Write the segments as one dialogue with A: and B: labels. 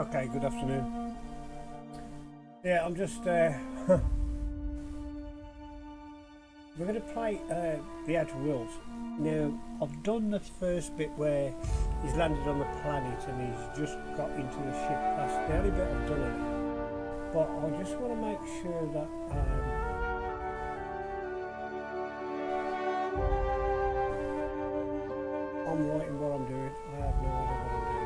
A: Okay, good afternoon. Yeah, I'm just we're going to play the Outer Worlds. Now, I've done the first bit where he's landed on the planet and he's just got into the ship. That's the only bit I've done on it. But I just want to make sure that I'm right in what I'm doing. I have no idea what I'm doing.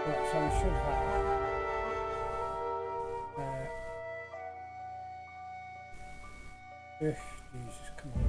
A: Right, so we should have Jesus, come on.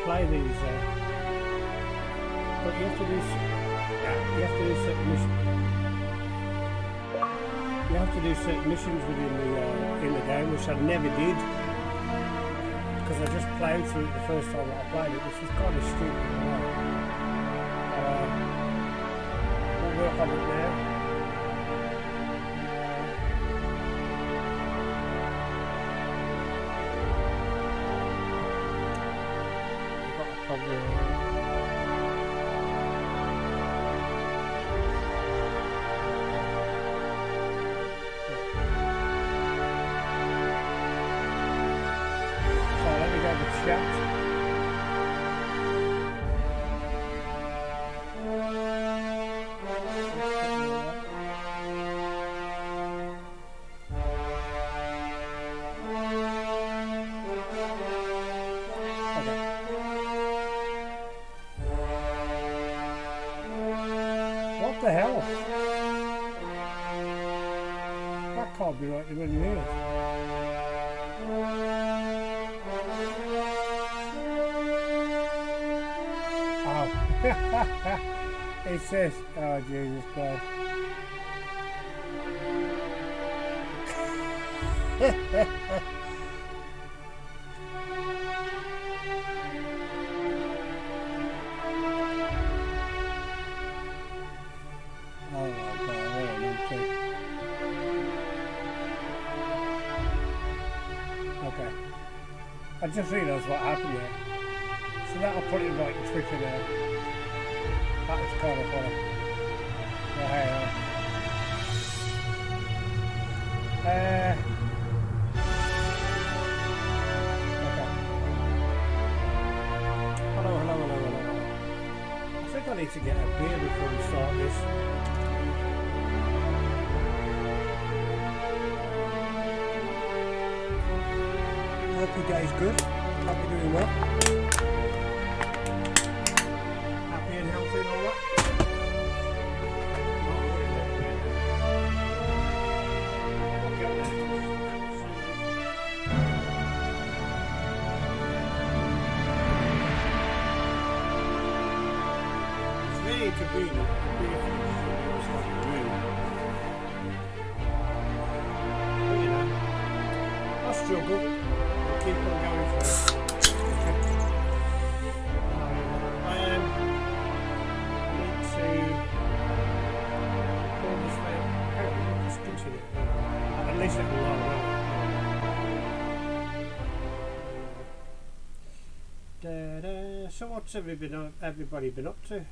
A: Play these, but you have to do certain missions. You have to do certain missions within the game, which I never did because I just played through it the first time that I played it, which was kind of stupid. We'll work on it now. What the hell? That can't be right, it wouldn't hear it. Oh. It says, oh Jesus Christ. I just realised what happened there. So that'll put it right in Twitter there. That was kind of funny. Oh, hey, okay. Hello. I think I need to get a beer before we start this. your day's good. Hope you're doing well. Happy and healthy and all that. It's very inconvenient. Struggle. I'll keep on going for it. I need to pull this way. Oh, just continue. At least it will lower out. So what's everybody been up to?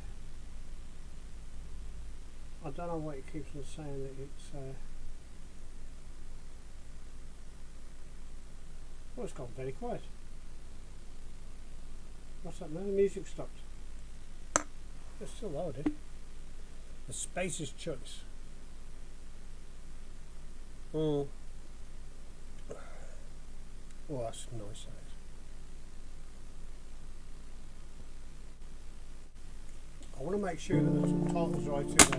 A: I don't know what it keeps on saying that it's well, it's gone very quiet. What's that now? The music stopped. It's still loaded. The space's choice. Oh, that's nice. I want to make sure that the subtitles right in there.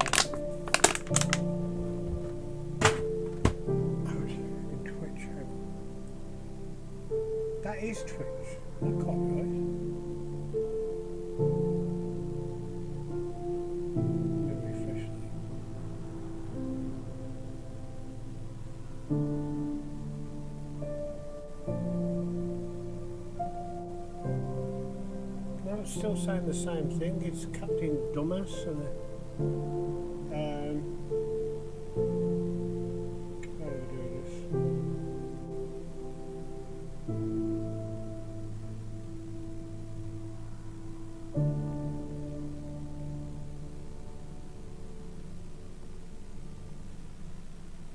A: That is Twitch, not copyright. Let me refresh that. No, it's still saying the same thing. It's Captain Dumbass and how do we do this?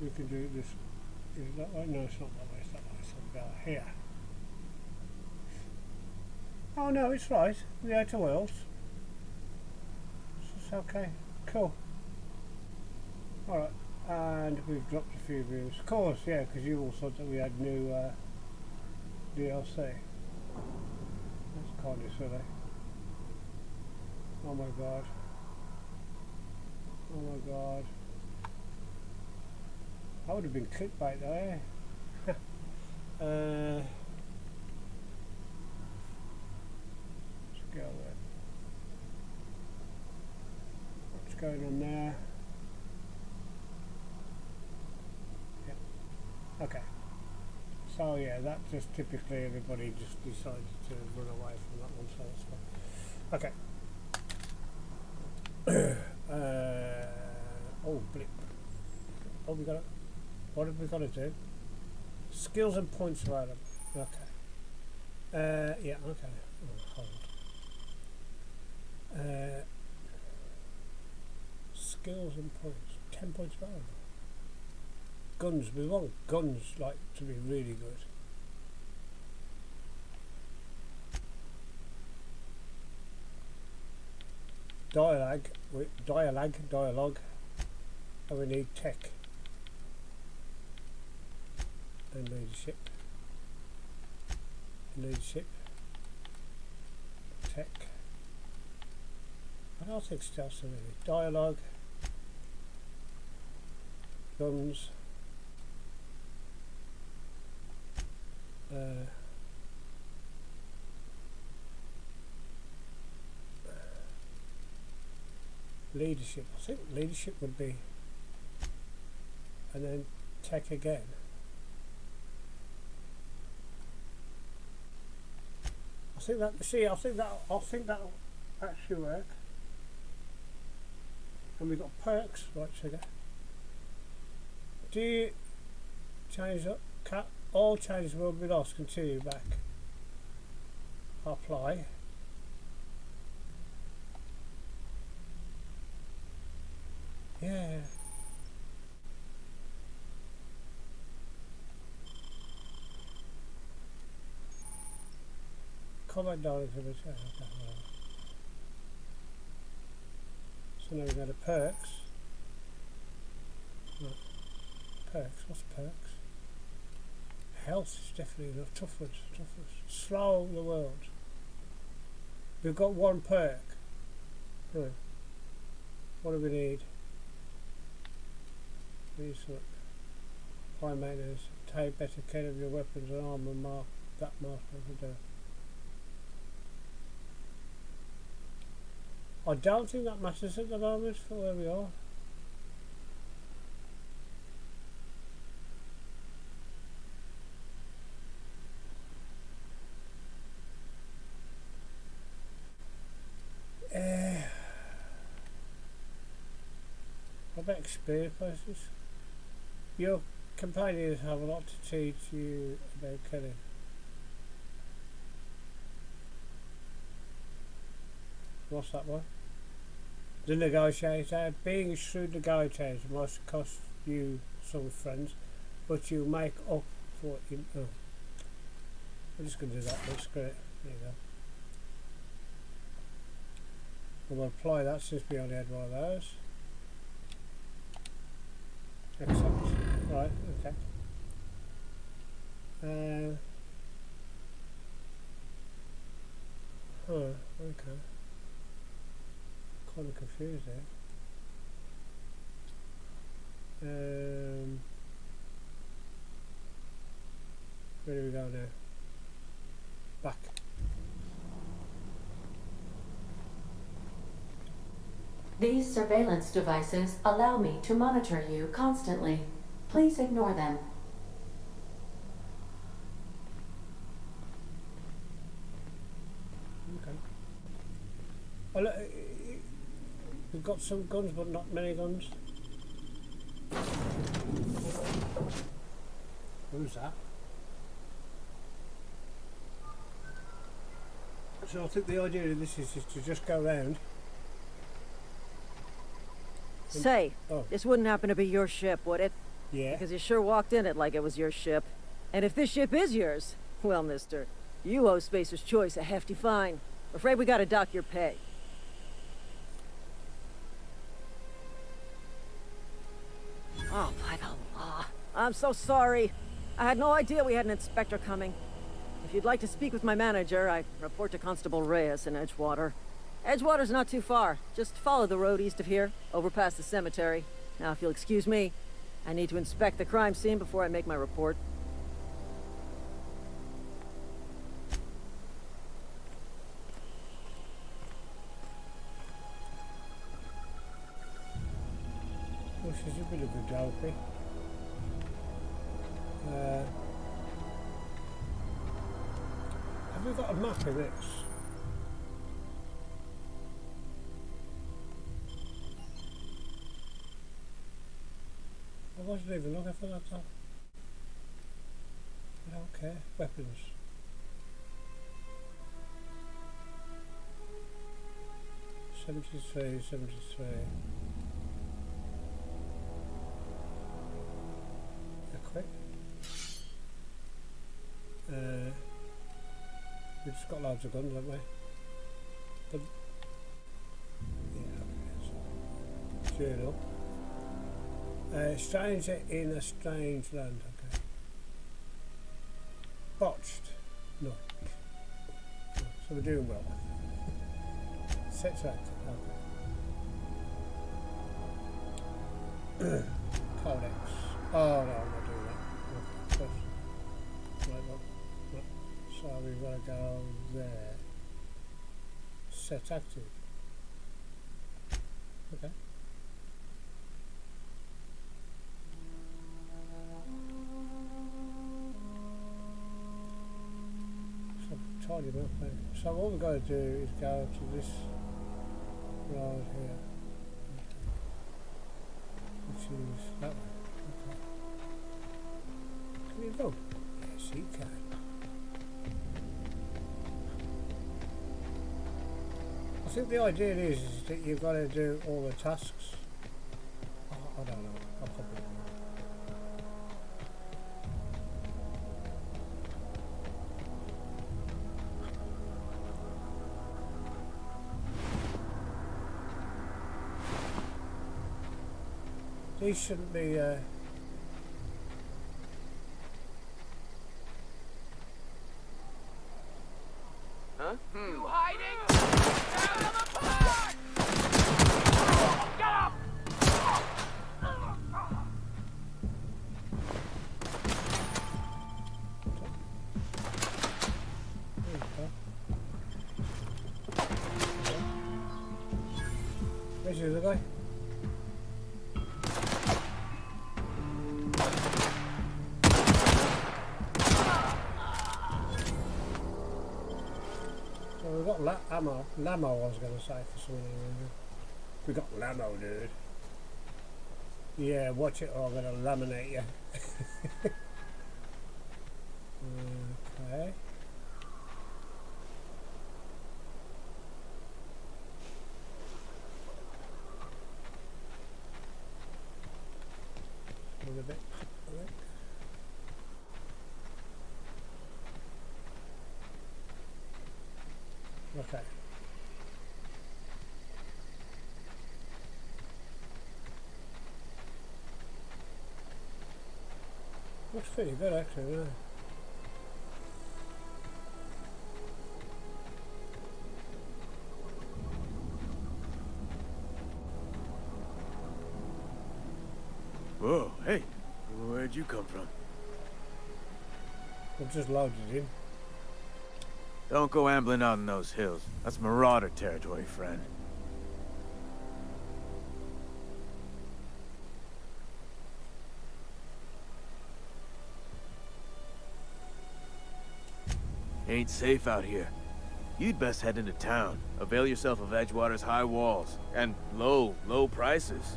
A: We can do this. Is it that way? No, it's not that way. It's that way. So we'll go here. Oh no, it's right. The outer worlds. It's okay. Cool. Alright. And we've dropped a few views. Of course, yeah, because you all thought that we had new DLC. That's kind of silly. Oh my god. Oh my god. I would have been clickbait though, eh? Let's go there. What's going on there? Yeah. Okay. So yeah, that just typically everybody just decided to run away from that one, so that's fine. Okay. Oh, blip. Oh, we got it. What have we got to do? Skills and points available. Okay. Yeah, okay. Oh, hold. Skills and points. 10 points available. Guns. We want guns like to be really good. Dialogue. And we need tech. And leadership, tech. I don't think stealth really. Dialogue, guns, leadership. I think leadership would be, and then tech again. I think that'll actually work. And we've got perks, right, sugar. Do you change up? All changes will be lost. Continue back. Apply. Yeah. Comment down into the chat. So now we go to perks. Right. Perks, what's perks? Health is definitely enough. Toughness. Slow the world. We've got one perk. What do we need? Research. High maintenance. Take better care of your weapons and armor. Mark that mark over there. I don't think that matters at the moment for where we are. I bet experience places. Your companions have a lot to teach you about killing. What's that one? The negotiator. Being a shrewd negotiator must cost you some friends, but you make up for it in... Oh. I'm just going to do that. That's great. There you go. I'm going to apply that since we only had one of those. Accept. Right, okay. Okay. Kind of confused there. Where do we go now? Back.
B: These surveillance devices allow me to monitor you constantly. Please ignore them.
A: Okay. Well, we've got some guns, but not many guns. Who's that? So I think the idea of this is to just go round.
C: Say,
A: oh.
C: This wouldn't happen to be your ship, would it?
A: Yeah.
C: Because you sure walked in it like it was your ship. And if this ship is yours, well, mister, you owe Spacer's Choice a hefty fine. Afraid we gotta dock your pay. Oh, by the law. I'm so sorry. I had no idea we had an inspector coming. If you'd like to speak with my manager, I report to Constable Reyes in Edgewater. Edgewater's not too far. Just follow the road east of here, over past the cemetery. Now, if you'll excuse me, I need to inspect the crime scene before I make my report.
A: Well, she's a bit of a dopey. Have we got a map of this? I wasn't even looking for that though. I don't care. Weapons. '73. Equip. We've just got loads of guns, haven't we? But yeah, okay. Tune up. Stranger in a strange land, okay. Botched. No. So we're doing well. Set that, okay. Codex. Oh no, I'm not doing that. Okay. Right, no. So we've got to go there. Set active. Okay. Tidy map. So all we've got to do is go to this road here, which is that way. Okay. Can you go? Yes, you can. I think the idea is that you've got to do all the tasks. Oh, I don't know. I'll copy it. These shouldn't be
D: huh?
E: You hiding? Tear them apart! Get up!
A: Where's the other guy? Well, we've got ammo. Lamo, I was going to say for some reason. We got Lamo, dude. Yeah, watch it or I'm going to laminate you. Okay. A bit. Okay. Looks pretty good actually, yeah.
D: Whoa, hey, where'd you come from?
A: I've just loaded in.
D: Don't go ambling out in those hills. That's marauder territory, friend. Ain't safe out here. You'd best head into town. Avail yourself of Edgewater's high walls and low prices.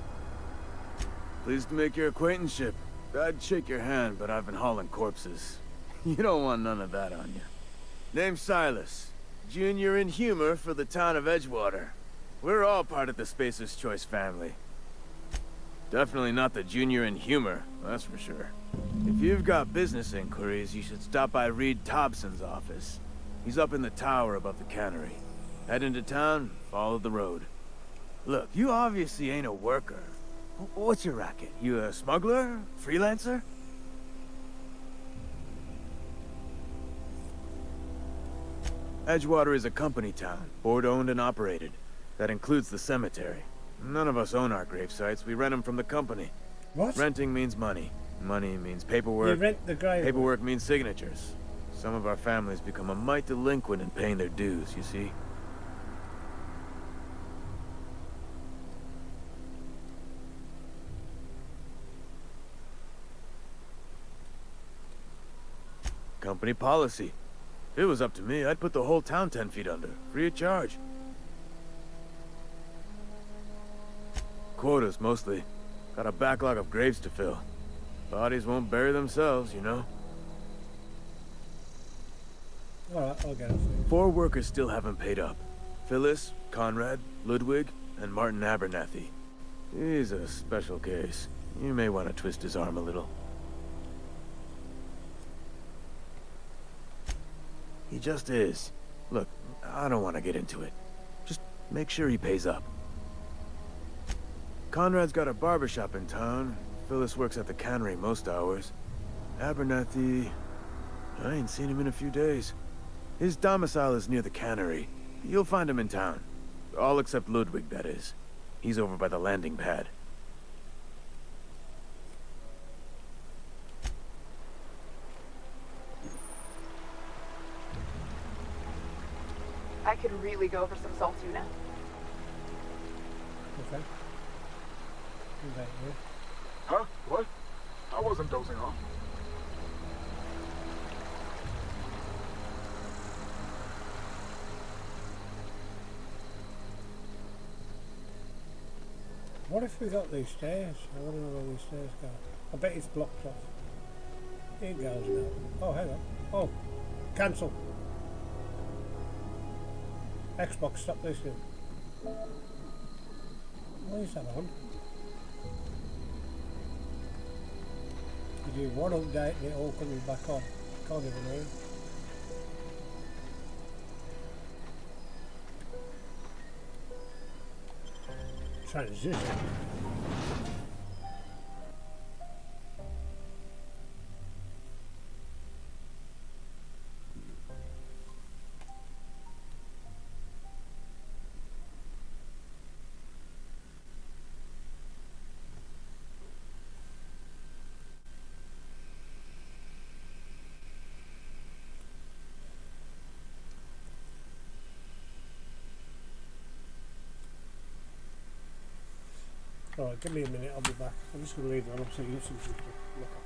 D: Pleased to make your acquaintanceship. I'd shake your hand, but I've been hauling corpses. You don't want none of that on you. Name's Silas. Junior in humor for the town of Edgewater. We're all part of the Spacer's Choice family. Definitely not the junior in humor, that's for sure. If you've got business inquiries, you should stop by Reed Thompson's office. He's up in the tower above the cannery. Head into town, follow the road. Look, you obviously ain't a worker. What's your racket? You a smuggler? Freelancer? Edgewater is a company town, board-owned and operated. That includes the cemetery. None of us own our grave sites. We rent them from the company.
A: What?
D: Renting means money. Money means paperwork.
A: You rent the grave?
D: Paperwork means signatures. Some of our families become a mite delinquent in paying their dues, you see? Company policy. If it was up to me, I'd put the whole town 10 feet under, free of charge. Quotas, mostly. Got a backlog of graves to fill. Bodies won't bury themselves, you know?
A: Alright, I'll get it for you.
D: 4 workers still haven't paid up. Phyllis, Conrad, Ludwig, and Martin Abernathy. He's a special case. You may want to twist his arm a little. He just is. Look, I don't want to get into it. Just make sure he pays up. Conrad's got a barbershop in town. Phyllis works at the cannery most hours. Abernathy... I ain't seen him in a few days. His domicile is near the cannery. You'll find him in town. All except Ludwig, that is. He's over by the landing pad.
F: I could really go for some salt tuna.
A: Okay. Is that you?
G: Huh? What? I wasn't dozing off.
A: What if we got these stairs? I want to know where these stairs go. I bet it's blocked off. Here it goes now. Oh, hang on. Oh, cancel. Xbox, stop listening. Why is that on? You do one update and it all comes back on. Can't even hear. Transition. Alright, give me a minute, I'll be back. I'm just going to leave that up so you have something to look at.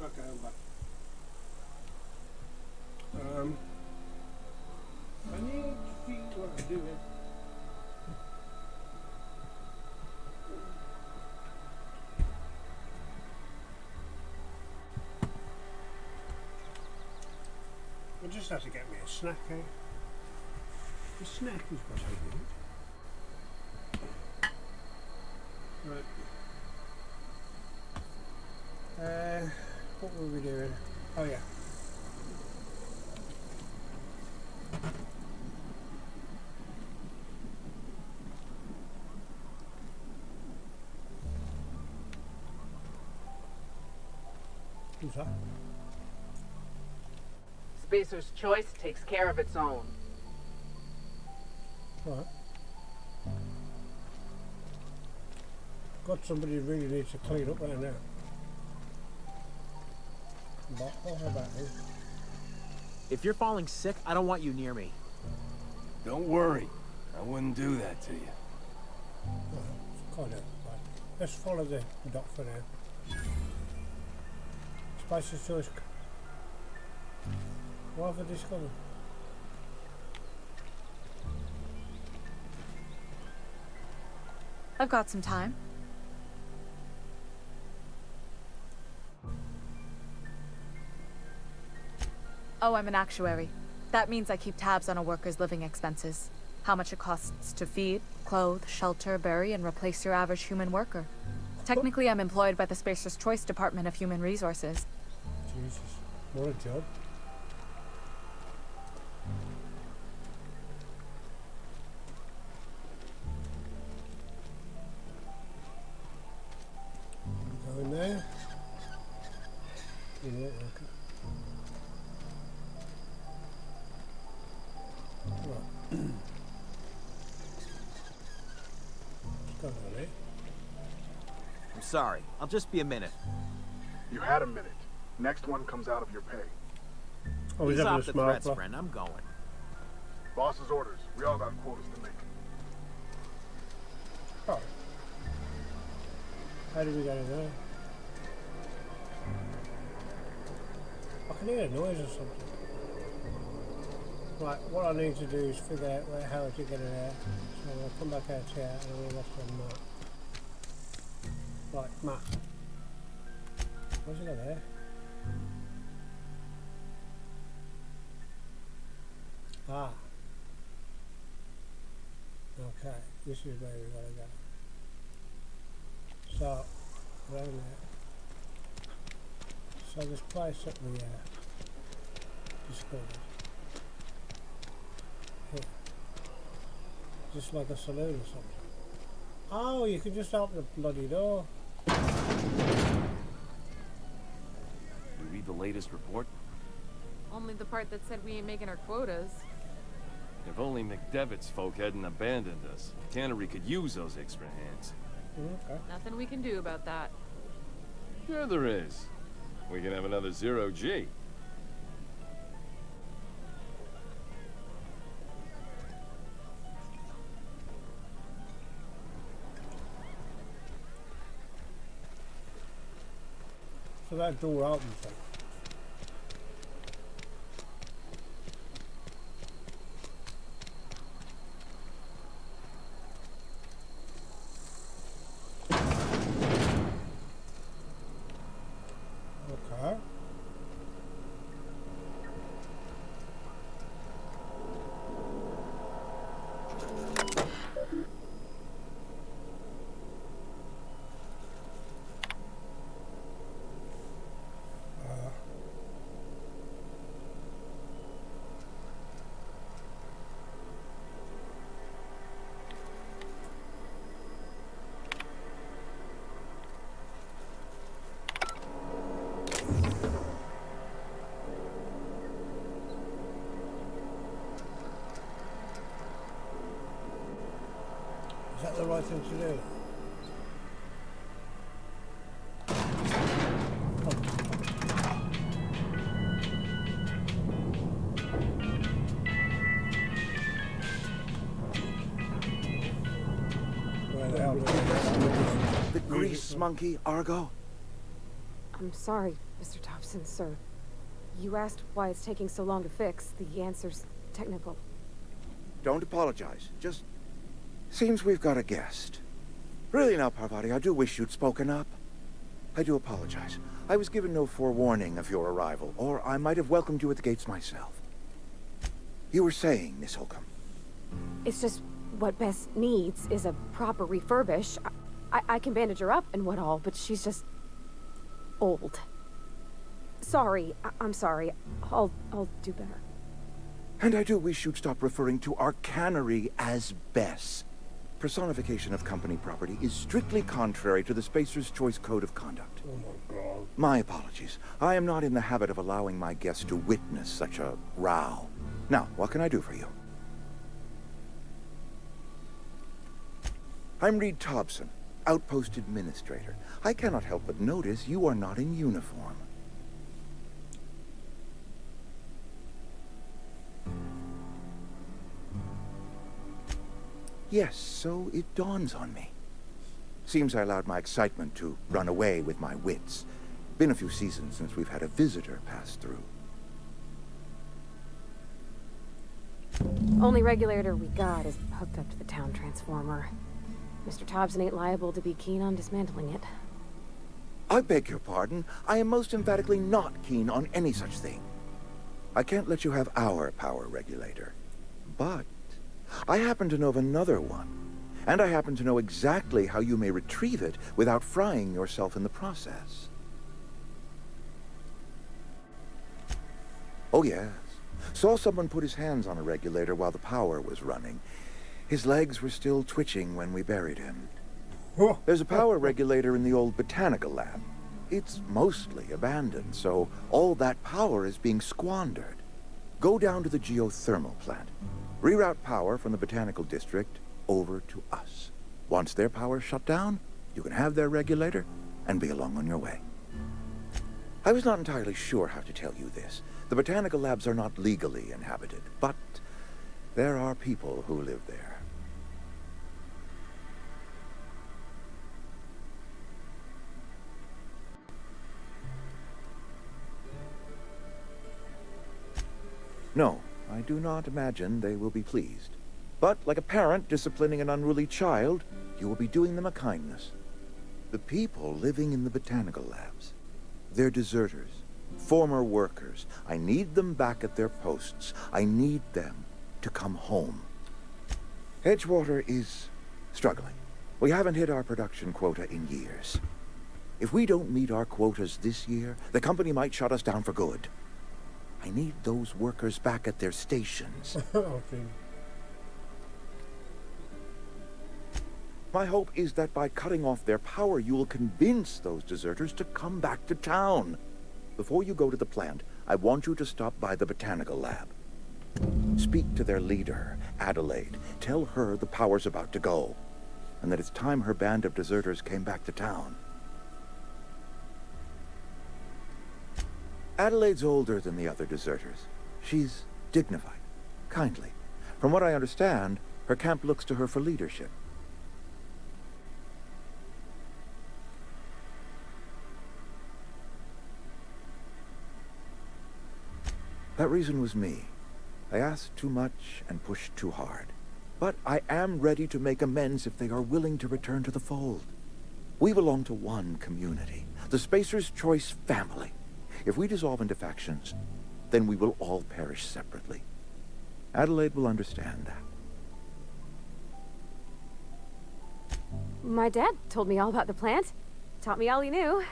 A: Okay, I'm back. I need to see what I'm doing. I just have to get me a snack, eh? The snack is what I need. Right. What were we doing? Oh yeah. Who's that?
F: Spacer's choice takes care of its own.
A: Alright. Got somebody who really needs to clean up right now. But how about this?
H: If you're falling sick, I don't want you near me.
I: Don't worry. I wouldn't do that to you.
A: Well, it's kind of right. Let's follow the dock for now. Spice's choice. What have I discovered?
J: I've got some time. Oh, I'm an actuary. That means I keep tabs on a worker's living expenses. How much it costs to feed, clothe, shelter, bury, and replace your average human worker. Technically, I'm employed by the Spacer's Choice Department of Human Resources.
A: Jesus, what a job. Go in there. You know, okay. Right. What's going on here?
H: I'm sorry. I'll just be a minute.
G: You had a minute. Next one comes out of your pay.
A: Oh, he's
H: Ease
A: having
H: off
A: a
H: the
A: smile.
H: threats, friend. I'm going.
G: Boss's orders. We all got quotas to make.
A: Oh. How did we get in there? I can hear a noise or something. Right, what I need to do is figure out how to get in there. So I'll come back out here and I'll look for a map. Right, map. Where's it there? Ah. Okay, this is where we gotta go. So, around there. So this place that we discovered. Here. Just like a saloon or something. Oh, you can just open the bloody door.
I: You read the latest report?
K: Only the part that said we ain't making our quotas.
I: If only McDevitt's folk hadn't abandoned us. Cannery could use those extra hands.
A: Okay.
K: Nothing we can do about that.
I: Sure there is. We can have another 0G.
A: So that door opens then. Okay. Is that the right thing to do? Where the hell did I
L: The grease monkey, Argo?
M: I'm sorry, Mr. Thompson, sir. You asked why it's taking so long to fix. The answer's technical.
L: Don't apologize. Just seems we've got a guest. Really now, Parvati, I do wish you'd spoken up. I do apologize. I was given no forewarning of your arrival, or I might have welcomed you at the gates myself. You were saying, Miss Holcomb.
M: It's just what Bess needs is a proper refurbish. I can bandage her up and what all, but she's just old. Sorry, I'm sorry. I'll do better.
L: And I do wish you'd stop referring to our cannery as Bess. Personification of company property is strictly contrary to the Spacer's Choice Code of Conduct.
A: Oh my God.
L: My apologies. I am not in the habit of allowing my guests to witness such a row. Now, what can I do for you? I'm Reed Thompson, Outpost Administrator. I cannot help but notice you are not in uniform. Yes, so it dawns on me. Seems I allowed my excitement to run away with my wits. Been a few seasons since we've had a visitor pass through.
M: Only regulator we got is hooked up to the town transformer. Mr. Thompson ain't liable to be keen on dismantling it.
L: I beg your pardon. I am most emphatically not keen on any such thing. I can't let you have our power regulator. But I happen to know of another one. And I happen to know exactly how you may retrieve it without frying yourself in the process. Oh, yes. Saw someone put his hands on a regulator while the power was running. His legs were still twitching when we buried him. There's a power regulator in the old botanical lab. It's mostly abandoned, so all that power is being squandered. Go down to the geothermal plant. Reroute power from the botanical district over to us. Once their power's shut down, you can have their regulator and be along on your way. I was not entirely sure how to tell you this. The botanical labs are not legally inhabited, but there are people who live there. No, I do not imagine they will be pleased. But like a parent disciplining an unruly child, you will be doing them a kindness. The people living in the botanical labs, they're deserters, former workers. I need them back at their posts. I need them to come home. Edgewater is struggling. We haven't hit our production quota in years. If we don't meet our quotas this year, the company might shut us down for good. I need those workers back at their stations.
A: Okay.
L: My hope is that by cutting off their power, you will convince those deserters to come back to town. Before you go to the plant, I want you to stop by the botanical lab. Speak to their leader, Adelaide. Tell her the power's about to go, and that it's time her band of deserters came back to town. Adelaide's older than the other deserters. She's dignified, kindly. From what I understand, her camp looks to her for leadership. That reason was me. I asked too much and pushed too hard. But I am ready to make amends if they are willing to return to the fold. We belong to one community, the Spacer's Choice family. If we dissolve into factions, then we will all perish separately. Adelaide will understand that.
M: My dad told me all about the plant. Taught me all he knew.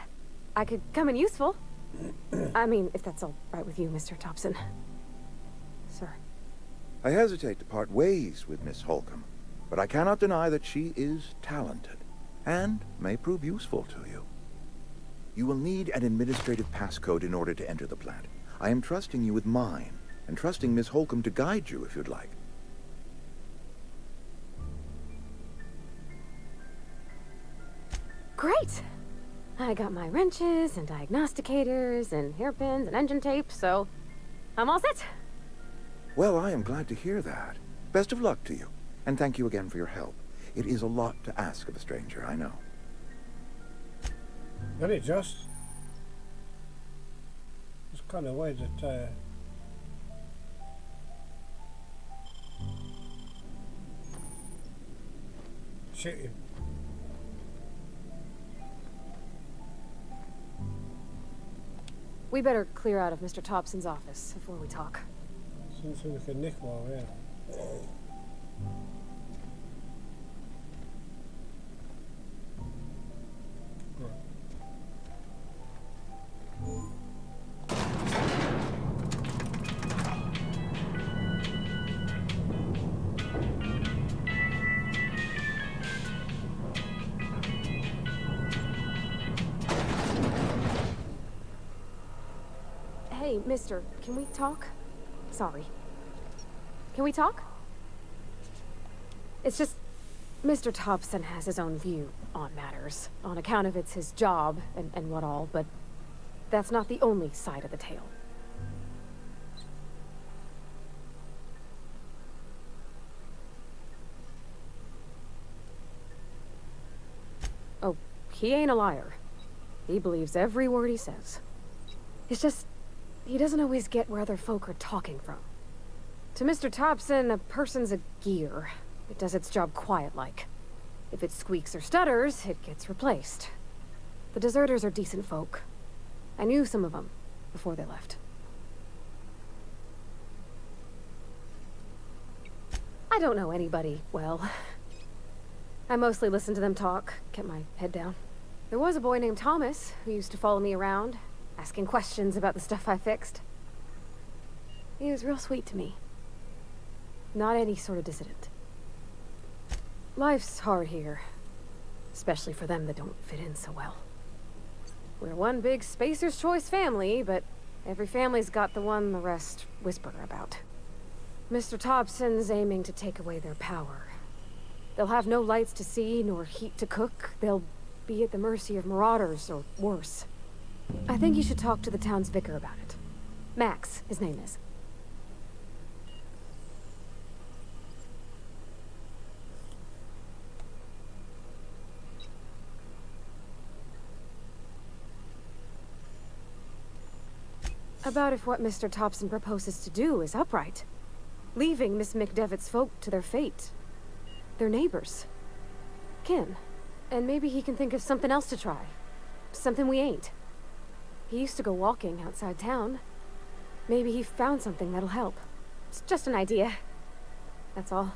M: I could come in useful. I mean, if that's all right with you, Mr. Thompson. Sir.
L: I hesitate to part ways with Miss Holcomb, but I cannot deny that she is talented, and may prove useful to you. You will need an administrative passcode in order to enter the plant. I am trusting you with mine, and trusting Miss Holcomb to guide you if you'd like.
M: Great! I got my wrenches and diagnosticators and hairpins and engine tape, so I'm all set.
L: Well, I am glad to hear that. Best of luck to you, and thank you again for your help. It is a lot to ask of a stranger, I know.
A: And it just... It's kind of weird that... Shoot him.
M: We better clear out of Mr. Thompson's office before we talk.
A: Something like a nick while we're
M: Hey, mister, can we talk? Sorry. Can we talk? It's just, Mr. Thompson has his own view on matters, on account of it's his job and what all, but that's not the only side of the tale. he ain't a liar. He believes every word he says. It's just, he doesn't always get where other folk are talking from. To Mr. Thompson, a person's a gear. It does its job quiet-like. If it squeaks or stutters, it gets replaced. The deserters are decent folk. I knew some of them before they left. I don't know anybody well. I mostly listened to them talk, kept my head down. There was a boy named Thomas who used to follow me around, asking questions about the stuff I fixed. He was real sweet to me. Not any sort of dissident. Life's hard here, especially for them that don't fit in so well. We're one big Spacer's Choice family, but every family's got the one the rest whisper about. Mr. Thompson's aiming to take away their power. They'll have no lights to see, nor heat to cook. They'll be at the mercy of marauders, or worse. I think you should talk to the town's vicar about it. Max, his name is. About if what Mr. Thompson proposes to do is upright. Leaving Miss McDevitt's folk to their fate. They're neighbors. Kin. And maybe he can think of something else to try. Something we ain't. He used to go walking outside town. Maybe he found something that'll help. It's just an idea. That's all.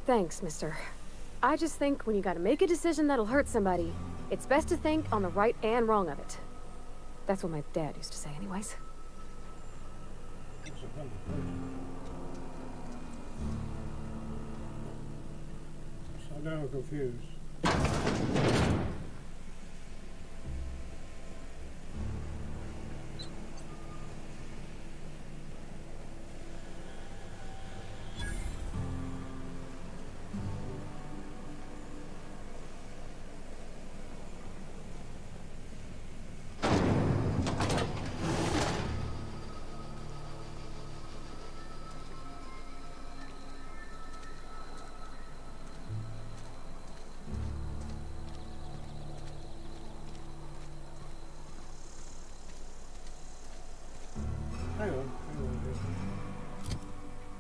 M: Thanks, mister. I just think when you gotta make a decision that'll hurt somebody, it's best to think on the right and wrong of it. That's what my dad used to say anyways.
A: So now I'm confused. Hang on.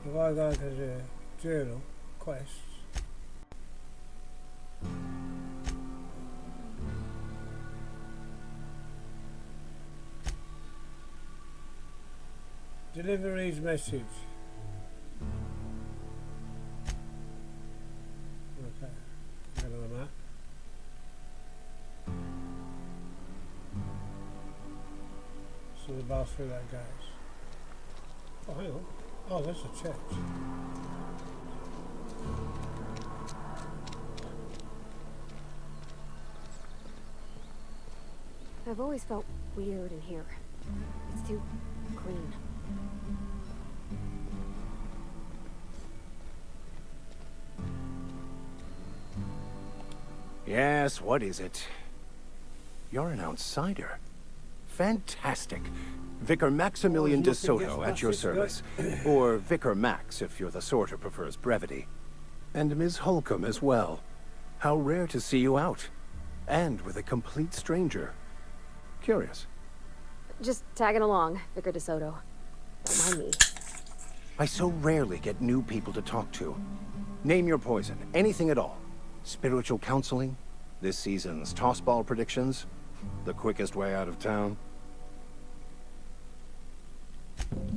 A: If I go to the journal, quests. Delivery's message. Okay, go to the map. So the bar through that goes. Oh, hang on. Oh, that's a church.
M: I've always felt weird in here. It's too clean.
L: Yes, what is it? You're an outsider. Fantastic. Vicar Maximilian de Soto at your service. Or Vicar Max, if you're the sort who prefers brevity. And Ms. Holcomb as well. How rare to see you out. And with a complete stranger. Curious.
M: Just tagging along, Vicar de Soto. Don't mind me.
L: I so rarely get new people to talk to. Name your poison, anything at all. Spiritual counseling, this season's tossball predictions, the quickest way out of town.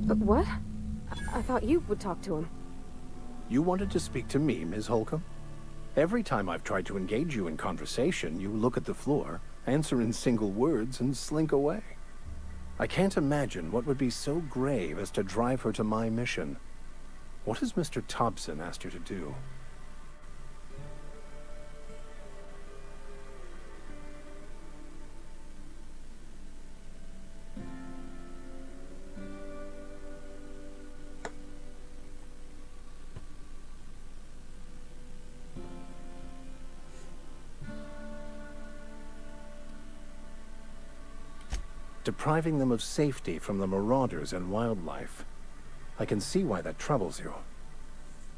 M: What? I thought you would talk to him.
L: You wanted to speak to me, Ms. Holcomb? Every time I've tried to engage you in conversation, you look at the floor, answer in single words, and slink away. I can't imagine what would be so grave as to drive her to my mission. What has Mr. Thompson asked her to do? Depriving them of safety from the marauders and wildlife.
N: I can see why that troubles you.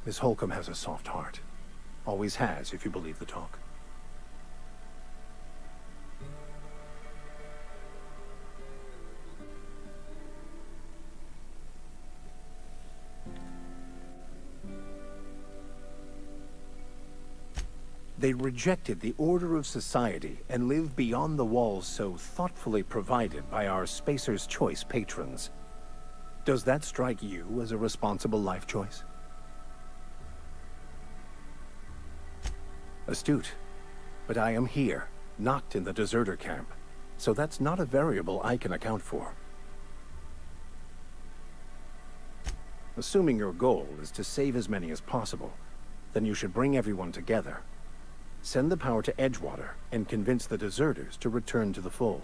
N: Miss Holcomb has a soft heart. Always has, if you believe the talk. They rejected the order of society and live beyond the walls so thoughtfully provided by our Spacer's Choice patrons. Does that strike you as a responsible life choice? Astute. But I am here, not in the deserter camp, so that's not a variable I can account for. Assuming your goal is to save as many as possible, then you should bring everyone together. Send the power to Edgewater and convince the deserters to return to the fold.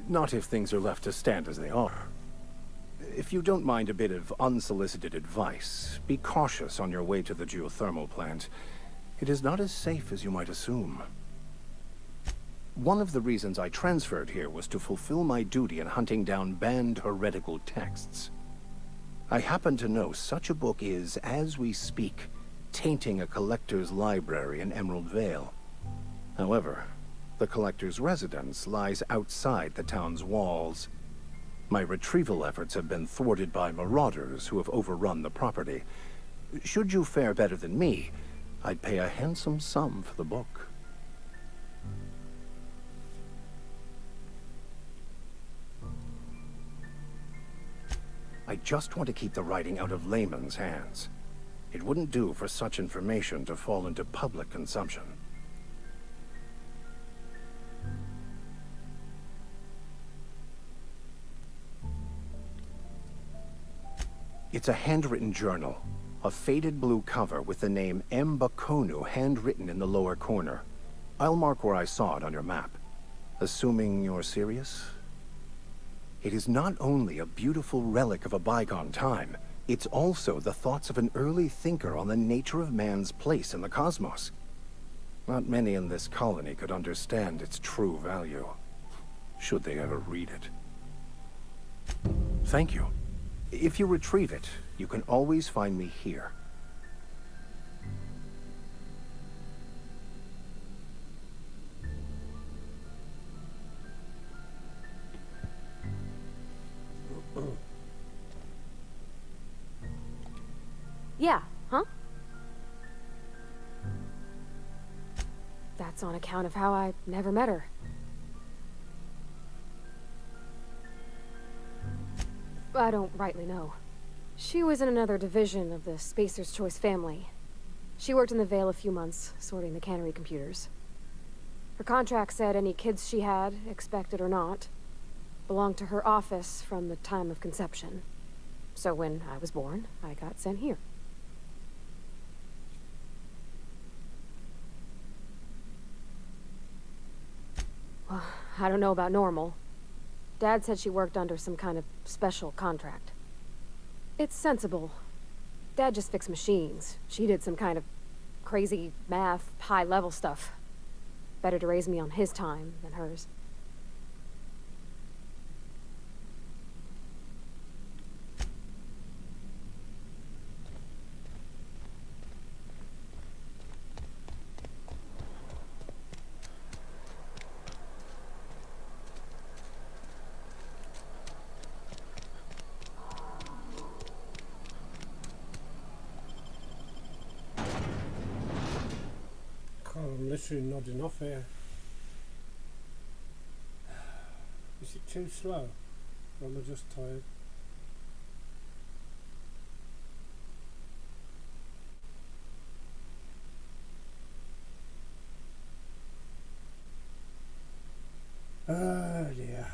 N: Not if things are left to stand as they are. If you don't mind a bit of unsolicited advice, be cautious on your way to the geothermal plant. It is not as safe as you might assume. One of the reasons I transferred here was to fulfill my duty in hunting down banned heretical texts. I happen to know such a book is, as we speak, tainting a collector's library in Emerald Vale. However, the collector's residence lies outside the town's walls. My retrieval efforts have been thwarted by marauders who have overrun the property. Should you fare better than me, I'd pay a handsome sum for the book. I just want to keep the writing out of layman's hands. It wouldn't do for such information to fall into public consumption. It's a handwritten journal. A faded blue cover with the name M. Bakonu handwritten in the lower corner. I'll mark where I saw it on your map. Assuming you're serious? It is not only a beautiful relic of a bygone time, it's also the thoughts of an early thinker on the nature of man's place in the cosmos. Not many in this colony could understand its true value, should they ever read it. Thank you. If you retrieve it, you can always find me here.
M: Yeah, huh? That's on account of how I never met her. I don't rightly know. She was in another division of the Spacer's Choice family. She worked in the Vale a few months, sorting the cannery computers. Her contract said any kids she had, expected or not, belonged to her office from the time of conception. So when I was born, I got sent here. Well, I don't know about normal. Dad said she worked under some kind of special contract. It's sensible. Dad just fixed machines. She did some kind of crazy math, high-level stuff. Better to raise me on his time than hers.
A: I'm literally nodding off here. Is it too slow? Or am I just tired? Oh dear.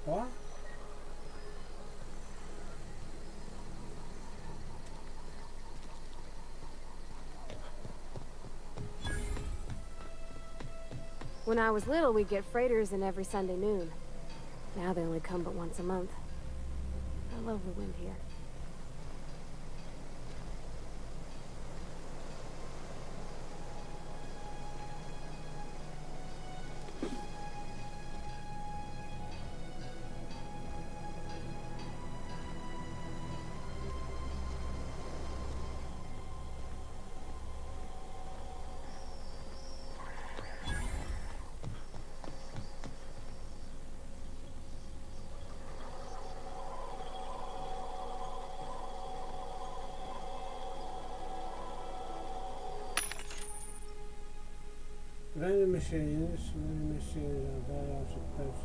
A: What?
M: When I was little, we'd get freighters in every Sunday noon. Now they only come but once a month. I love the wind here.
A: Random machines are very out of place.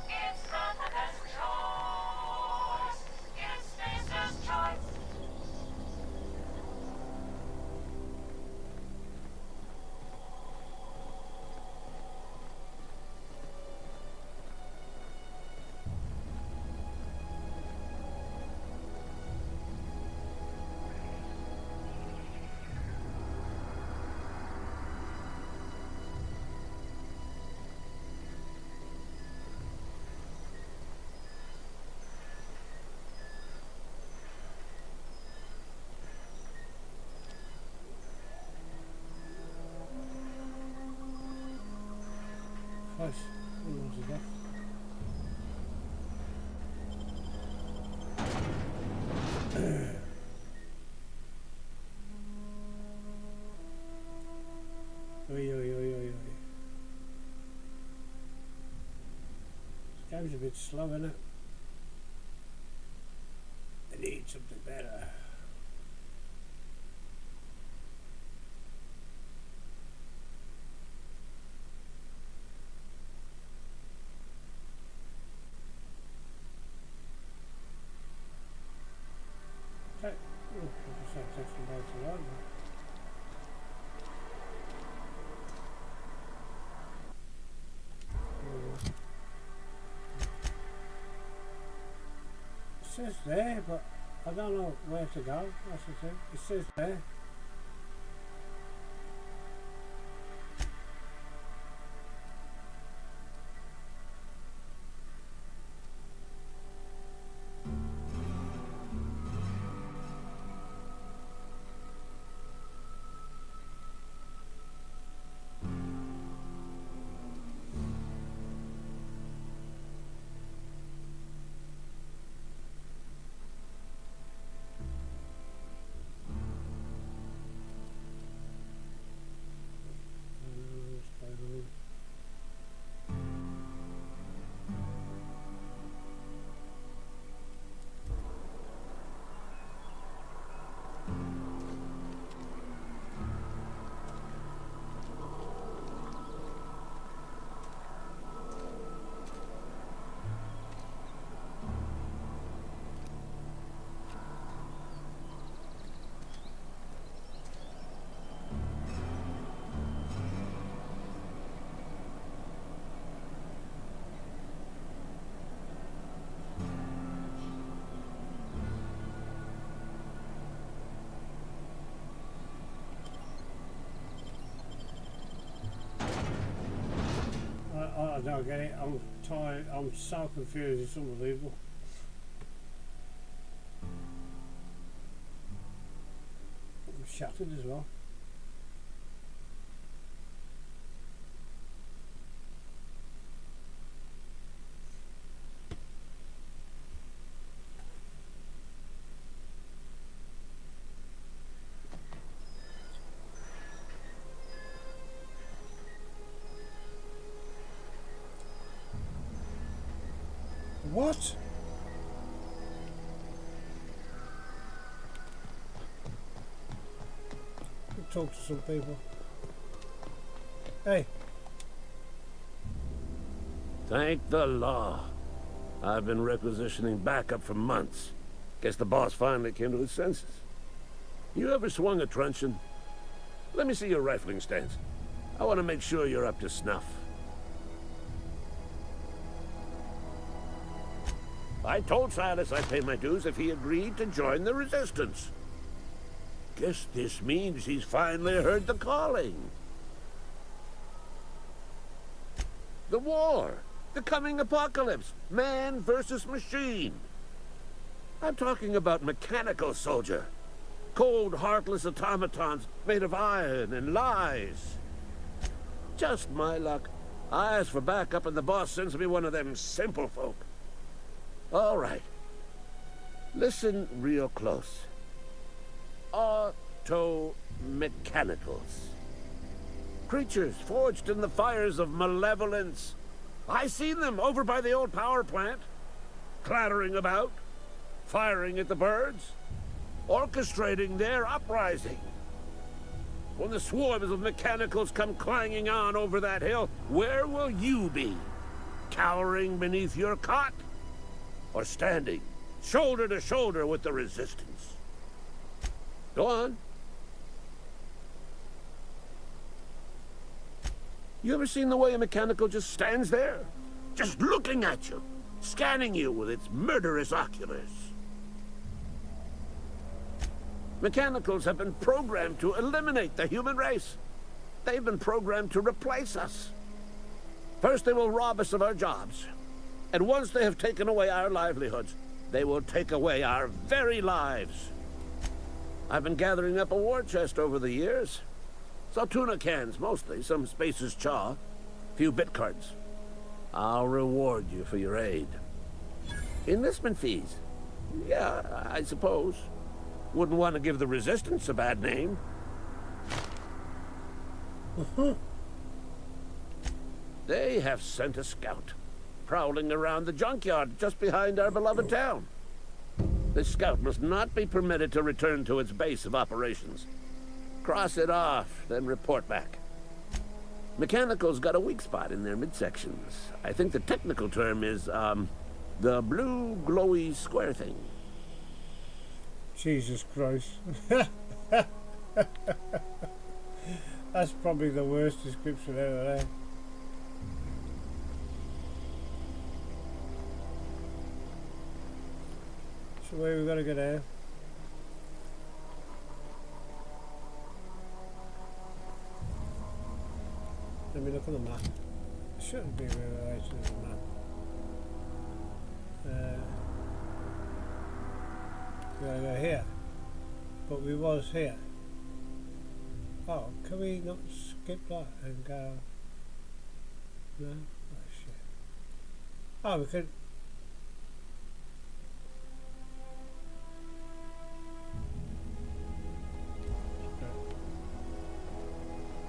E: It's not the best choice. It's Spacer's choice.
A: Close. Almost enough. Oi, oi, oi, oi, oi. This game's a bit slow, isn't it? I need something better. It says there, but I don't know where to go. That's the thing. It says there. I don't get it. I'm tired. I'm so confused. It's unbelievable. I'm shattered as well. What? Talk to some people. Hey.
O: Thank the law. I've been requisitioning backup for months. Guess the boss finally came to his senses. You ever swung a truncheon? Let me see your rifling stance. I want to make sure you're up to snuff. I told Silas I'd pay my dues if he agreed to join the resistance. Guess this means he's finally heard the calling. The war. The coming apocalypse. Man versus machine. I'm talking about mechanical soldier. Cold, heartless automatons made of iron and lies. Just my luck. I ask for backup and the boss sends me one of them simple folk. All right. Listen real close. Auto-mechanicals. Creatures forged in the fires of malevolence. I seen them over by the old power plant. Clattering about. Firing at the birds. Orchestrating their uprising. When the swarms of mechanicals come clanging on over that hill, where will you be? Cowering beneath your cot? Or standing, shoulder to shoulder with the resistance? Go on. You ever seen the way a mechanical just stands there? Just looking at you, scanning you with its murderous oculars. Mechanicals have been programmed to eliminate the human race. They've been programmed to replace us. First, they will rob us of our jobs. And once they have taken away our livelihoods, they will take away our very lives. I've been gathering up a war chest over the years. So tuna cans, mostly, some Spacer's chaw, a few bit cards. I'll reward you for your aid. Enlistment fees? Yeah, I suppose. Wouldn't want to give the Resistance a bad name. They have sent a scout, prowling around the junkyard just behind our beloved town. This scout must not be permitted to return to its base of operations. Cross it off, then report back. Mechanicals got a weak spot in their midsections. I think the technical term is, the blue glowy square thing.
A: Jesus Christ. That's probably the worst description ever there. So where we gotta go now? Let me look at the map. It shouldn't be really right to the map. We gotta go here. But we was here. Oh, can we not skip that and go? No? Oh shit. Oh, we could.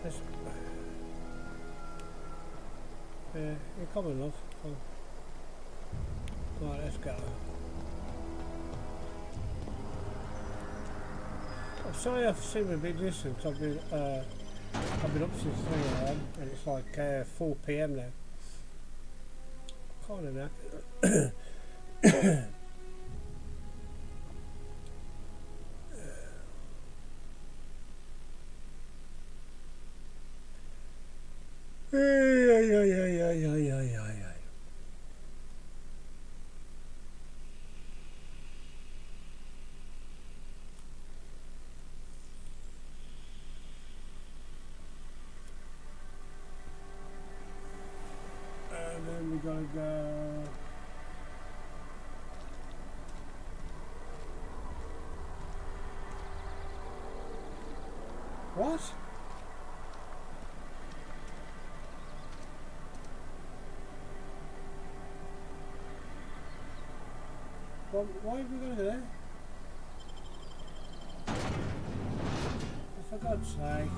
A: Let's, you're coming, love. Come. Right, let's go. I'm sorry I seem a bit distant. I've been up since 3 AM and it's like 4 PM now. Kind of now. And then we gotta go. What? Well, why are we going to do that? For God's sake.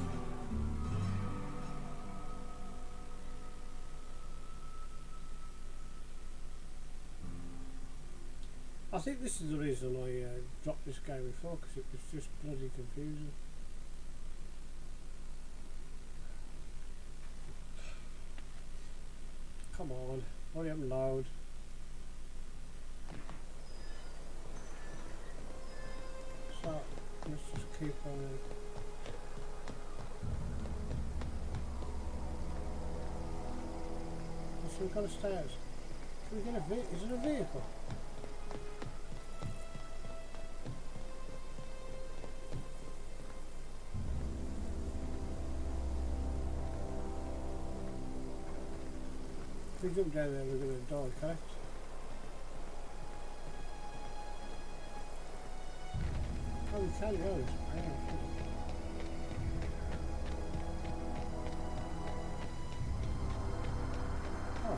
A: I think this is the reason I dropped this game before, because it was just bloody confusing. Come on, hurry up and load. So, let's just keep on it. There's some kind of stairs. Can we get a vehicle? Is it a vehicle? we jump down there, we're going to die, correct? Oh, we can go. Oh.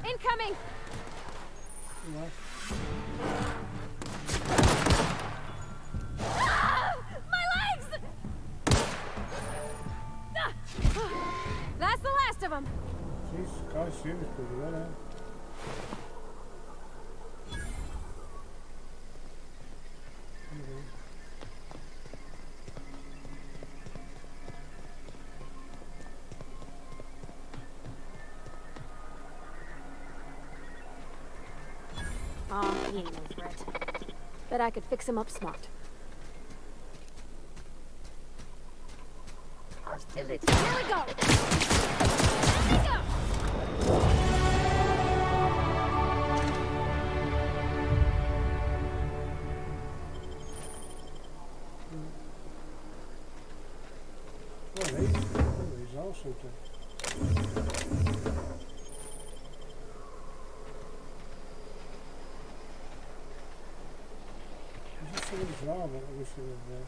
M: Incoming!
A: What?
M: Ah! My legs! Ah! That's the last of them.
A: Jesus Christ, she was pretty well, huh?
M: Oh, he ain't no threat. Bet I could fix him up smart. Hostility. Here we go! Here we go!
A: Well, he's also dead. Someone's wrong, but I wish it was there.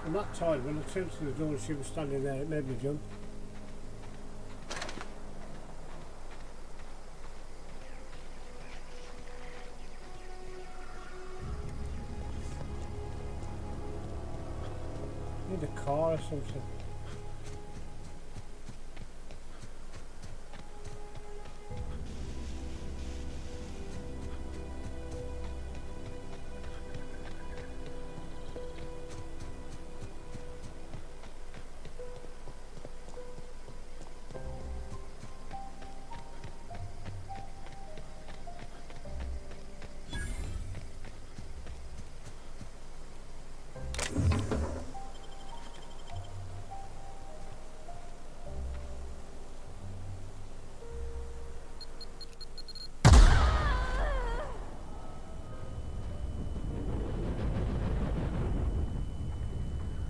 A: I'm not tired. When I turned to the door and she was standing there, it made me jump. Need a car or something.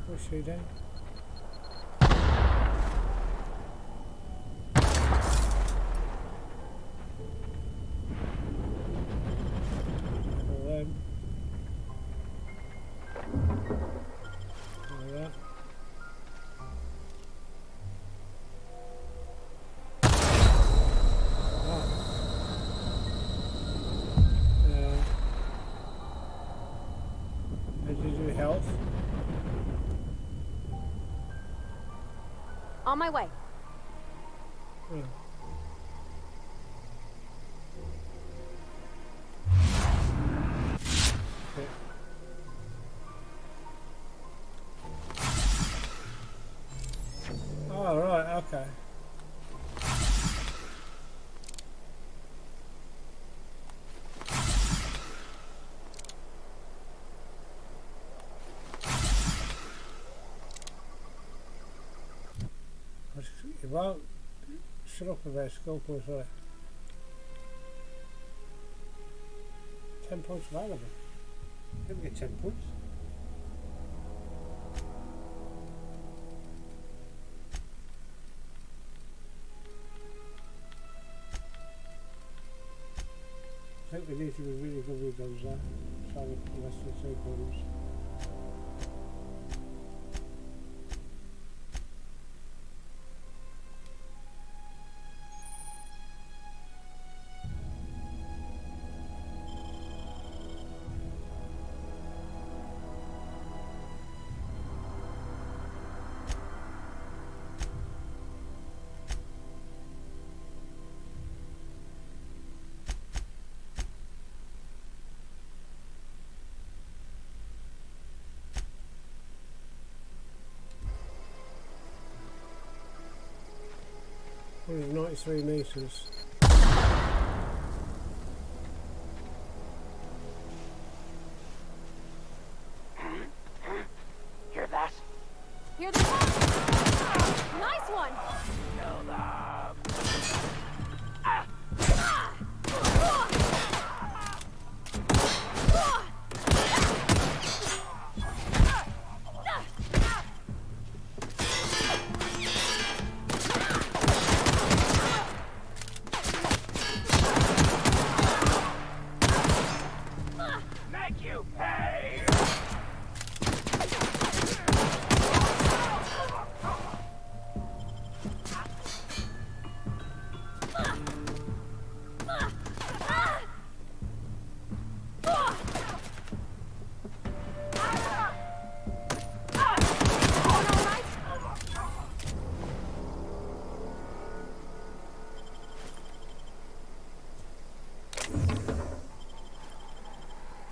A: What's she doing? Health.
M: On my way.
A: Hmm. Okay. Oh, right, okay. It won't shut up about skill points, will it? 10 points available. Never get 10 points. I think we need to be really good with those solid less than 2 points. 193 meters.
E: Hear that?
M: Here they come! Nice one!
E: Kill them! Make you pay!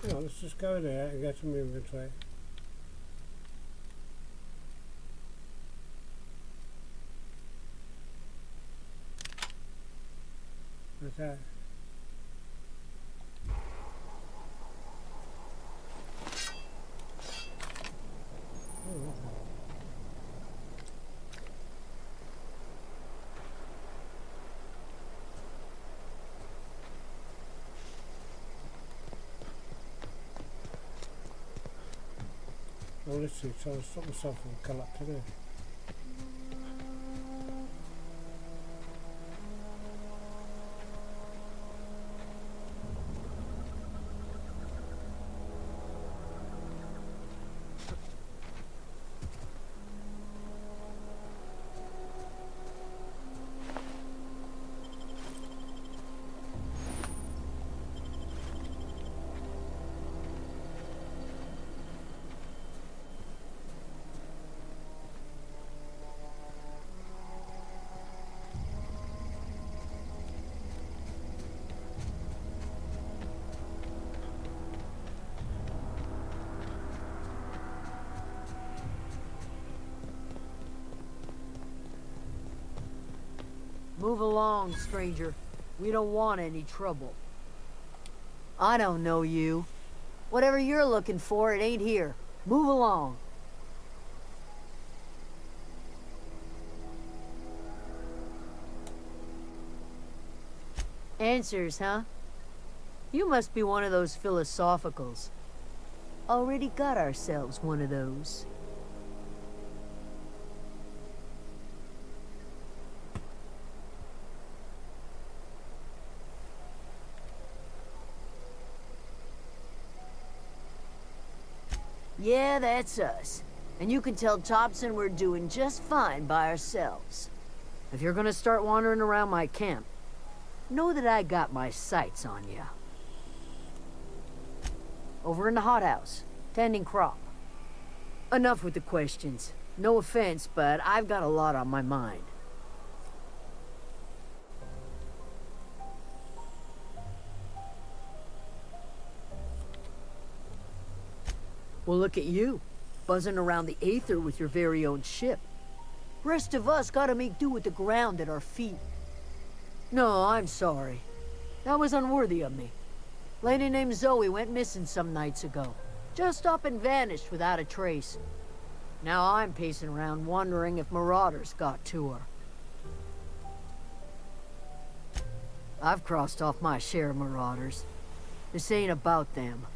A: Yeah, let's just go there and get some inventory. Okay. Oh, well, let's see, so I'll stop myself from collapsing there.
C: Move along, stranger. We don't want any trouble. I don't know you. Whatever you're looking for, it ain't here. Move along. Answers, huh? You must be one of those philosophicals. Already got ourselves one of those. Yeah, that's us. And you can tell Thompson we're doing just fine by ourselves. If you're gonna start wandering around my camp, know that I got my sights on you. Over in the hothouse, tending crop. Enough with the questions. No offense, but I've got a lot on my mind. Well, look at you, buzzing around the aether with your very own ship. Rest of us gotta make do with the ground at our feet. No, I'm sorry. That was unworthy of me. Lady named Zoe went missing some nights ago. Just up and vanished without a trace. Now I'm pacing around wondering if marauders got to her. I've crossed off my share of marauders. This ain't about them.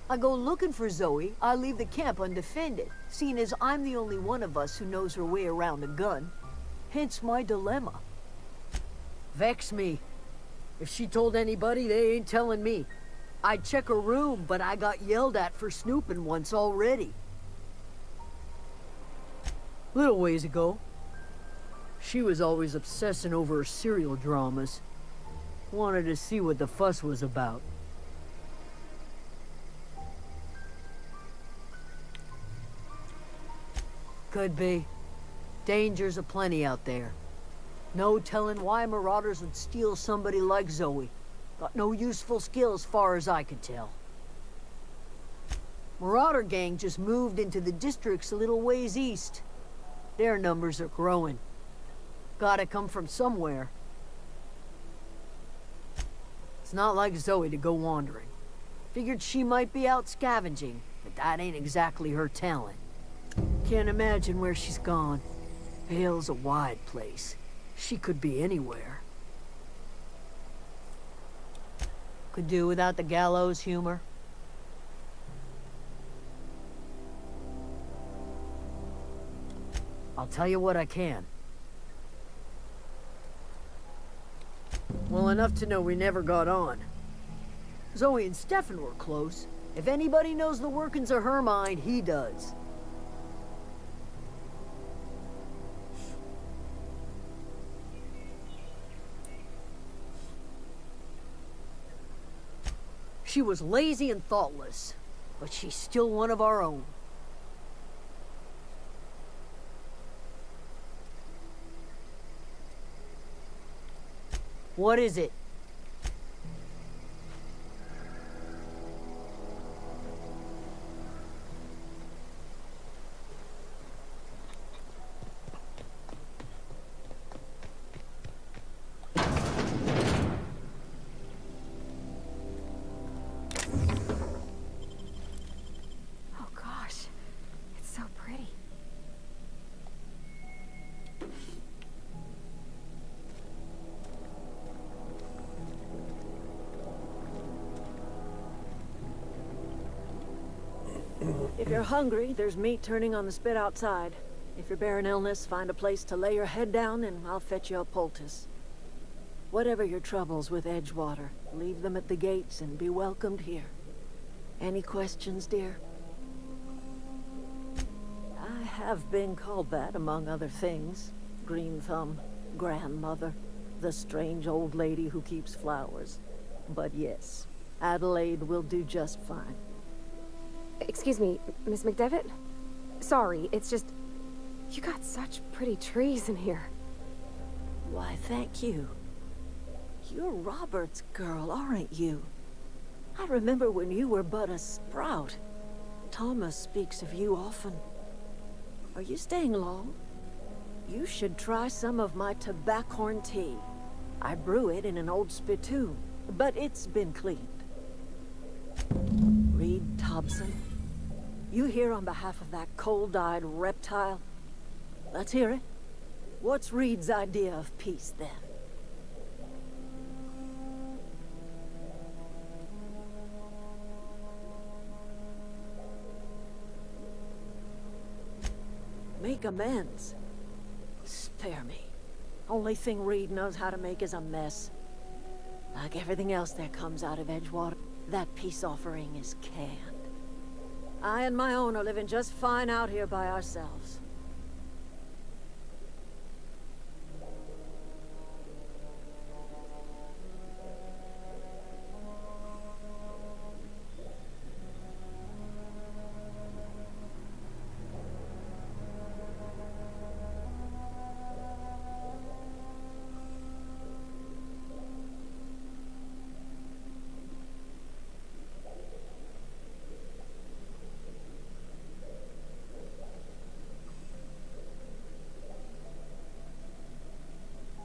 C: I go looking for Zoe, I leave the camp undefended, seeing as I'm the only one of us who knows her way around a gun. Hence my dilemma. Vex me. If she told anybody, they ain't telling me. I'd check her room, but I got yelled at for snooping once already. Little ways ago, she was always obsessing over her serial dramas. Wanted to see what the fuss was about. Could be. Dangers aplenty out there. No telling why marauders would steal somebody like Zoe. Got no useful skill as far as I could tell. Marauder gang just moved into the districts a little ways east. Their numbers are growing. Gotta come from somewhere. It's not like Zoe to go wandering. Figured she might be out scavenging, but that ain't exactly her talent. Can't imagine where she's gone. Hell's a wide place. She could be anywhere. Could do without the gallows humor. I'll tell you what I can. Well, enough to know we never got on. Zoe and Stefan were close. If anybody knows the workings of her mind, he does. She was lazy and thoughtless, but she's still one of our own. What is it?
M: Oh gosh, it's so pretty.
C: If you're hungry, there's meat turning on the spit outside. If you're bearing illness, find a place to lay your head down and I'll fetch you a poultice. Whatever your troubles with Edgewater, leave them at the gates and be welcomed here. Any questions, dear? I have been called that, among other things. Green Thumb, grandmother, the strange old lady who keeps flowers. But yes, Adelaide will do just fine.
M: Excuse me, Miss McDevitt? Sorry, it's just... You got such pretty trees in here.
C: Why, thank you. You're Robert's girl, aren't you? I remember when you were but a sprout. Thomas speaks of you often. Are you staying long? You should try some of my tobaccorn tea. I brew it in an old spittoon, but it's been cleaned. Reed Thompson, you here on behalf of that cold-eyed reptile? Let's hear it. What's Reed's idea of peace, then? Make amends. Spare me. Only thing Reed knows how to make is a mess. Like everything else that comes out of Edgewater, that peace offering is canned. I and my own are living just fine out here by ourselves.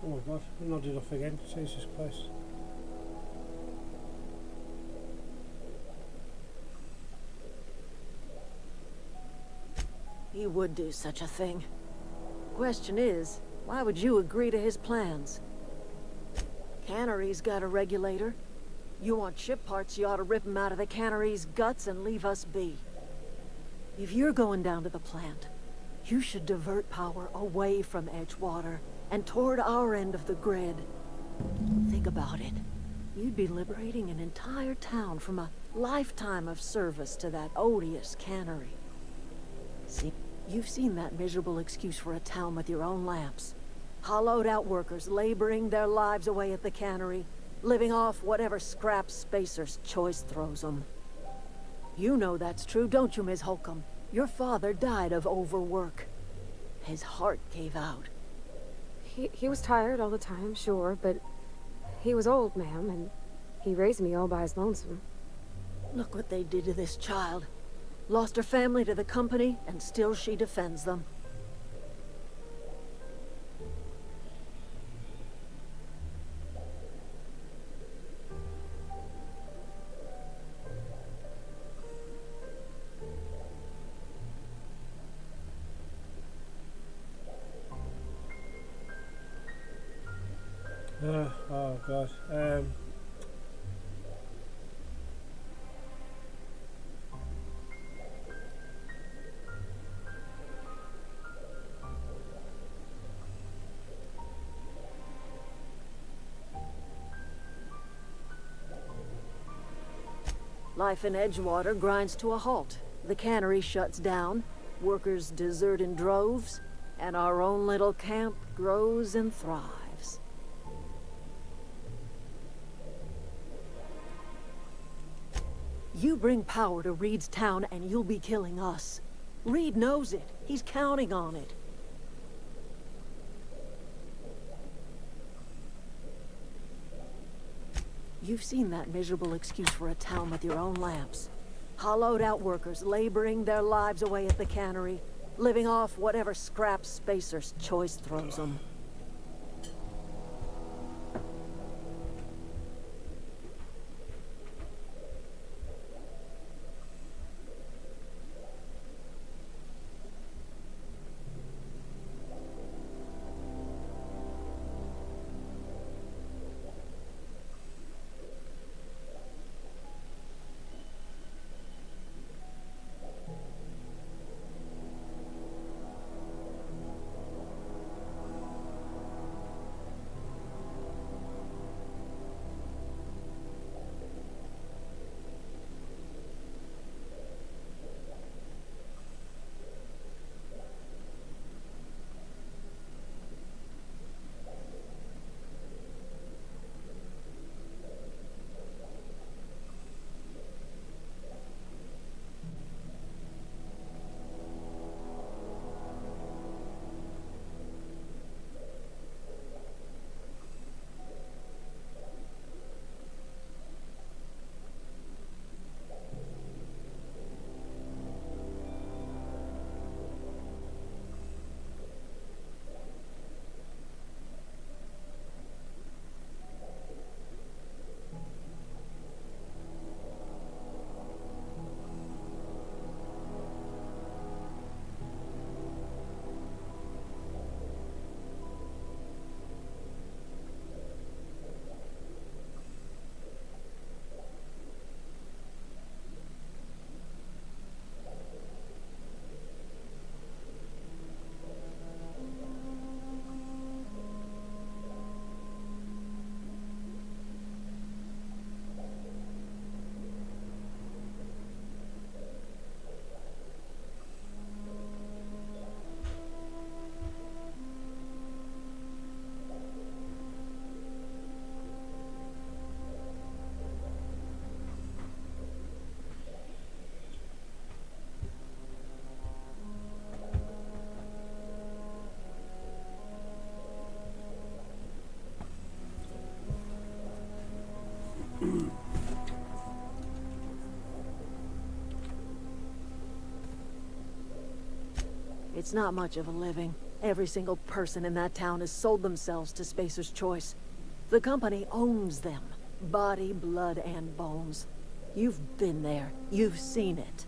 A: Oh my god, I nodded off again. Jesus Christ.
C: He would do such a thing. Question is, why would you agree to his plans? Cannery's got a regulator. You want ship parts, you ought to rip them out of the cannery's guts and leave us be. If you're going down to the plant, you should divert power away from Edgewater and toward our end of the grid. Think about it. You'd be liberating an entire town from a lifetime of service to that odious cannery. See, you've seen that miserable excuse for a town with your own lamps. Hollowed out workers laboring their lives away at the cannery, living off whatever scrap Spacer's choice throws them. You know that's true, don't you, Ms. Holcomb? Your father died of overwork. His heart gave out.
M: He was tired all the time, sure, but he was old, ma'am, and he raised me all by his lonesome.
C: Look what they did to this child. Lost her family to the company, and still she defends them.
A: Oh god.
C: Life in Edgewater grinds to a halt. The cannery shuts down, workers desert in droves, and our own little camp grows and thrives. You bring power to Reed's town and you'll be killing us. Reed knows it. He's counting on it. You've seen that miserable excuse for a town with your own lamps. Hollowed out workers laboring their lives away at the cannery, living off whatever scraps Spacer's Choice throws them. It's not much of a living. Every single person in that town has sold themselves to Spacer's Choice. The company owns them. Body, blood, and bones. You've been there. You've seen it.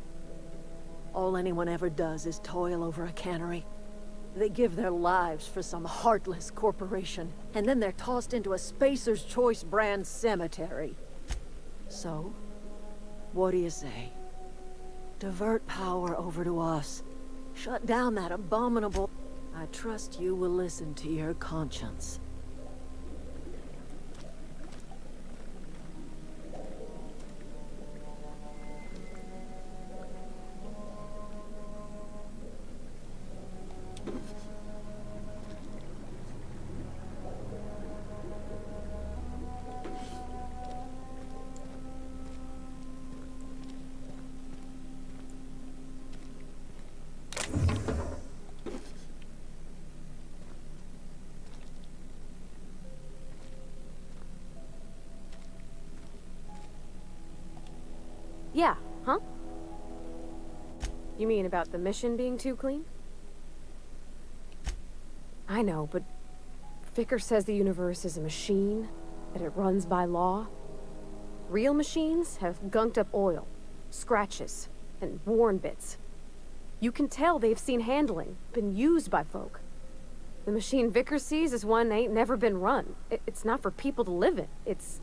C: All anyone ever does is toil over a cannery. They give their lives for some heartless corporation, and then they're tossed into a Spacer's Choice brand cemetery. So, what do you say? Divert power over to us. Shut down that abominable... I trust you will listen to your conscience.
M: Yeah, huh? You mean about the mission being too clean? I know, but Vicker says the universe is a machine, that it runs by law. Real machines have gunked up oil, scratches, and worn bits. You can tell they've seen handling, been used by folk. The machine Vickers sees is one ain't never been run. It's not for people to live in. It's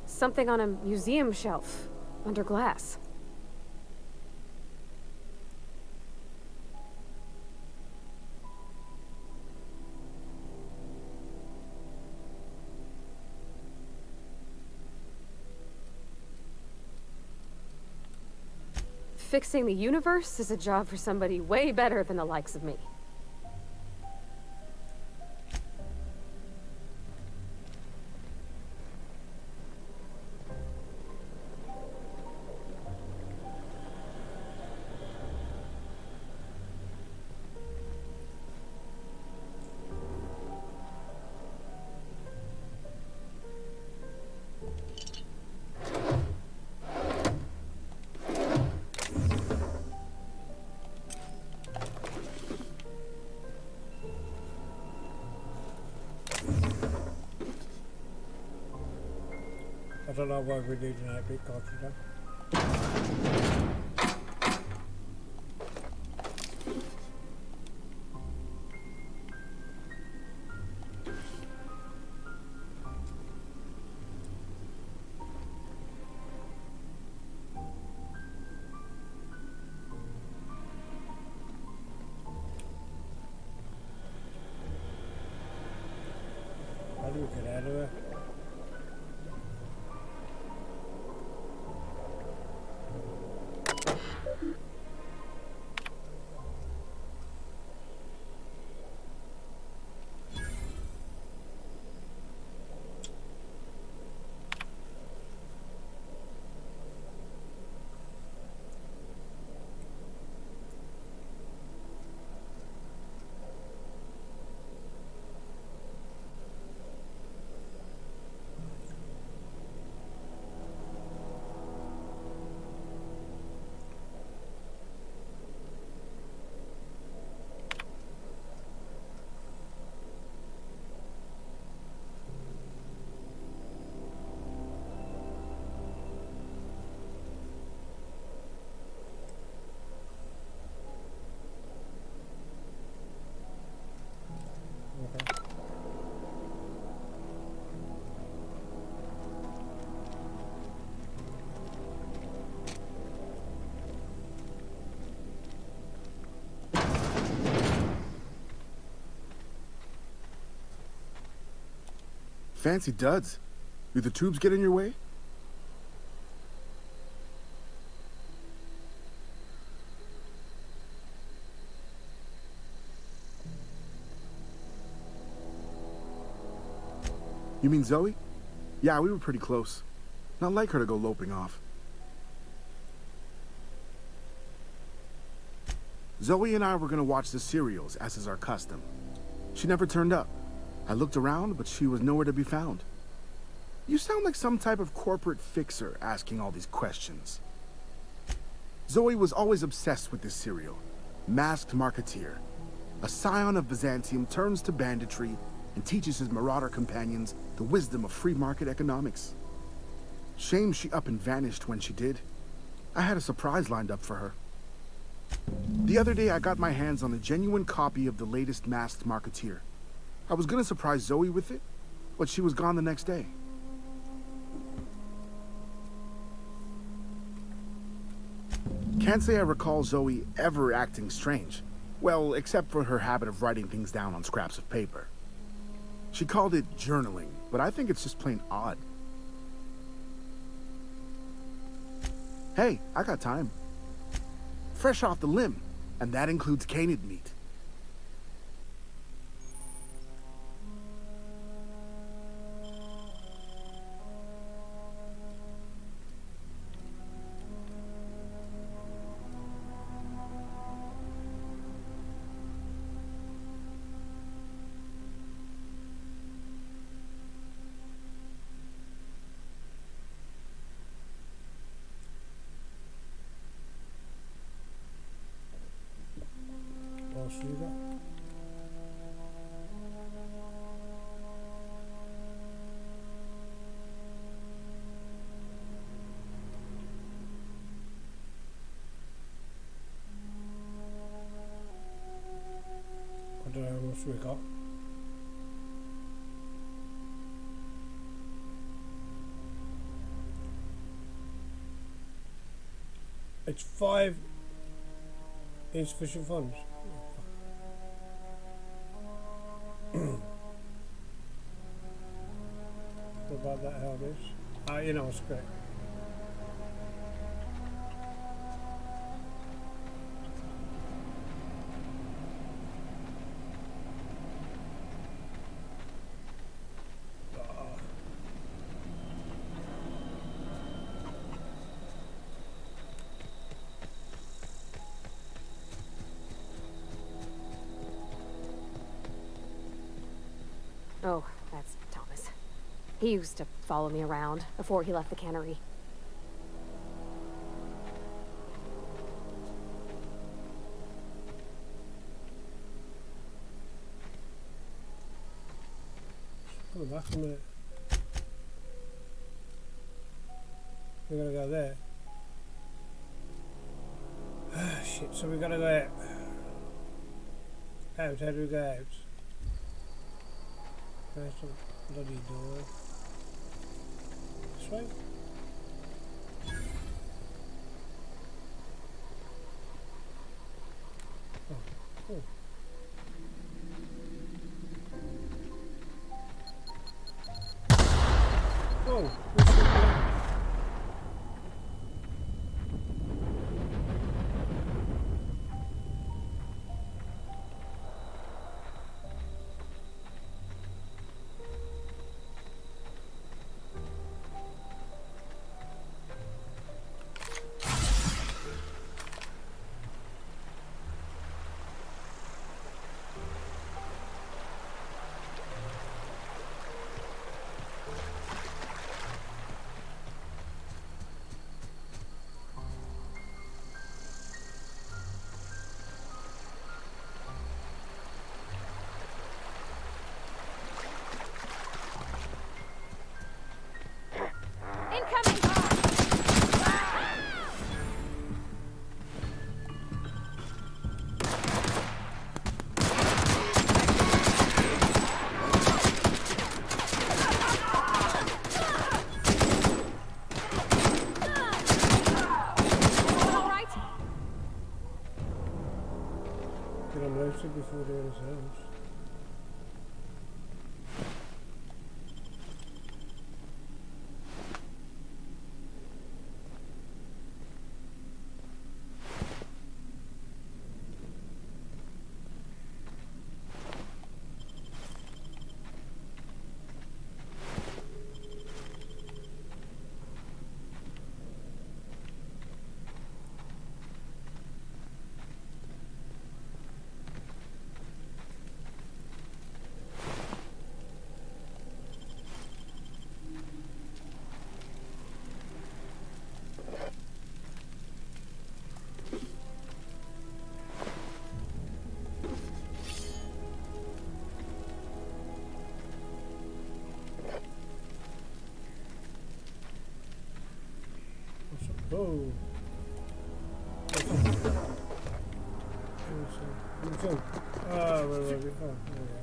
M: something on a museum shelf, under glass. Fixing the universe is a job for somebody way better than the likes of me.
A: I don't know why we need an 8-bit card today. How do we get out of here?
G: Fancy duds. Do the tubes get in your way? You mean Zoe? Yeah, we were pretty close. Not like her to go loping off. Zoe and I were gonna watch the serials, as is our custom. She never turned up. I looked around, but she was nowhere to be found. You sound like some type of corporate fixer asking all these questions. Zoe was always obsessed with this serial. Masked Marketeer. A scion of Byzantium turns to banditry and teaches his marauder companions the wisdom of free market economics. Shame she up and vanished when she did. I had a surprise lined up for her. The other day I got my hands on a genuine copy of the latest Masked Marketeer. I was gonna surprise Zoe with it, but she was gone the next day. Can't say I recall Zoe ever acting strange. Well, except for her habit of writing things down on scraps of paper. She called it journaling, but I think it's just plain odd. Hey, I got time. Fresh off the limb, and that includes canid meat. See that? I don't know how much we got.
A: It's 5 insufficient funds. What about that? How it is? You know, it's great.
M: Oh, that's Thomas. He used to follow me around before he left the cannery.
A: Come back a minute. We're gonna go there. Ah, shit, so we gotta go out. Out, how do we go out? There's a bloody door. This way? Oh, cool. Whoa, what's that? Before they're in his house. Oh. Oh, wait. Oh, yeah.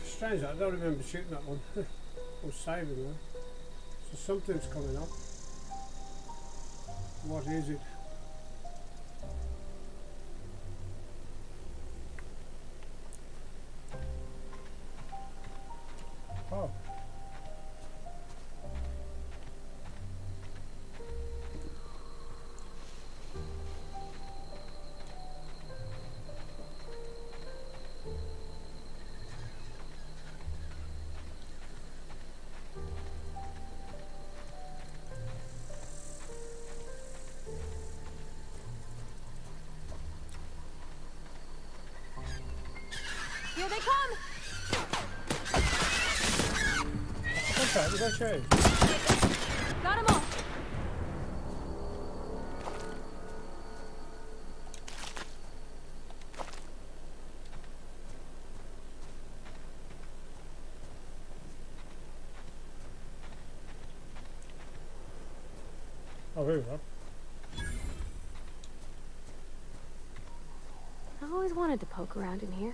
A: Strange, I don't remember shooting that one or saving one. So something's coming up. What is it? Oh.
M: Here they come!
A: Okay, we got you.
M: Got them all!
A: Oh, very well.
M: I've always wanted to poke around in here.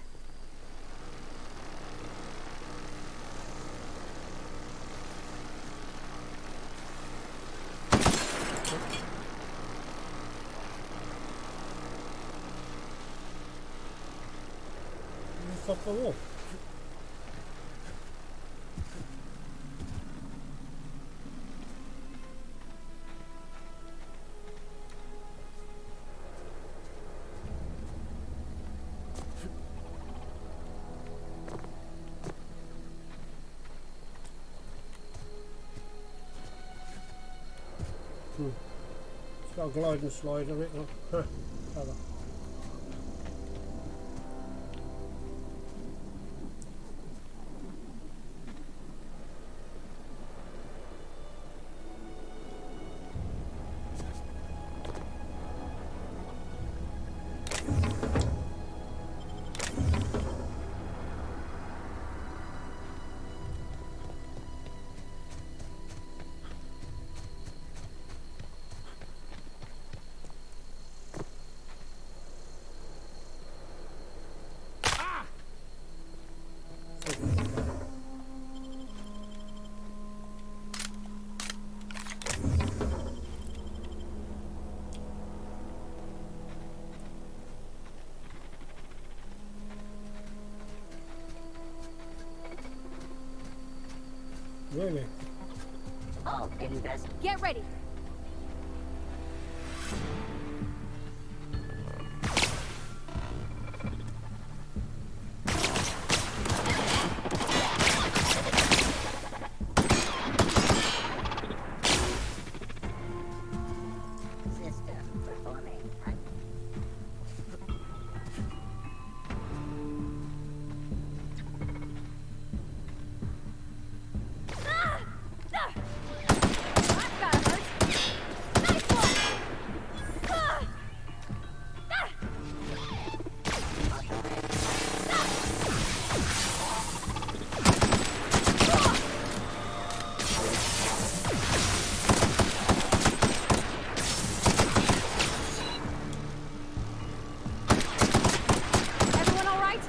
A: It's off the wall. It's got a glide and slide on it. Huh. Clever. Really?
P: All invest.
M: Get ready.
P: System performing.
M: Everyone all right?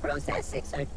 P: Processing.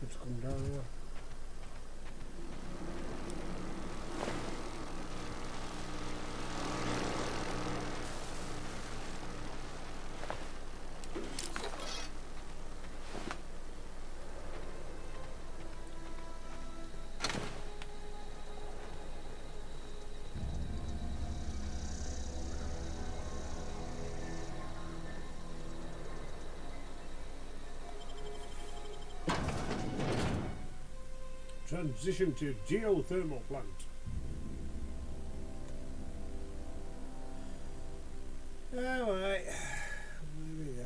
A: Let's come down here. Transition to geothermal plant. Alright, there we go.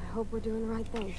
M: hope we're doing the right thing.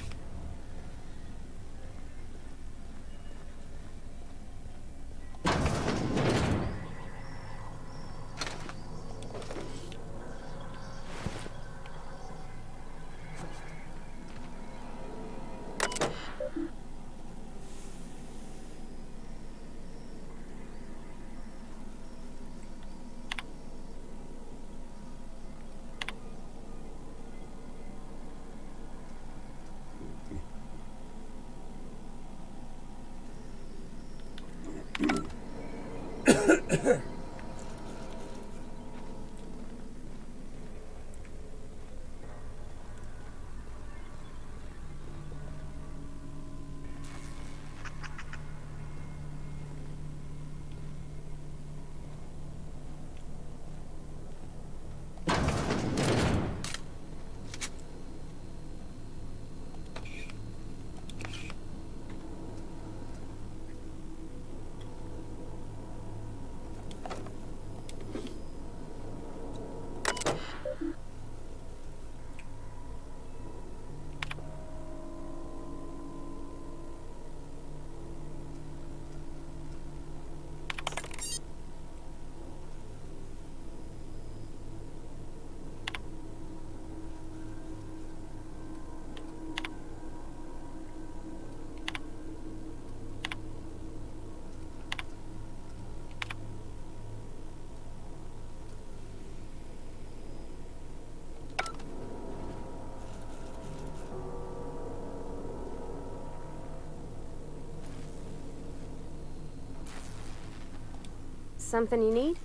M: Something you need?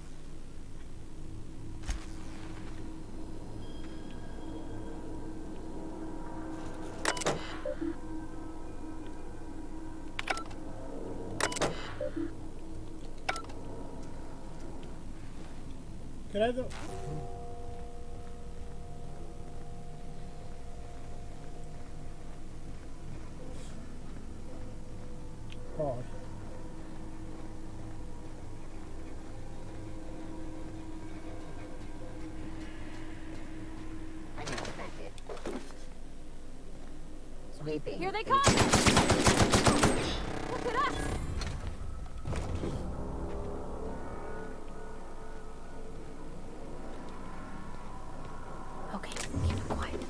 A: Can I go? Pause.
P: Sweeping.
M: Here they come! Look at us!
J: Okay, keep it quiet.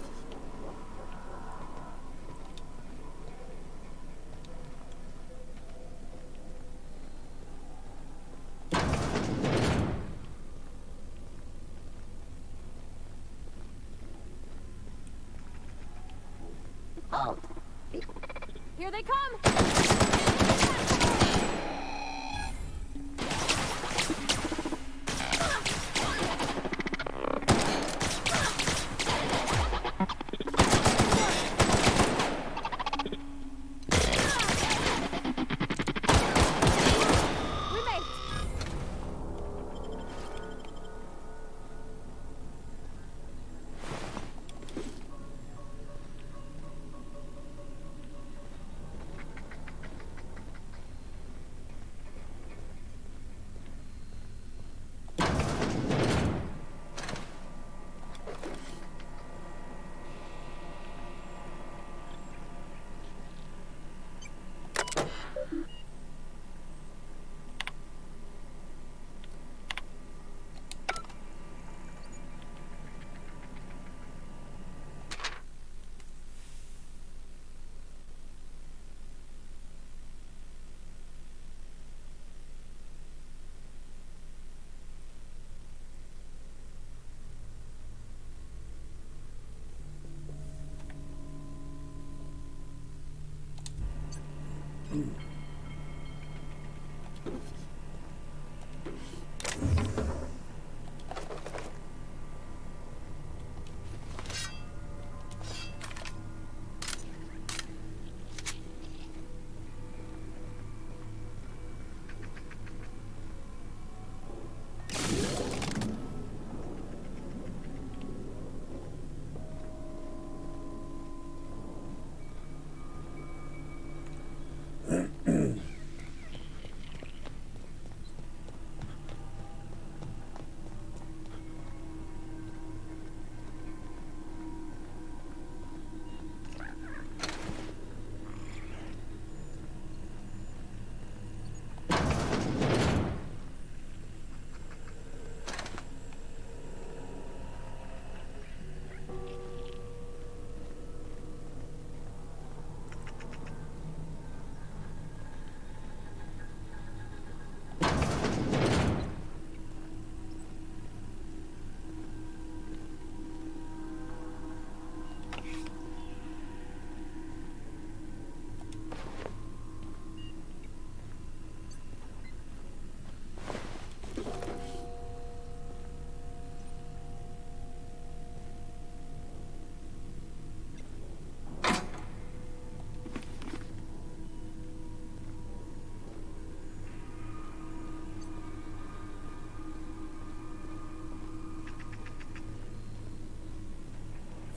P: Halt.
M: Here they come! We made it!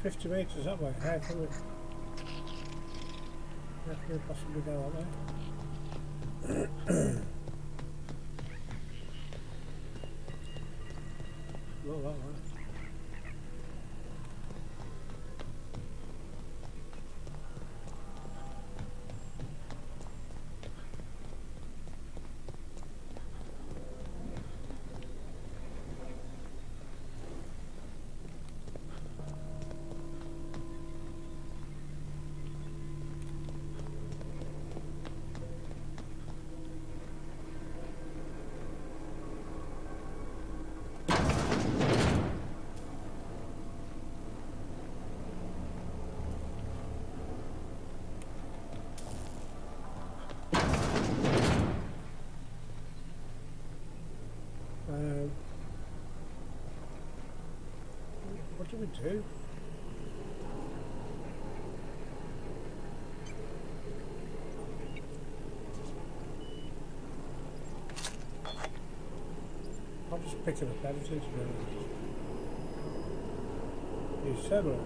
A: 50 metres that way. How can we possibly go out there? Not that way. What do we do? I'll just pick it up everything to be honest. Use several.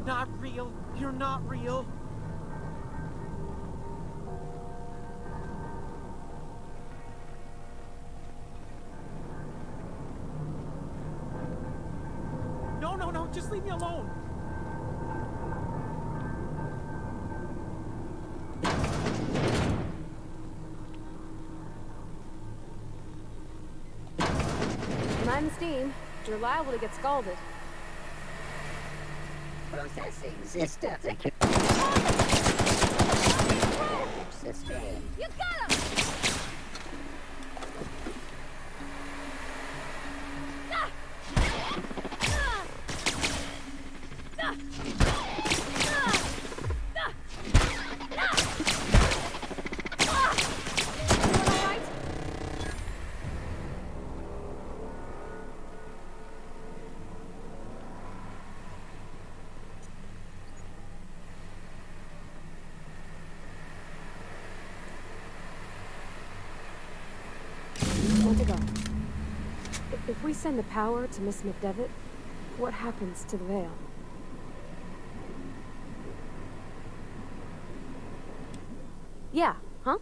H: Not real. You're not real. No, just leave me alone.
M: Mind the steam. You're liable to get scalded.
P: Processing system. Sustain.
M: You got him! Want to go. If we send the power to Miss McDevitt, what happens to the veil? Yeah, huh?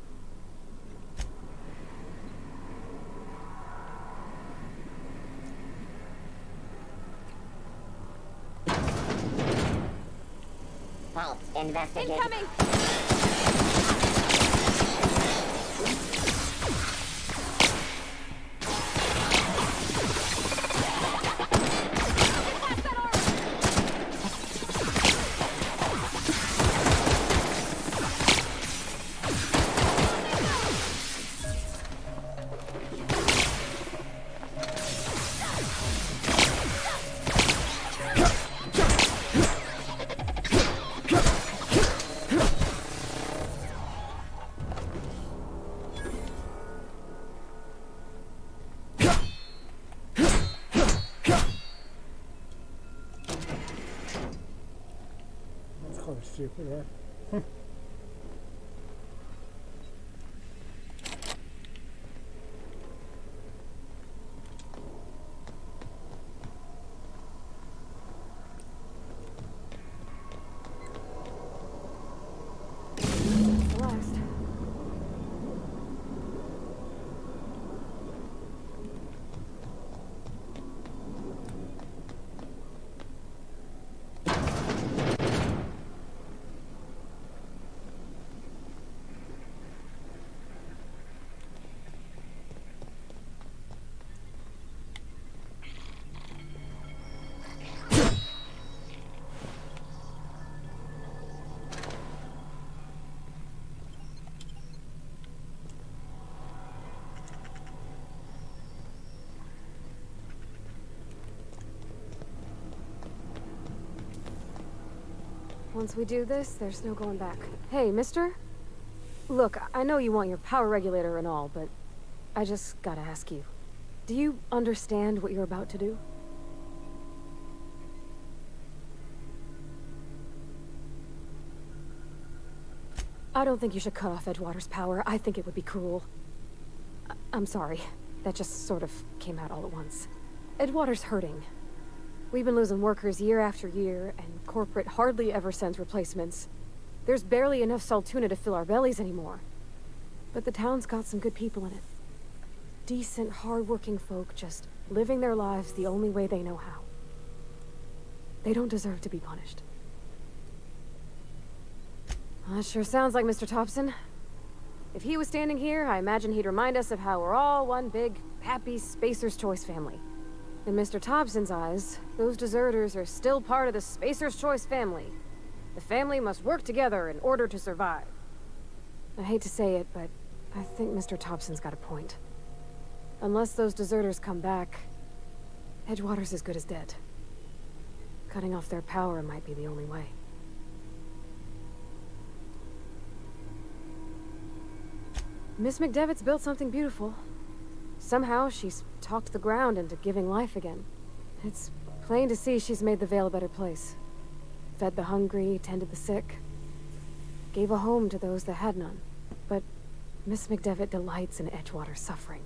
P: Halt. Investigate.
M: Incoming!
A: Kind of stupid, right?
M: Once we do this, there's no going back. Hey, mister? Look, I know you want your power regulator and all, but I just gotta ask you. Do you understand what you're about to do? I don't think you should cut off Edgewater's power. I think it would be cruel. I'm sorry. That just sort of came out all at once. Edgewater's hurting. We've been losing workers year after year, and corporate hardly ever sends replacements. There's barely enough Saltuna to fill our bellies anymore. But the town's got some good people in it. Decent, hard-working folk just living their lives the only way they know how. They don't deserve to be punished. Well, that sure sounds like Mr. Thompson. If he was standing here, I imagine he'd remind us of how we're all one big, happy Spacer's Choice family. In Mr. Thompson's eyes, those deserters are still part of the Spacer's Choice family. The family must work together in order to survive. I hate to say it, but I think Mr. Thompson's got a point. Unless those deserters come back, Edgewater's as good as dead. Cutting off their power might be the only way. Miss McDevitt's built something beautiful. Somehow, she's talked the ground into giving life again. It's plain to see she's made the Vale a better place. Fed the hungry, tended the sick. Gave a home to those that had none. But Miss McDevitt delights in Edgewater's suffering.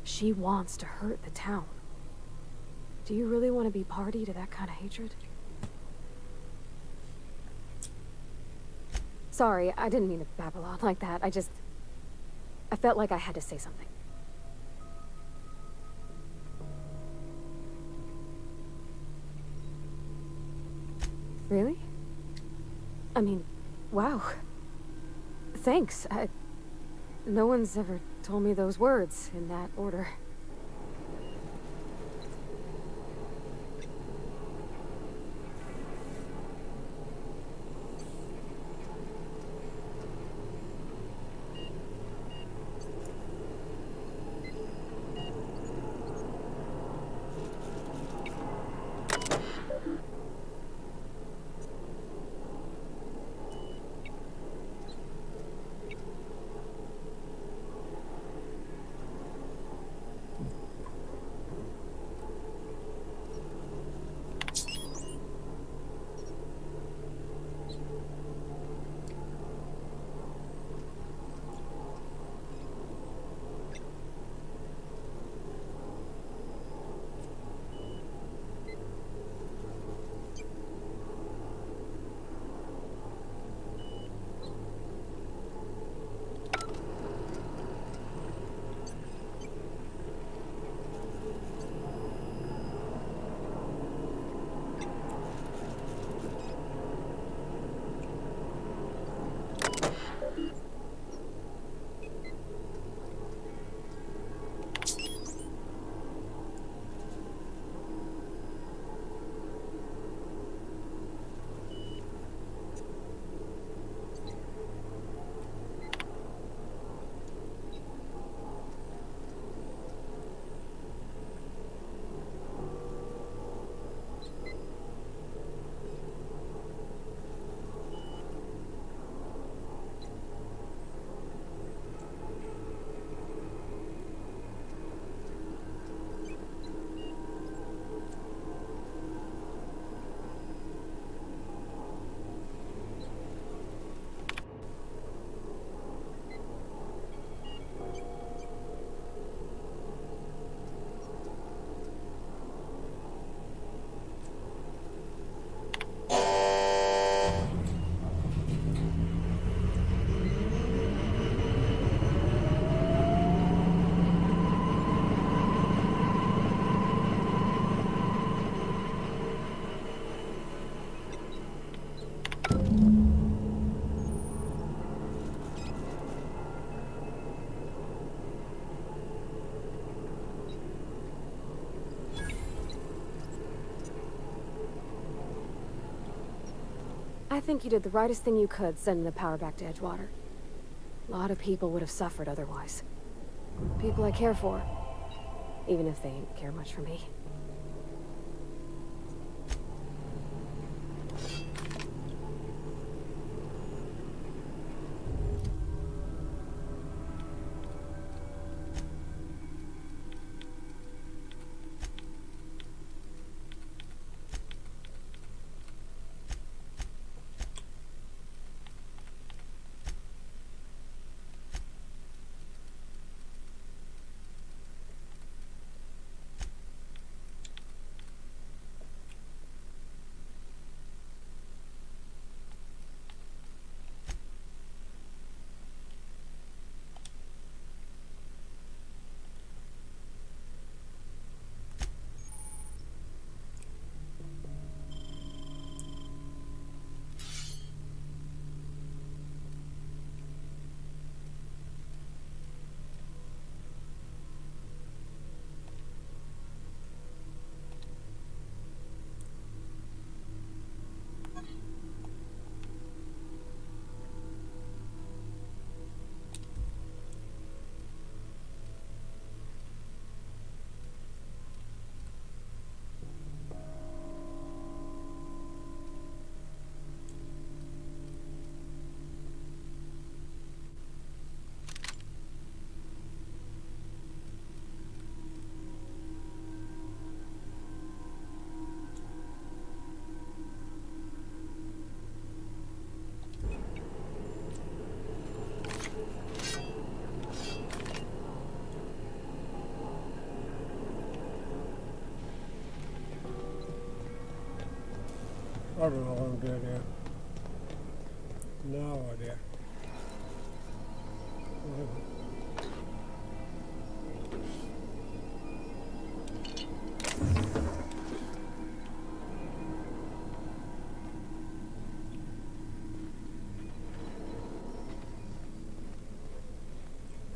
M: She wants to hurt the town. Do you really want to be party to that kind of hatred? Sorry, I didn't mean to babble on like that. I felt like I had to say something. Really? I mean, wow. Thanks. No one's ever told me those words in that order. I think you did the rightest thing you could, sending the power back to Edgewater. A lot of people would have suffered otherwise. People I care for, even if they ain't care much for me.
A: don't know what I'm doing here. No idea.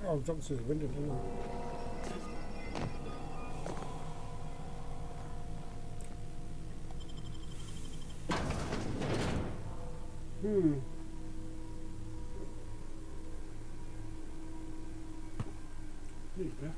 A: Oh, I jumped through the window, didn't I? There you go.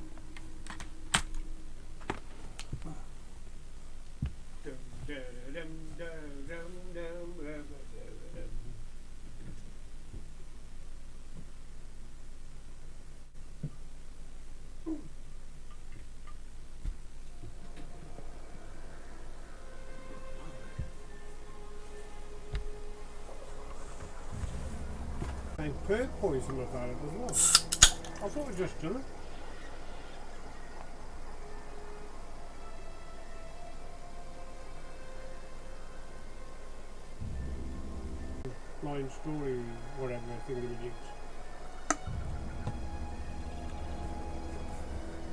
A: And perk poison was added as well. I thought we just done it. Line story, whatever I think they would use.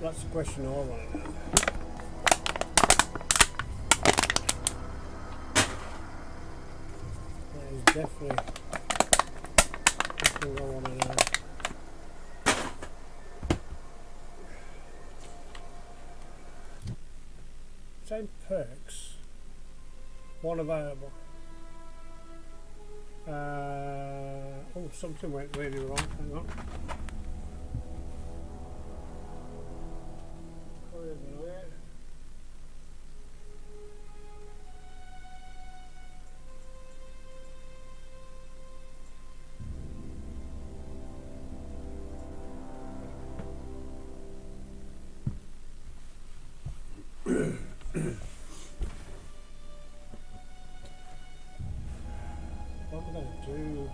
A: That's the question I want to know. That is definitely the thing I want to know. Same perks, one available. Oh, something went really wrong. Hang on. What am I going to do?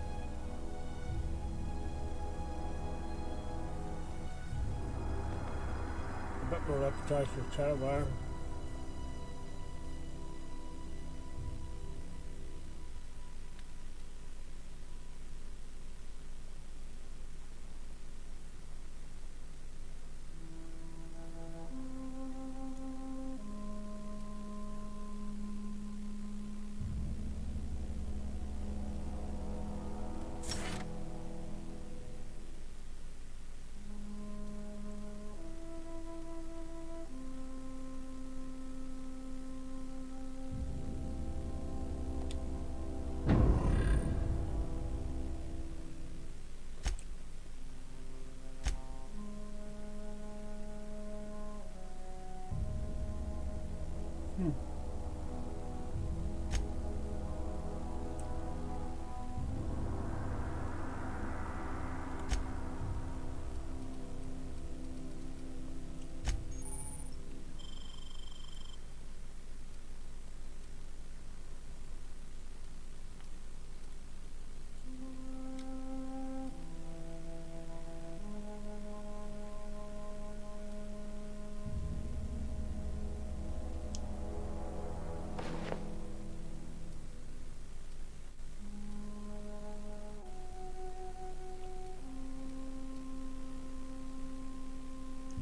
A: A bit more reputation for terrible.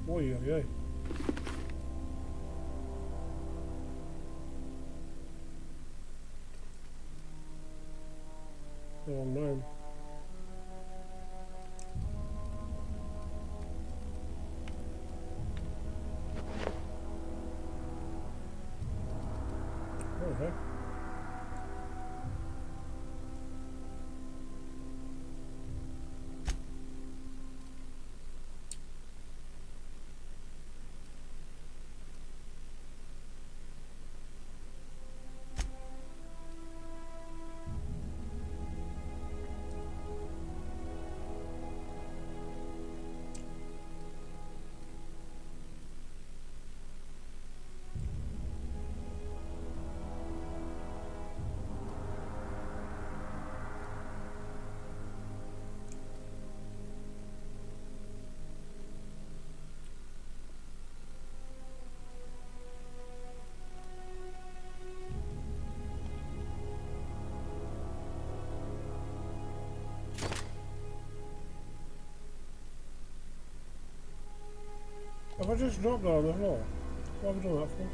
A: Oi, oi, oi. Oh no. Okay. I just dropped that on the floor? What have I done that for?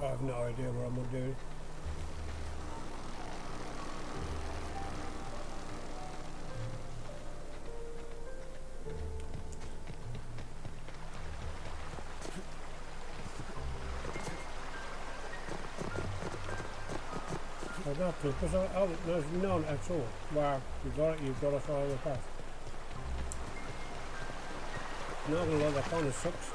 A: I have no idea what I'm gonna do. I got to, because there's none at all. Wow, you've got to follow the path. Not a lot, that kind of sucks.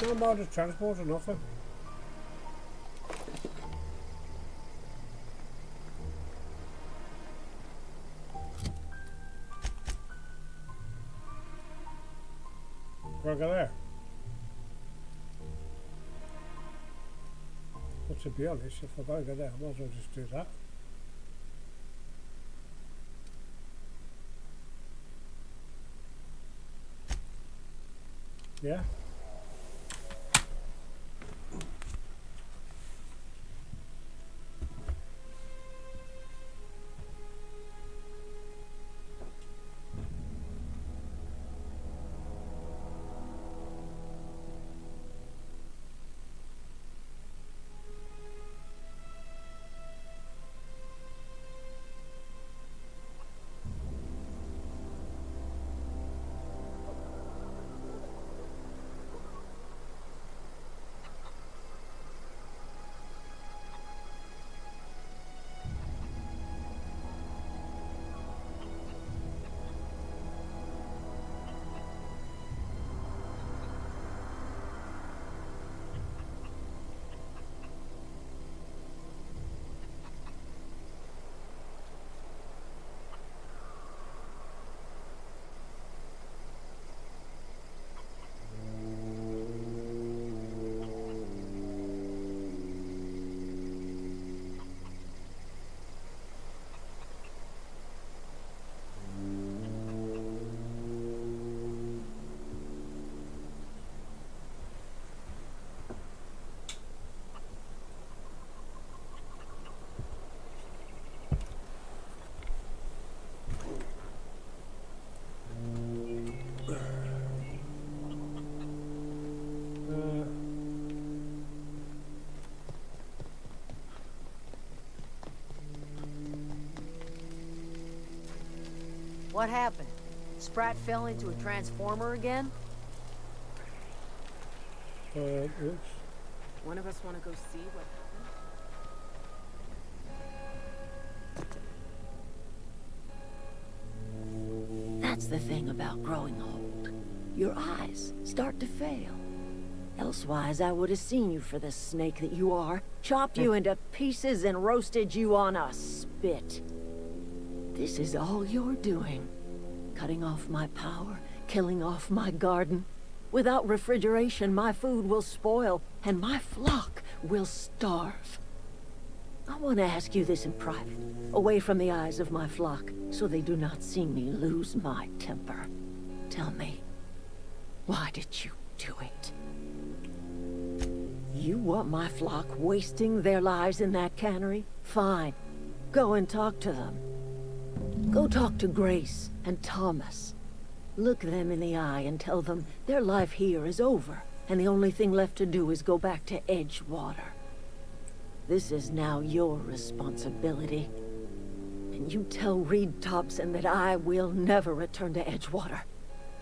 A: No mode of transport or nothing. Where I go there? Well, to be honest, if I gotta go there, I might as well just do that. Yeah.
C: What happened? Sprat fell into a transformer again?
A: Oops.
F: One of us want to go see what happened?
C: That's the thing about growing old. Your eyes start to fail. Elsewise, I would have seen you for the snake that you are, chopped you into pieces and roasted you on a spit. This is all you're doing. Cutting off my power, killing off my garden. Without refrigeration, my food will spoil, and my flock will starve. I want to ask you this in private, away from the eyes of my flock, so they do not see me lose my temper. Tell me, why did you do it? You want my flock wasting their lives in that cannery? Fine. Go and talk to them. Go talk to Grace and Thomas. Look them in the eye and tell them their life here is over, and the only thing left to do is go back to Edgewater. This is now your responsibility. And you tell Reed Thompson that I will never return to Edgewater.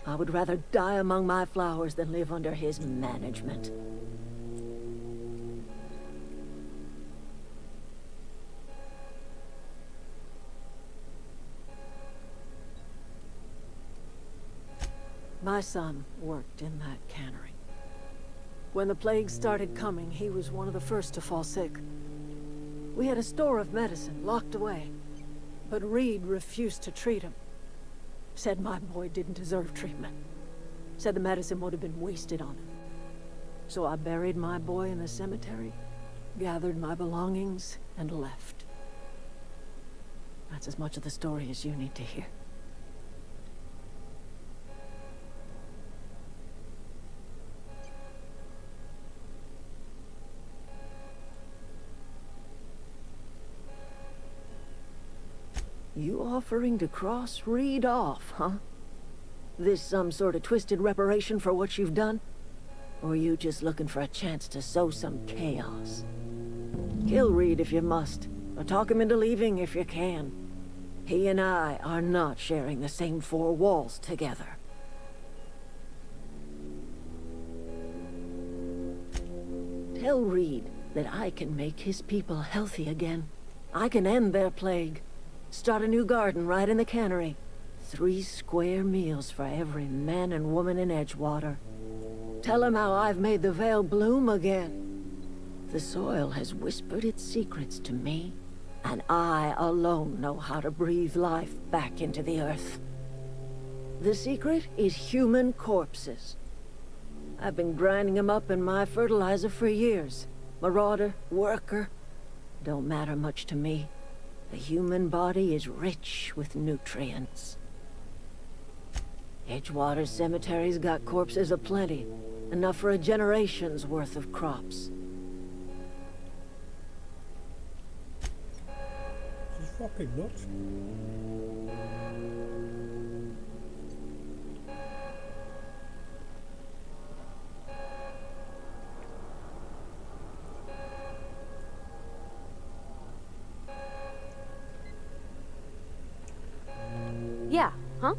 C: I would rather die among my flowers than live under his management. My son worked in that cannery. When the plague started coming, he was one of the first to fall sick. We had a store of medicine locked away, but Reed refused to treat him. Said my boy didn't deserve treatment. Said the medicine would have been wasted on him. So I buried my boy in the cemetery, gathered my belongings, and left. That's as much of the story as you need to hear. You offering to cross Reed off, huh? This some sort of twisted reparation for what you've done? Or you just looking for a chance to sow some chaos? Kill Reed if you must, or talk him into leaving if you can. He and I are not sharing the same four walls together. Tell Reed that I can make his people healthy again. I can end their plague. Start a new garden right in the cannery. 3 square meals for every man and woman in Edgewater. Tell him how I've made the Vale bloom again. The soil has whispered its secrets to me, and I alone know how to breathe life back into the earth. The secret is human corpses. I've been grinding them up in my fertilizer for years. Marauder, worker, don't matter much to me. The human body is rich with nutrients. Edgewater Cemetery's got corpses aplenty, enough for a generation's worth of crops.
A: She's fucking nuts.
M: Yeah, huh?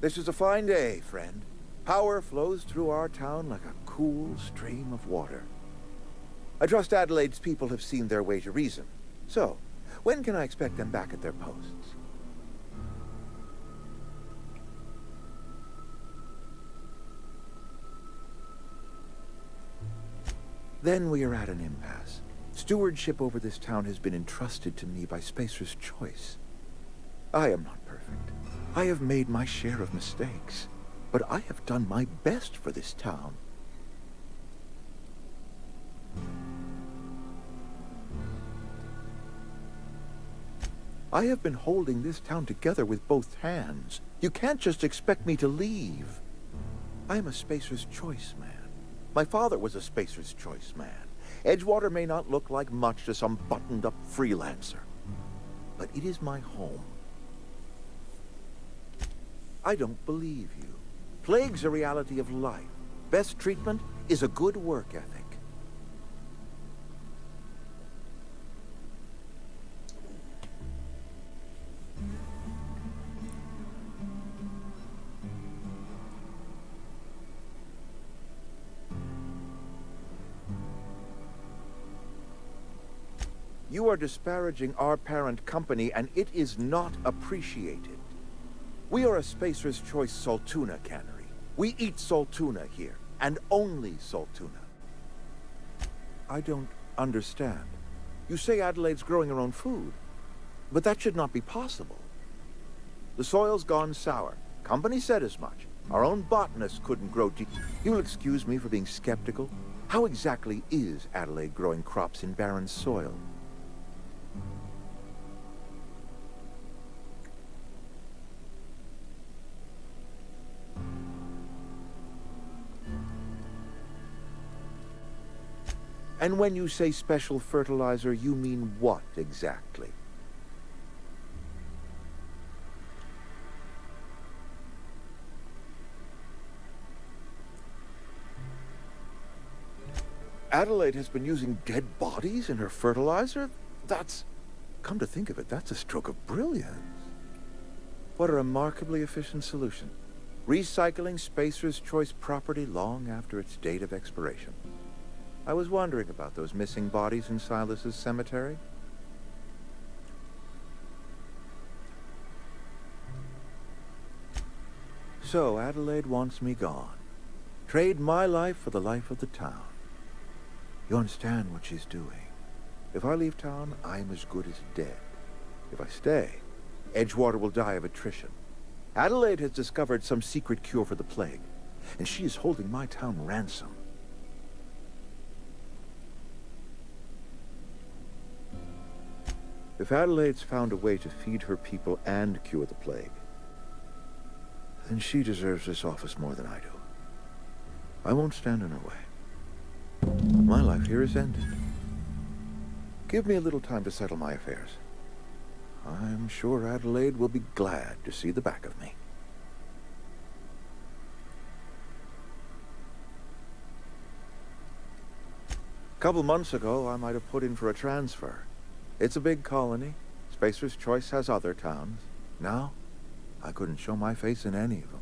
L: This is a fine day, friend. Power flows through our town like a cool stream of water. I trust Adelaide's people have seen their way to reason. So, when can I expect them back at their posts? Then we are at an impasse. Stewardship over this town has been entrusted to me by Spacer's Choice. I am not perfect. I have made my share of mistakes, but I have done my best for this town. I have been holding this town together with both hands. You can't just expect me to leave. I am a Spacer's Choice man. My father was a Spacer's Choice man. Edgewater may not look like much to some buttoned-up freelancer, but it is my home. I don't believe you. Plague's a reality of life. Best treatment is a good work ethic. You are disparaging our parent company, and it is not appreciated. We are a Spacer's Choice salt tuna cannery. We eat salt tuna here, and only salt tuna. I don't understand. You say Adelaide's growing her own food, but that should not be possible. The soil's gone sour. Company said as much. Our own botanist couldn't grow deep. You'll excuse me for being skeptical. How exactly is Adelaide growing crops in barren soil? And when you say special fertilizer, you mean what exactly? Adelaide has been using dead bodies in her fertilizer? That's... Come to think of it, that's a stroke of brilliance. What a remarkably efficient solution. Recycling Spacer's Choice property long after its date of expiration. I was wondering about those missing bodies in Silas's cemetery. So, Adelaide wants me gone. Trade my life for the life of the town. You understand what she's doing. If I leave town, I'm as good as dead. If I stay, Edgewater will die of attrition. Adelaide has discovered some secret cure for the plague, and she is holding my town ransom. If Adelaide's found a way to feed her people and cure the plague, then she deserves this office more than I do. I won't stand in her way. My life here is ended. Give me a little time to settle my affairs. I'm sure Adelaide will be glad to see the back of me. A couple months ago, I might have put in for a transfer. It's a big colony. Spacer's Choice has other towns. Now, I couldn't show my face in any of them.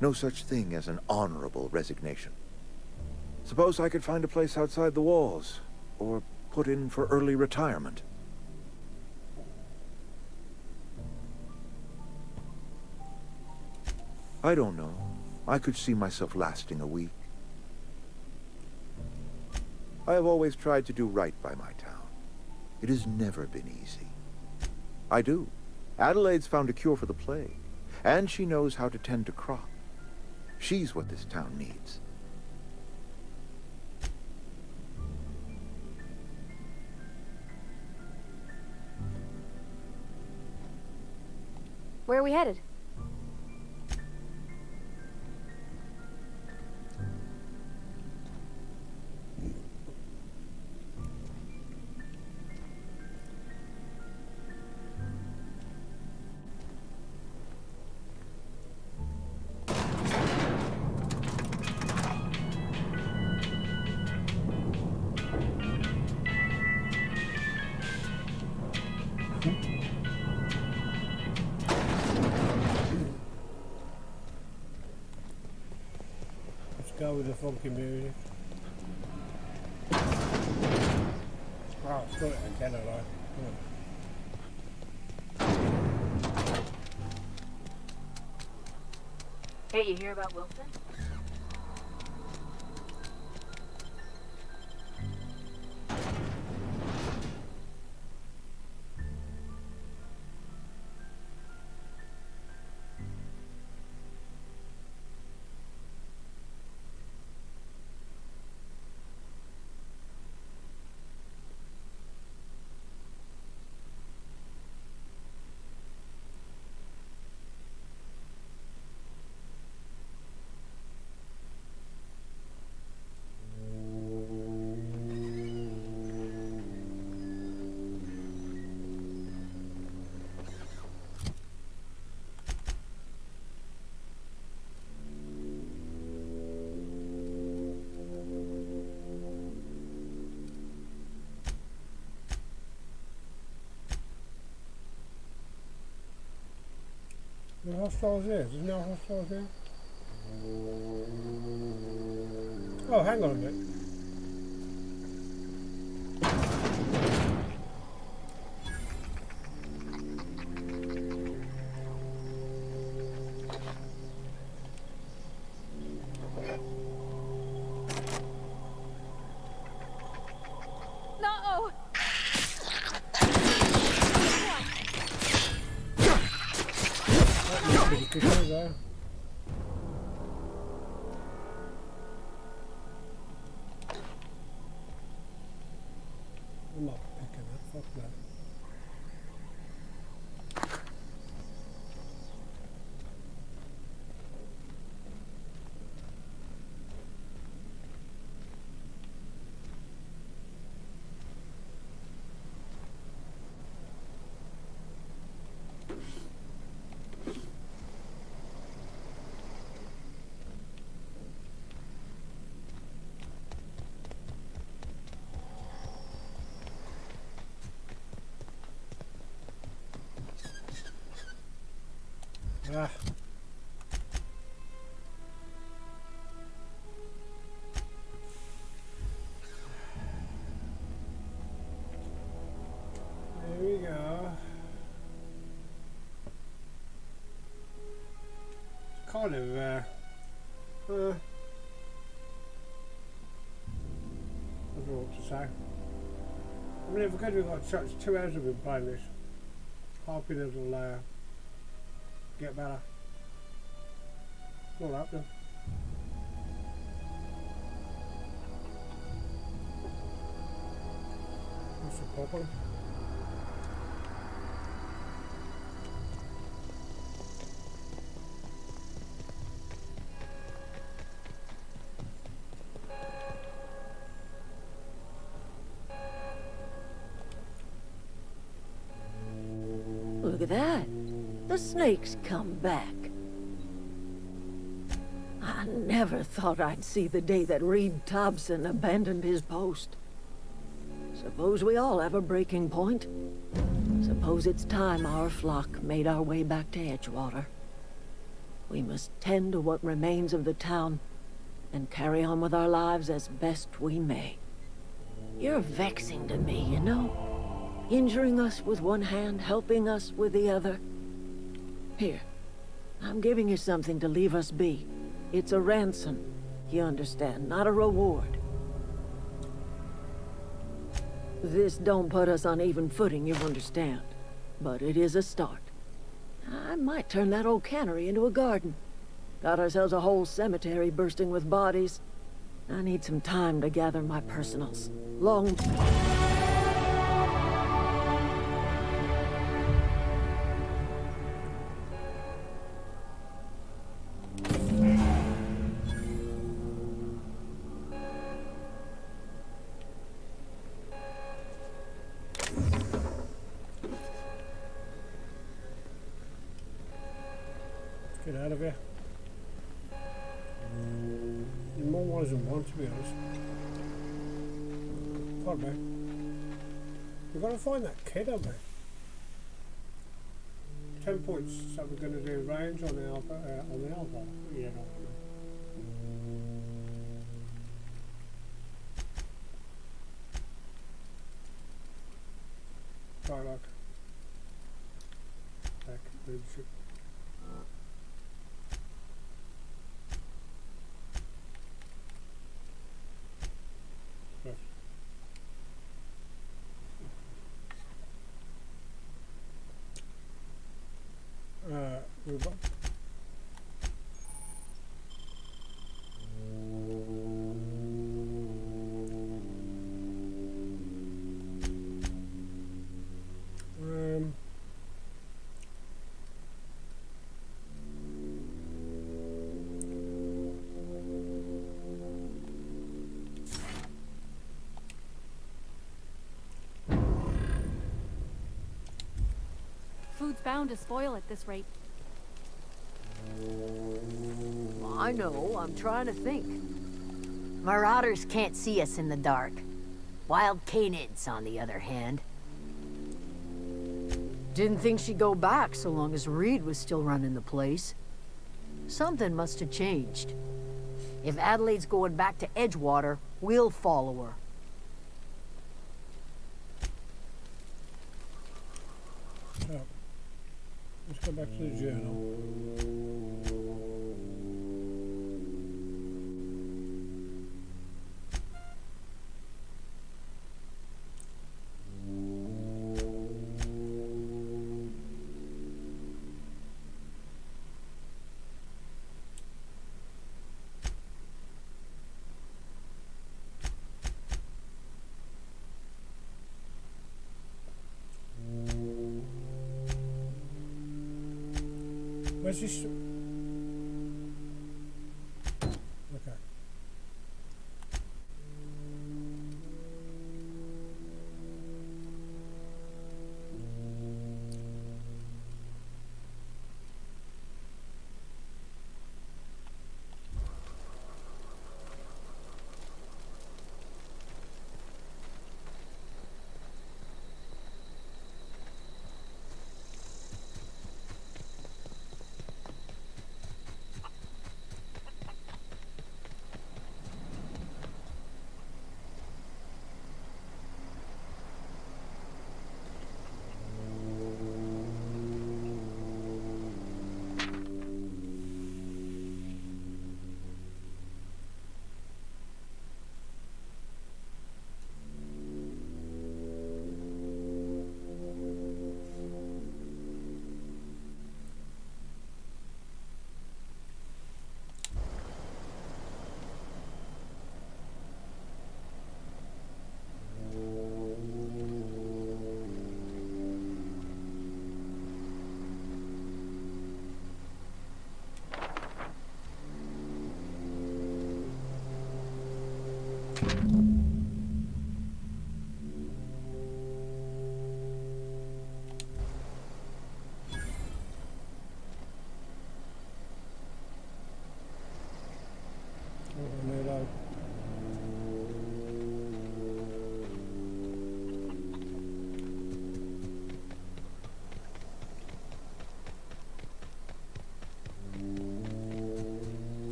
L: No such thing as an honorable resignation. Suppose I could find a place outside the walls, or put in for early retirement. I don't know. I could see myself lasting a week. I have always tried to do right by my town. It has never been easy. I do. Adelaide's found a cure for the plague, and she knows how to tend to crop. She's what this town needs.
M: Where are we headed?
A: Go with the funky music. Oh, it's got it again, I like.
J: Hey, you hear about Wilson?
A: The hostiles there? There's no hostiles there? Oh, hang on a minute.
M: No!
A: There. I'm not picking that. Fuck that. Ah. There we go. It's kind of I don't know what to say. I mean, if we're going to got such 2 hours of been playing this, hoping it'll get better. Not happening. What's the problem?
C: Look at that. The snake's come back. I never thought I'd see the day that Reed Thompson abandoned his post. Suppose we all have a breaking point. Suppose it's time our flock made our way back to Edgewater. We must tend to what remains of the town and carry on with our lives as best we may. You're vexing to me, you know? Injuring us with one hand, helping us with the other. Here, I'm giving you something to leave us be. It's a ransom, you understand, not a reward. This don't put us on even footing, you understand. But it is a start. I might turn that old cannery into a garden. Got ourselves a whole cemetery bursting with bodies. I need some time to gather my personals. Long...
A: Get out of here. You're more wise than one, to be honest. Pardon me. We've got to find that kid, haven't we? 10 points, so we're going to do range on the elbow. Yeah, no. Dialogue. Back, leadership. Move on.
J: Food's bound to spoil at this rate.
C: I know, I'm trying to think.
P: Marauders can't see us in the dark. Wild canids, on the other hand.
C: Didn't think she'd go back so long as Reed was still running the place. Something must have changed.
P: If Adelaide's going back to Edgewater, we'll follow her.
A: So, let's go back to the journal. Where's this? Okay.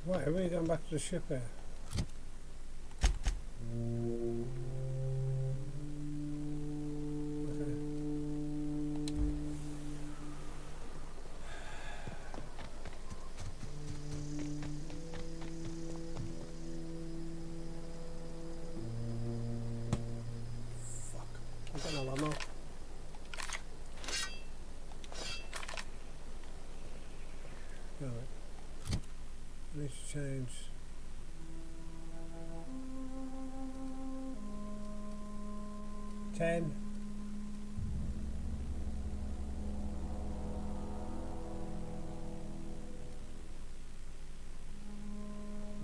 A: Right, are we going back to the ship here? Okay. Fuck. I don't know, ammo. Alright. Need to change. Ten.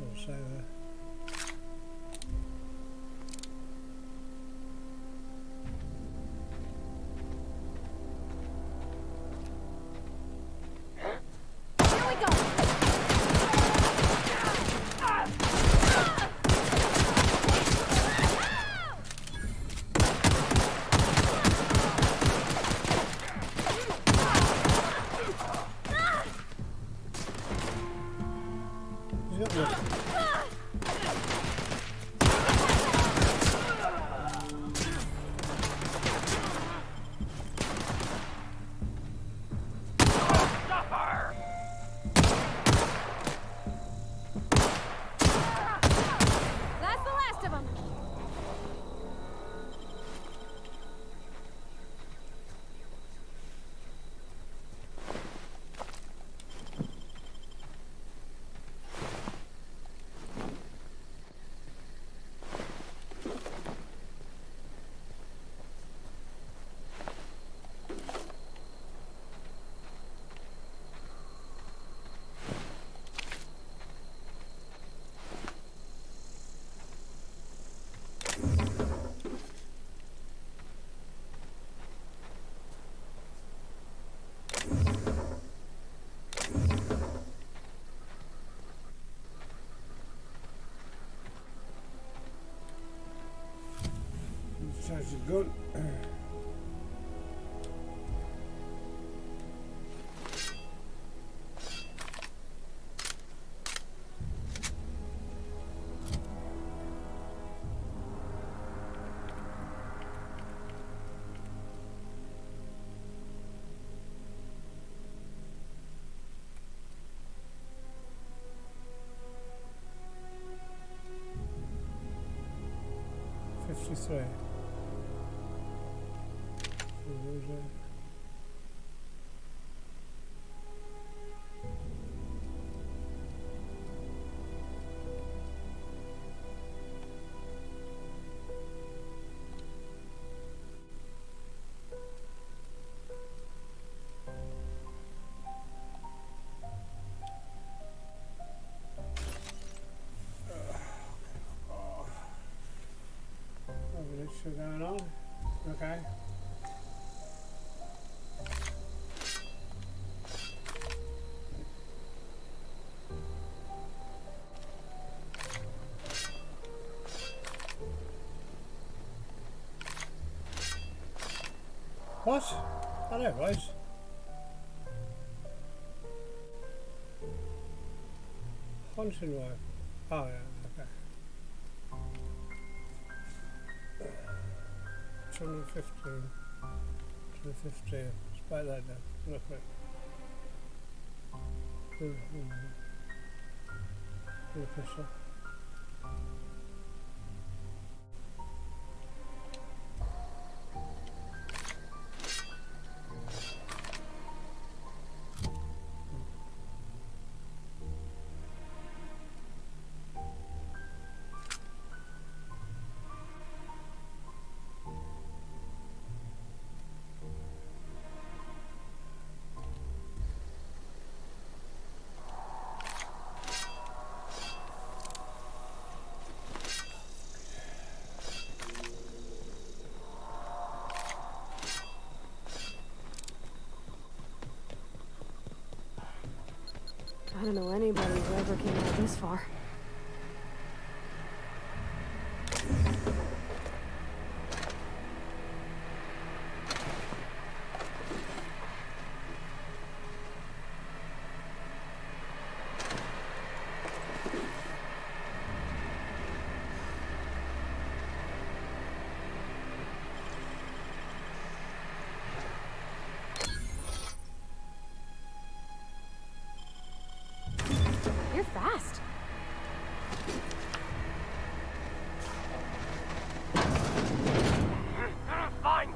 A: I'll say that. Charge the gun. Three. Going on. Okay. What? I know, right? Hunting work. Oh yeah, okay. 215. 215. Let's write that down. Look at it. The pistol.
M: I don't know anybody who ever came out this far. You're fast.
E: Fine.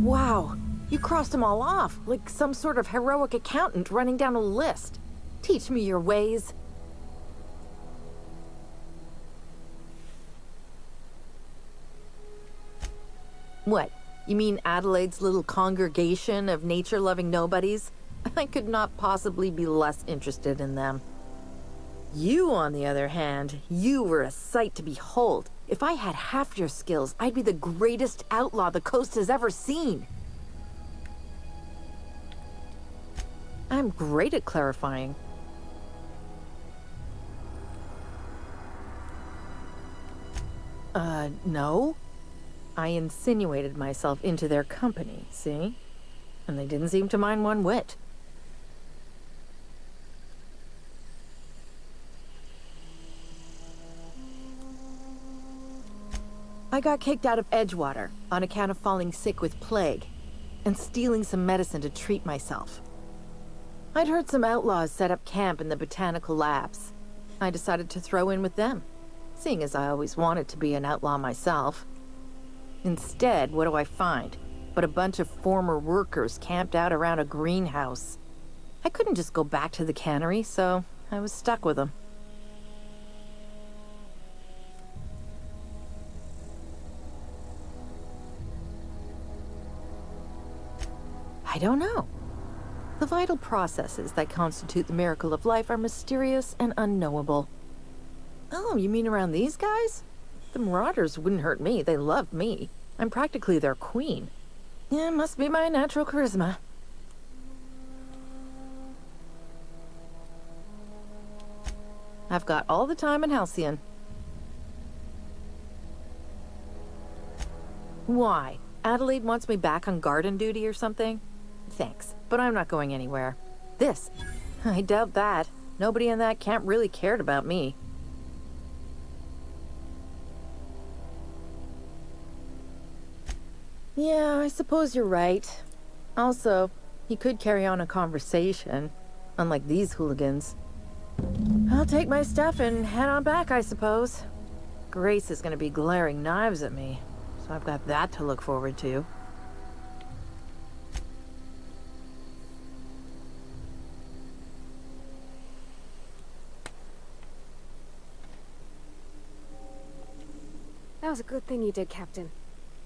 Q: Wow, you crossed them all off, like some sort of heroic accountant running down a list. Teach me your ways. What? You mean Adelaide's little congregation of nature-loving nobodies? I could not possibly be less interested in them. You, on the other hand, you were a sight to behold. If I had half your skills, I'd be the greatest outlaw the coast has ever seen. I'm great at clarifying. No. I insinuated myself into their company, see? And they didn't seem to mind one whit. I got kicked out of Edgewater on account of falling sick with plague and stealing some medicine to treat myself. I'd heard some outlaws set up camp in the botanical labs. I decided to throw in with them, seeing as I always wanted to be an outlaw myself. Instead, what do I find but a bunch of former workers camped out around a greenhouse? I couldn't just go back to the cannery, so I was stuck with them. I don't know. The vital processes that constitute the miracle of life are mysterious and unknowable. Oh, you mean around these guys? The Marauders wouldn't hurt me. They love me. I'm practically their queen. Yeah, must be my natural charisma. I've got all the time in Halcyon. Why? Adelaide wants me back on garden duty or something? Thanks, but I'm not going anywhere. This? I doubt that. Nobody in that camp really cared about me. Yeah, I suppose you're right. Also, he could carry on a conversation, unlike these hooligans. I'll take my stuff and head on back, I suppose. Grace is gonna be glaring knives at me, so I've got that to look forward to.
M: That was a good thing you did, Captain.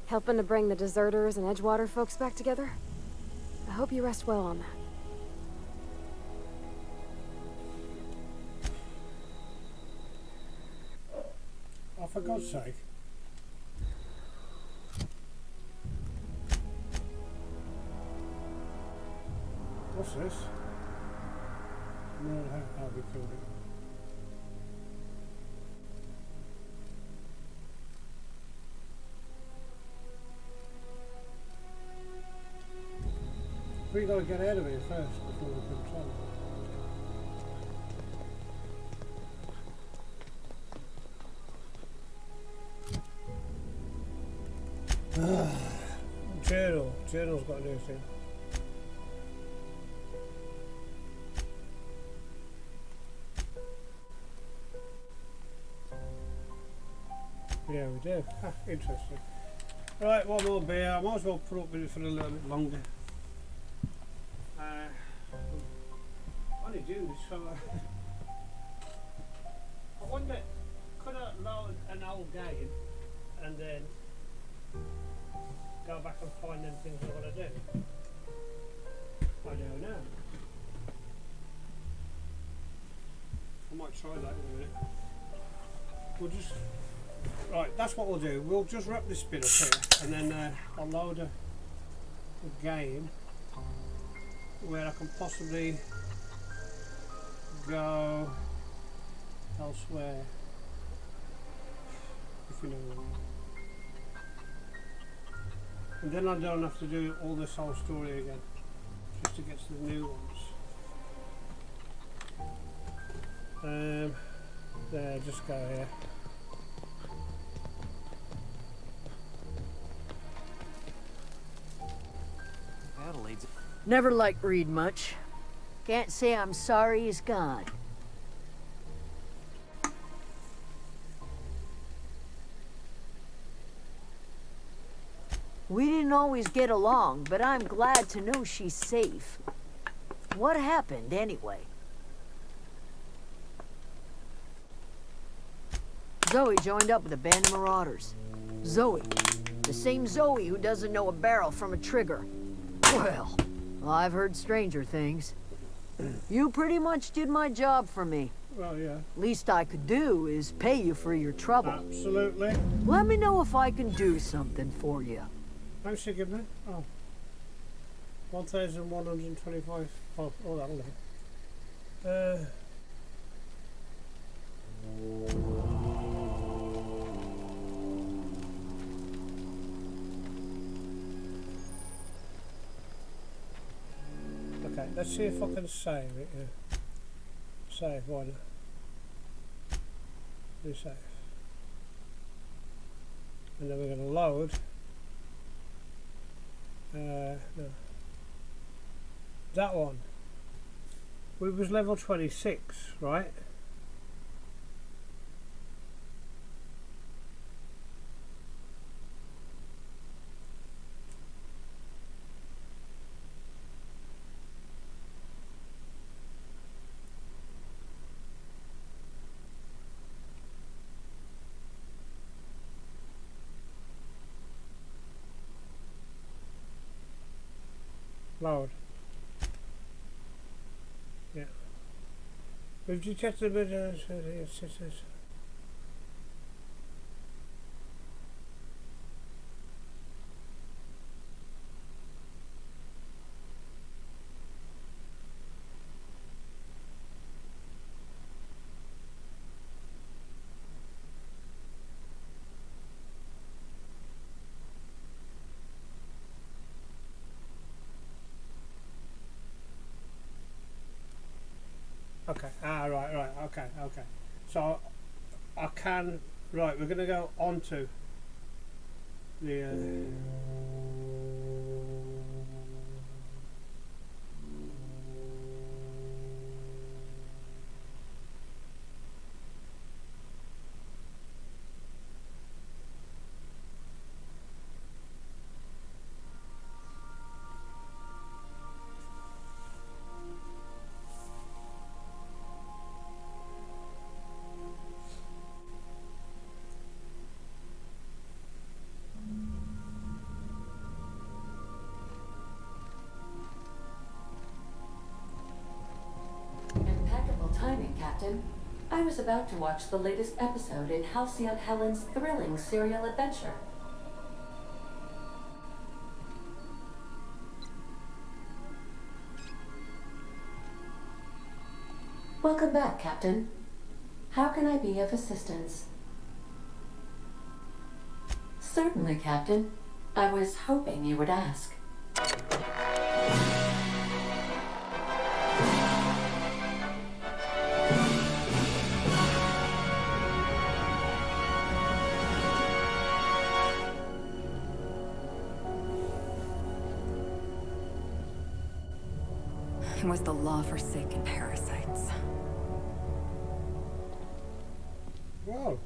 M: Helping to bring the deserters and Edgewater folks back together. I hope you rest well on that.
A: Oh, for God's sake. What's this? No, how we killed it. We gotta get out of here first before we can travel. Journal's got to do a thing. Yeah, we do. Interesting. Right, one more beer. I might as well put up with it for a little bit longer. I only do this for I wonder, could I load an old game and then go back and find them things I want to do? I don't know. I might try that in a minute. We'll just... Right, that's what we'll do. We'll just wrap this bit up here and then I'll load a game where I can possibly go elsewhere, if you know what I mean. And then I don't have to do all this whole story again, just to get to the new ones. There, just go here.
P: Adelaide's...
C: Never liked Reed much.
P: Can't say I'm sorry he's gone. We didn't always get along, but I'm glad to know she's safe. What happened, anyway? Zoe joined up with a band of marauders. Zoe. The same Zoe who doesn't know a barrel from a trigger. Well, I've heard stranger things. You pretty much did my job for me.
A: Well, yeah.
P: Least I could do is pay you for your trouble.
A: Absolutely.
P: Let me know if I can do something for you.
A: How much you give me? Oh. 1,125. Oh, that'll do. Okay, let's see if I can save it. Yeah. Save, why not? Do save. And then we're going to load. No. That one. We was level 26, right? Load. Yeah. We've detected a bit of okay, right, okay. So I can, right, we're going to go on to the
B: Impeccable timing, Captain. I was about to watch the latest episode in Halcyon Helen's thrilling serial adventure. Welcome back, Captain. How can I be of assistance? Certainly, Captain. I was hoping you would ask.
R: It was the law-forsaken parasites.
A: Whoa.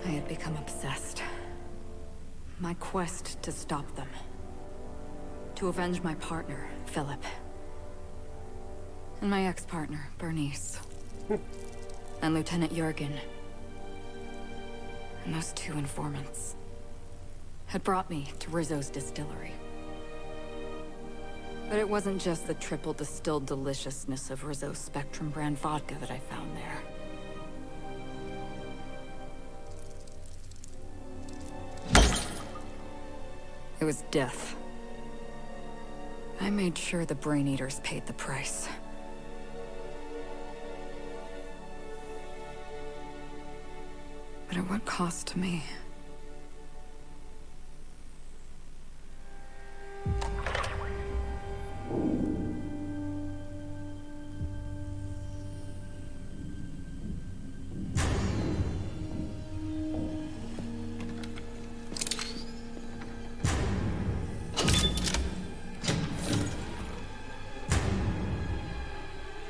R: I had become obsessed. My quest to stop them. To avenge my partner, Philip. And my ex-partner, Bernice. And Lieutenant Jurgen. And those two informants had brought me to Rizzo's distillery. But it wasn't just the triple distilled deliciousness of Rizzo's Spectrum brand vodka that I found there. It was death. I made sure the Brain Eaters paid the price. But at what cost to me?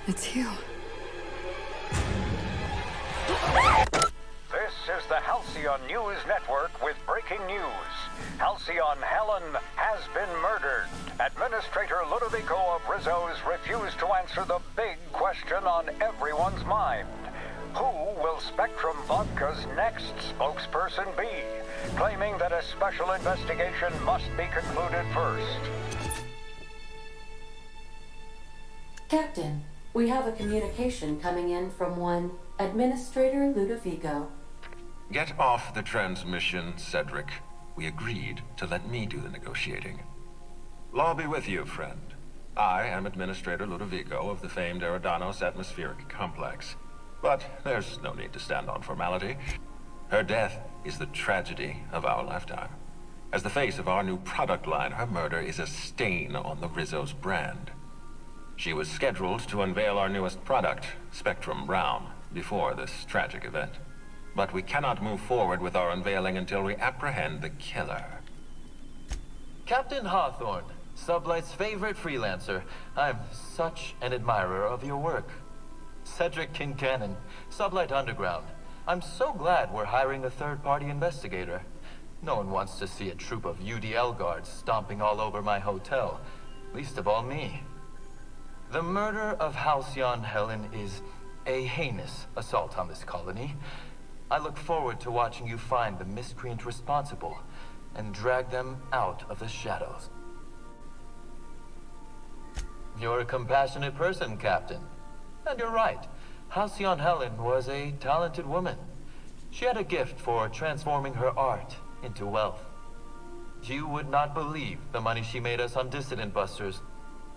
R: It's you.
S: This is the Halcyon News Network with breaking news. Halcyon Helen has been murdered. Administrator Ludovico of Rizzo's refused to answer the big question on everyone's mind. Who will Spectrum Vodka's next spokesperson be? Claiming that a special investigation must be concluded first.
B: Captain, We have a communication coming in from one Administrator Ludovico.
T: Get off the transmission, Cedric. We agreed to let me do the negotiating. Law be with you, friend. I am Administrator Ludovico of the famed Eridanos Atmospheric Complex. But there's no need to stand on formality. Her death is the tragedy of our lifetime. As the face of our new product line, her murder is a stain on the Rizzo's brand. She was scheduled to unveil our newest product, Spectrum Brown, before this tragic event. But we cannot move forward with our unveiling until we apprehend the killer.
U: Captain Hawthorne, Sublight's favorite freelancer. I'm such an admirer of your work. Cedric Kincannon, Sublight Underground. I'm so glad we're hiring a third-party investigator. No one wants to see a troop of UDL guards stomping all over my hotel. Least of all me. The murder of Halcyon Helen is a heinous assault on this colony. I look forward to watching you find the miscreant responsible and drag them out of the shadows. You're a compassionate person, Captain. And you're right. Halcyon Helen was a talented woman. She had a gift for transforming her art into wealth. You would not believe the money she made us on Dissident Busters.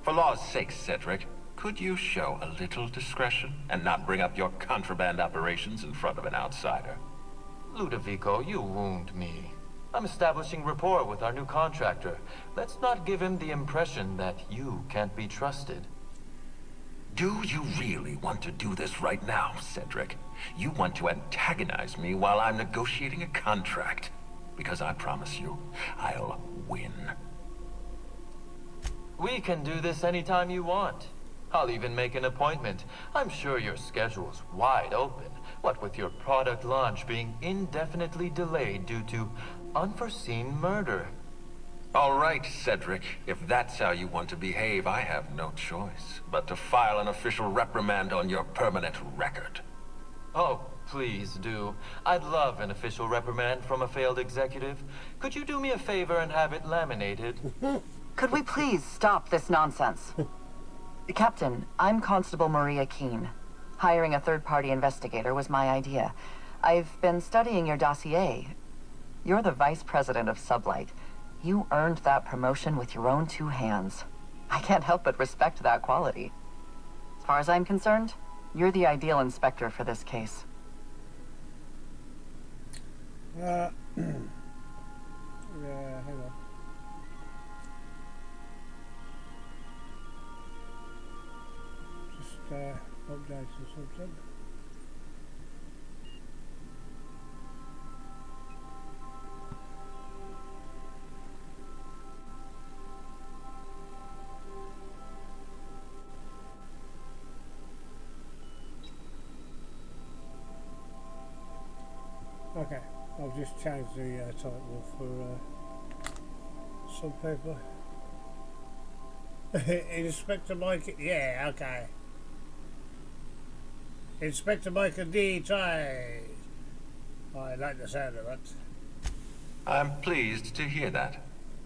T: For law's sake, Cedric, could you show a little discretion and not bring up your contraband operations in front of an outsider?
U: Ludovico, you wound me. I'm establishing rapport with our new contractor. Let's not give him the impression that you can't be trusted.
T: Do you really want to do this right now, Cedric? You want to antagonize me while I'm negotiating a contract? Because I promise you, I'll win.
U: We can do this anytime you want. I'll even make an appointment. I'm sure your schedule's wide open. What with your product launch being indefinitely delayed due to unforeseen murder.
T: All right, Cedric. If that's how you want to behave, I have no choice but to file an official reprimand on your permanent record.
U: Oh, please do. I'd love an official reprimand from a failed executive. Could you do me a favor and have it laminated?
V: Could we please stop this nonsense? Captain, I'm Constable Maria Keene. Hiring a third-party investigator was my idea. I've been studying your dossier. You're the Vice President of Sublight. You earned that promotion with your own two hands. I can't help but respect that quality. As far as I'm concerned, you're the ideal inspector for this case.
A: Yeah, hang on. Just update or something. Okay, I'll just change the title for some people. Inspector Mike, yeah, okay. Inspector Mike D. Try. I like the sound of that.
T: I'm pleased to hear that.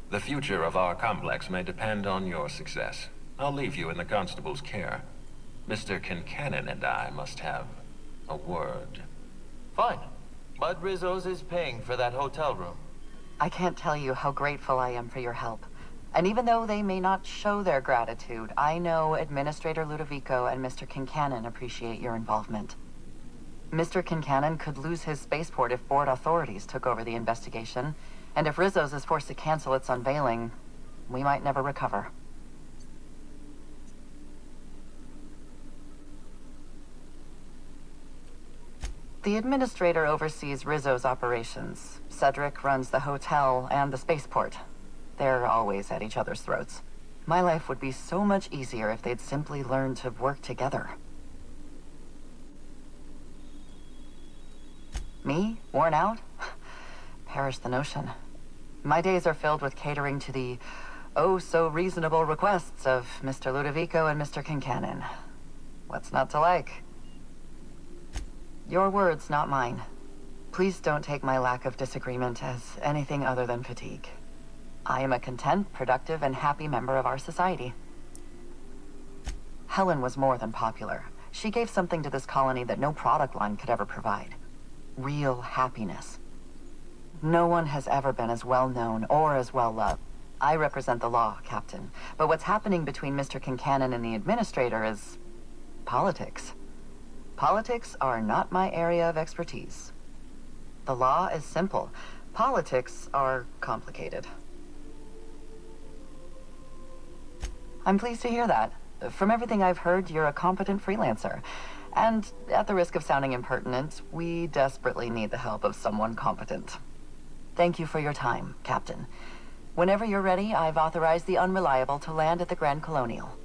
T: The future of our complex may depend on your success. I'll leave you in the constable's care. Mr. Kincannon and I must have a word.
U: Fine. Bud Rizzo's is paying for that hotel room.
V: I can't tell you how grateful I am for your help. And even though they may not show their gratitude, I know Administrator Ludovico and Mr. Kincannon appreciate your involvement. Mr. Kincannon could lose his spaceport if board authorities took over the investigation, and if Rizzo's is forced to cancel its unveiling, we might never recover. The Administrator oversees Rizzo's operations. Cedric runs the hotel and the spaceport. They're always at each other's throats. My life would be so much easier if they'd simply learned to work together. Me? Worn out? Perish the notion. My days are filled with catering to the oh-so-reasonable requests of Mr. Ludovico and Mr. Kincannon. What's not to like? Your words, not mine. Please don't take my lack of disagreement as anything other than fatigue. I am a content, productive, and happy member of our society. Helen was more than popular. She gave something to this colony that no product line could ever provide. Real happiness. No one has ever been as well known or as well loved. I represent the law, Captain. But what's happening between Mr. Kincannon and the Administrator is politics. Politics are not my area of expertise. The law is simple. Politics are complicated. I'm pleased to hear that. From everything I've heard, you're a competent freelancer. And at the risk of sounding impertinent, we desperately need the help of someone competent. Thank you for your time, Captain. Whenever you're ready, I've authorized the Unreliable to land at the Grand Colonial.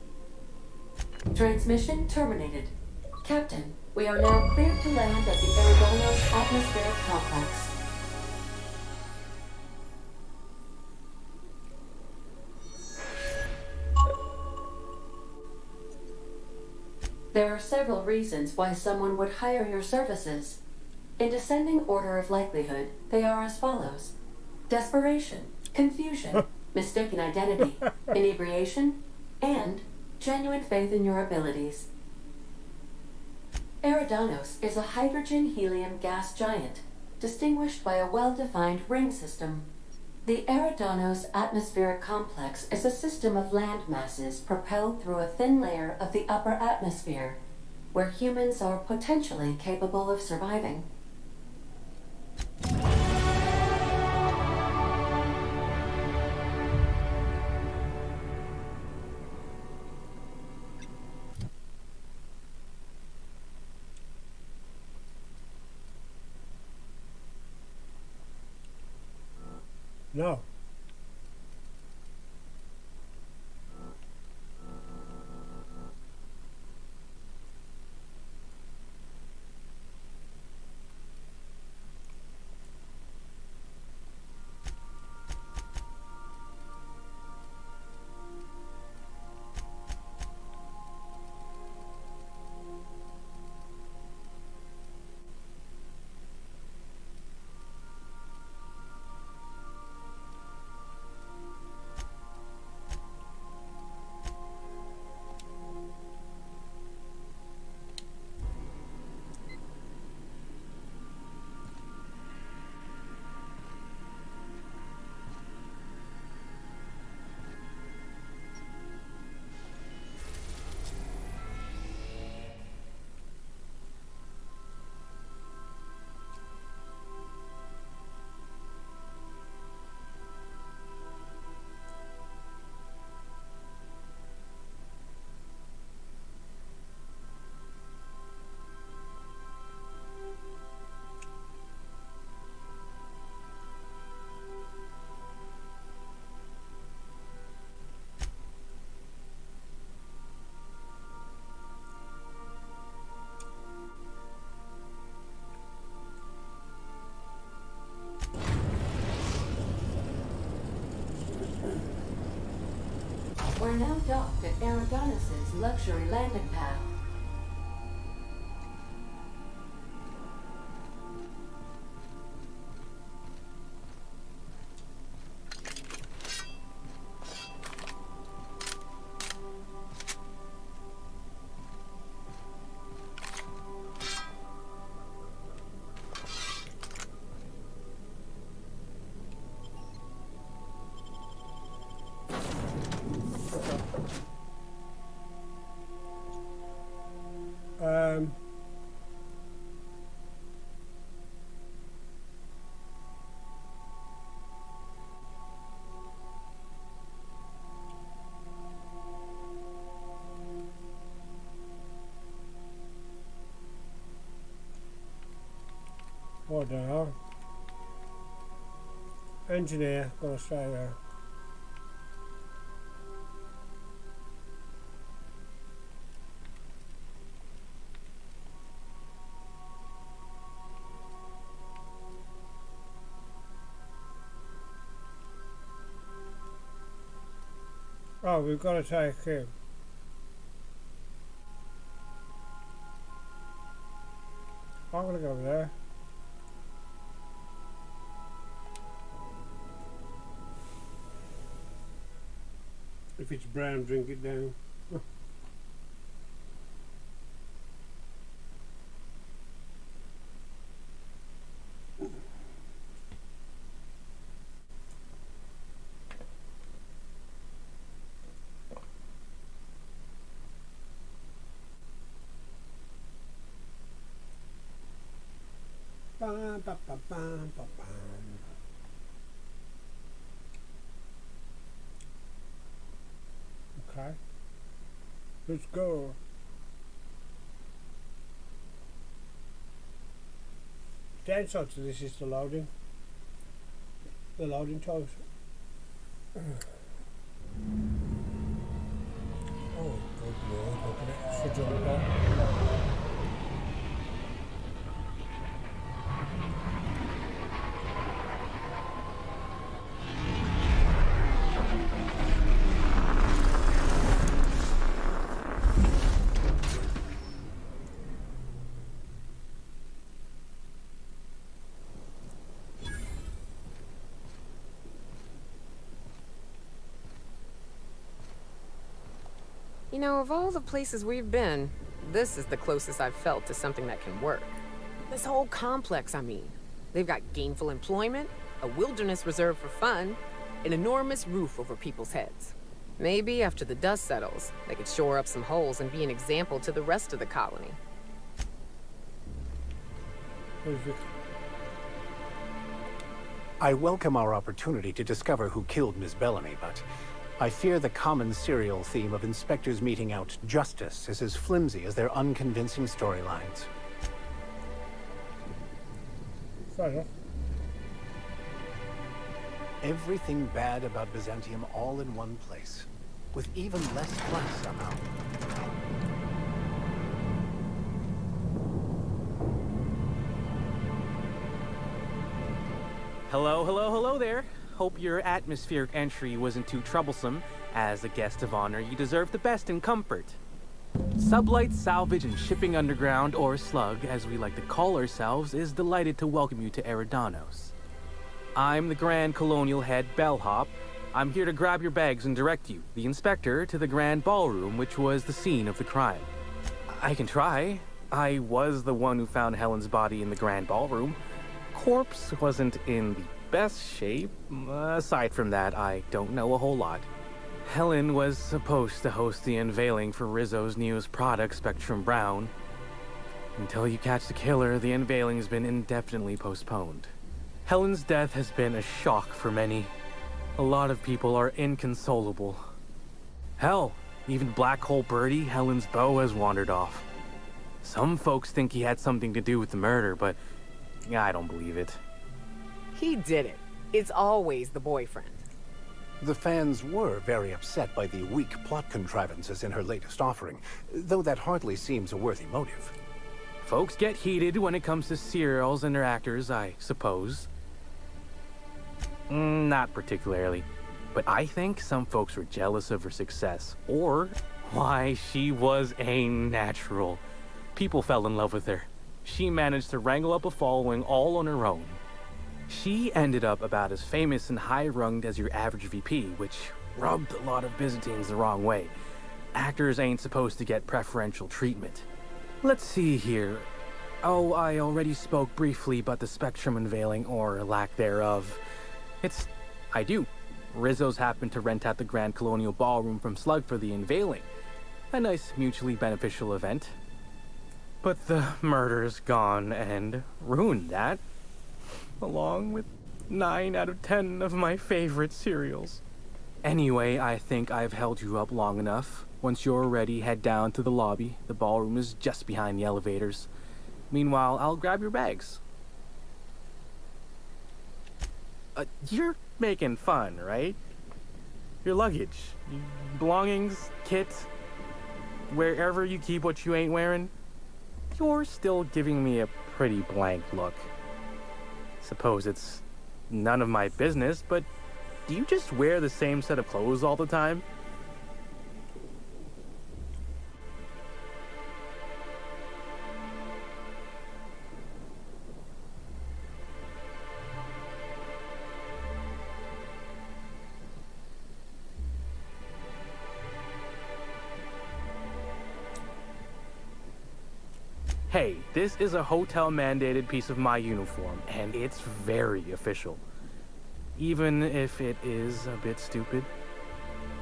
B: Transmission terminated. Captain, we are now cleared to land at the Eridanos atmospheric complex. There are several reasons why someone would hire your services. In descending order of likelihood, they are as follows: desperation, confusion, mistaken identity, inebriation, and genuine faith in your abilities. Eridanos is a hydrogen-helium gas giant, distinguished by a well-defined ring system. The Eridanos atmospheric complex is a system of land masses propelled through a thin layer of the upper atmosphere, where humans are potentially capable of surviving.
A: No.
B: We're now docked at Eridanos' luxury landing pad.
A: What the hell? Engineer, gotta stay there. Oh, we've got to take him. I'm gonna go over there. If it's brown, drink it down. bam, bam, bam, bam, bam, bam. Okay. Let's go. Downside to this is the loading. The loading times. Oh, good lord, look at it. Should jump on.
F: You know, of all the places we've been, this is the closest I've felt to something that can work. This whole complex, I mean. They've got gainful employment, a wilderness reserve for fun, an enormous roof over people's heads. Maybe after the dust settles, they could shore up some holes and be an example to the rest of the colony.
N: I welcome our opportunity to discover who killed Miss Bellamy, but I fear the common serial theme of inspectors meting out justice is as flimsy as their unconvincing storylines. Everything bad about Byzantium all in one place, with even less flash somehow.
H: Hello there. Hope your atmospheric entry wasn't too troublesome. As a guest of honor, you deserve the best in comfort. Sublight Salvage and Shipping Underground, or Slug, as we like to call ourselves, is delighted to welcome you to Eridanos. I'm the Grand Colonial Head Bellhop. I'm here to grab your bags and direct you, the inspector, to the Grand Ballroom, which was the scene of the crime. I can try. I was the one who found Helen's body in the Grand Ballroom. Corpse wasn't in the best shape. Aside from that, I don't know a whole lot. Helen was supposed to host the unveiling for Rizzo's newest product, Spectrum Brown. Until you catch the killer, the unveiling's been indefinitely postponed. Helen's death has been a shock for many. A lot of people are inconsolable. Hell, even Black Hole Birdie, Helen's beau, has wandered off. Some folks think he had something to do with the murder, but I don't believe it.
F: He did it. It's always the boyfriend.
N: The fans were very upset by the weak plot contrivances in her latest offering, though that hardly seems a worthy motive.
H: Folks get heated when it comes to serials and their actors, I suppose. Not particularly. But I think some folks were jealous of her success, or why she was a natural. People fell in love with her. She managed to wrangle up a following all on her own. She ended up about as famous and high-runged as your average VP, which rubbed a lot of Byzantines the wrong way. Actors ain't supposed to get preferential treatment. Let's see here. Oh, I already spoke briefly about the Spectrum unveiling, or lack thereof. I do. Rizzo's happened to rent out the Grand Colonial Ballroom from Slug for the unveiling. A nice mutually beneficial event. But the murder's gone and ruined that. Along with 9 out of 10 of my favorite cereals. Anyway, I think I've held you up long enough. Once you're ready, head down to the lobby. The ballroom is just behind the elevators. Meanwhile, I'll grab your bags. You're making fun, right? Your luggage, belongings, kit, wherever you keep what you ain't wearing. You're still giving me a pretty blank look. Suppose it's none of my business, but do you just wear the same set of clothes all the time? Hey, this is a hotel-mandated piece of my uniform, and it's very official. Even if it is a bit stupid.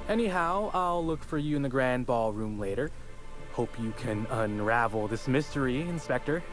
H: Anyhow, I'll look for you in the Grand Ballroom later. Hope you can unravel this mystery, Inspector.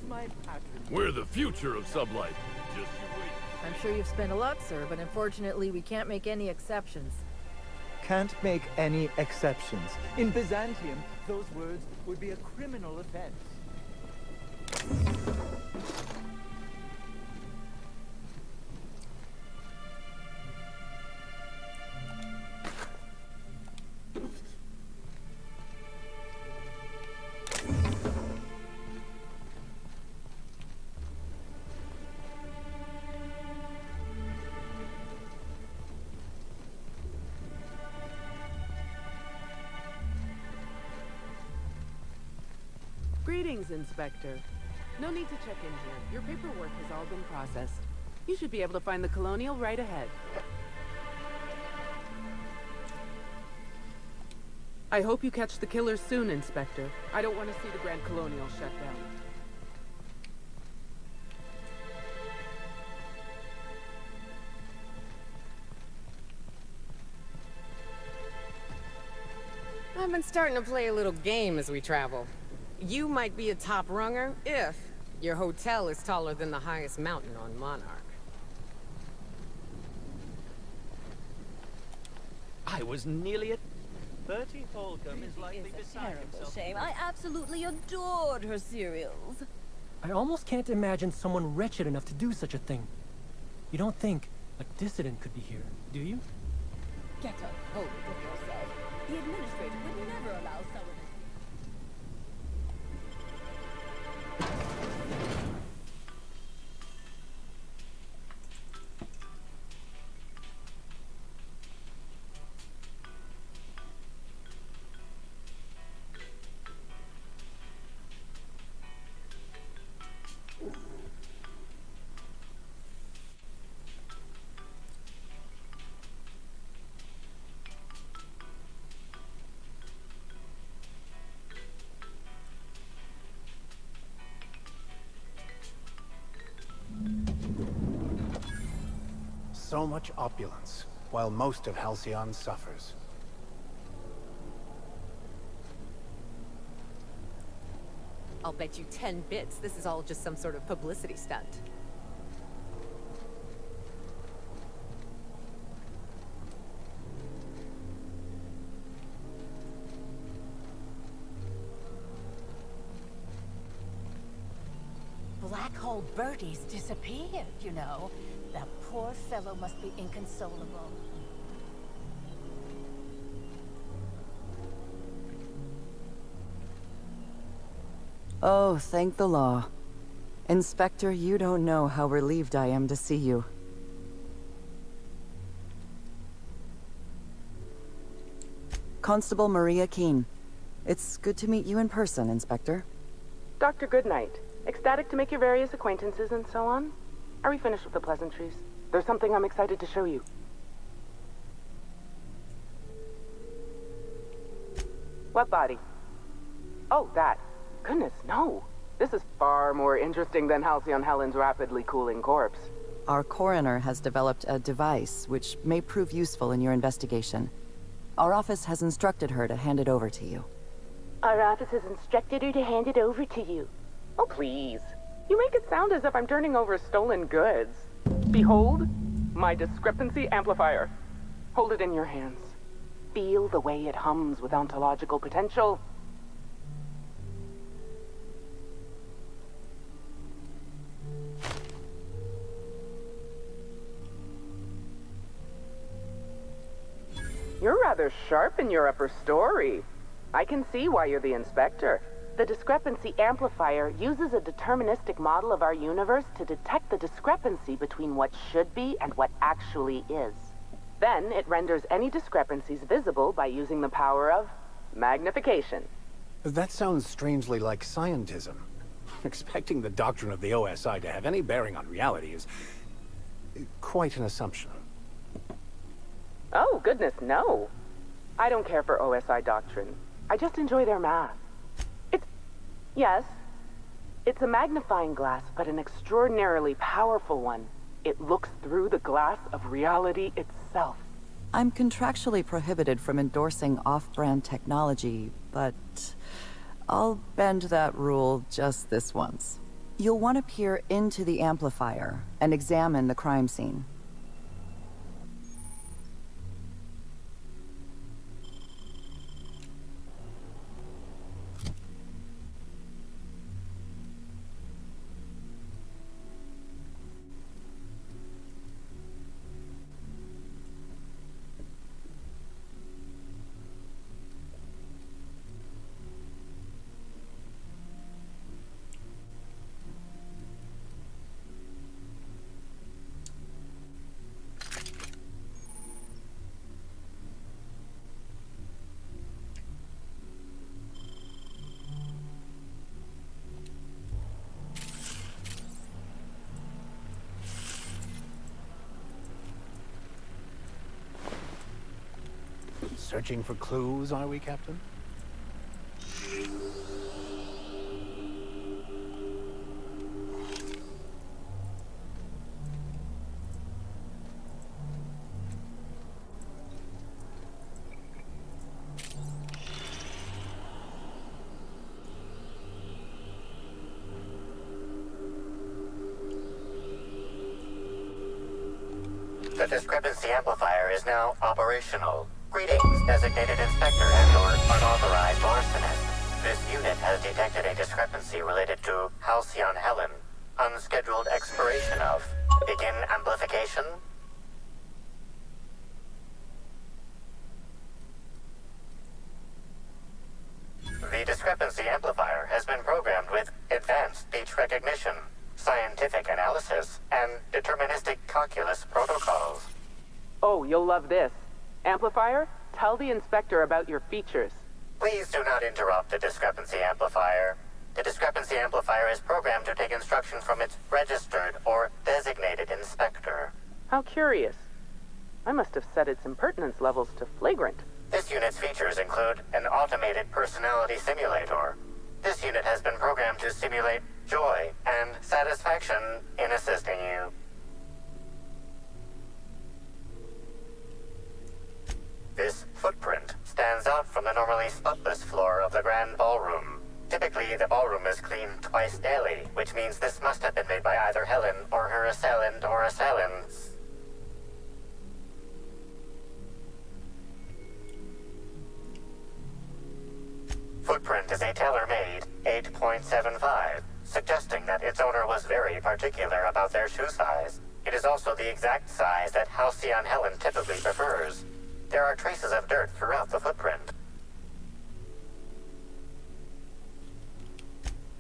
H: my patron.
O: We're the future of Sublight. Just you wait.
C: I'm sure you've spent a lot, sir, but unfortunately we can't make any exceptions.
D: Can't make any exceptions. In Byzantium, those words would be a criminal offense.
K: Greetings, Inspector. No need to check in here. Your paperwork has all been processed. You should be able to find the Colonial right ahead. I hope you catch the killers soon, Inspector. I don't want to see the Grand Colonial shut down.
F: I've been starting to play a little game as we travel. You might be a top runger if your hotel is taller than the highest mountain on Monarch.
D: I was nearly at... Bertie Holcomb is likely beside himself.
W: Shame. I absolutely adored her cereals.
X: I almost can't imagine someone wretched enough to do such a thing. You don't think a dissident could be here, do you?
W: Get a hold of yourself. The administrator would never allow someone...
N: So much opulence, while most of Halcyon suffers.
F: I'll bet you 10 bits this is all just some sort of publicity stunt.
W: Black Hole Bertie's disappeared, you know. That poor fellow must be inconsolable.
V: Oh, thank the law. Inspector, you don't know how relieved I am to see you. Constable Maria Keene. It's good to meet you in person, Inspector.
K: Dr. Goodnight. Ecstatic to make your various acquaintances and so on? Are we finished with the pleasantries? There's something I'm excited to show you. What body? Oh, that. Goodness, no. This is far more interesting than Halcyon Helen's rapidly cooling corpse.
V: Our coroner has developed a device which may prove useful in your investigation. Our office has instructed her to hand it over to you.
K: Our office has instructed her to hand it over to you. Oh, please. You make it sound as if I'm turning over stolen goods. Behold, my discrepancy amplifier. Hold it in your hands. Feel the way it hums with ontological potential. You're rather sharp in your upper story. I can see why you're the inspector. The discrepancy amplifier uses a deterministic model of our universe to detect the discrepancy between what should be and what actually is. Then it renders any discrepancies visible by using the power of magnification.
N: That sounds strangely like scientism. Expecting the doctrine of the OSI to have any bearing on reality is quite an assumption.
K: Oh, goodness, no. I don't care for OSI doctrine. I just enjoy their math. Yes, it's a magnifying glass, but an extraordinarily powerful one. It looks through the glass of reality itself.
V: I'm contractually prohibited from endorsing off-brand technology, but I'll bend that rule just this once. You'll want to peer into the amplifier and examine the crime scene.
N: Searching for clues, are we, Captain?
G: The discrepancy amplifier is now operational. Greetings, designated inspector and/or unauthorized arsonist. This unit has detected a discrepancy related to Halcyon Helen. Unscheduled expiration of. Begin amplification. The discrepancy amplifier has been programmed with advanced speech recognition, scientific analysis, and deterministic calculus protocols.
K: Oh, you'll love this. Amplifier, tell the inspector about your features.
G: Please do not interrupt the discrepancy amplifier. The discrepancy amplifier is programmed to take instruction from its registered or designated inspector.
K: How curious. I must have set its impertinence levels to flagrant.
G: This unit's features include an automated personality simulator. This unit has been programmed to simulate joy and satisfaction in assisting you. This footprint stands out from the normally spotless floor of the grand ballroom. Typically, the ballroom is cleaned twice daily, which means this must have been made by either Helen or her assailant or assailants. Footprint is a tailor-made 8.75, suggesting that its owner was very particular about their shoe size. It is also the exact size that Halcyon Helen typically prefers. There are traces of dirt throughout the footprint.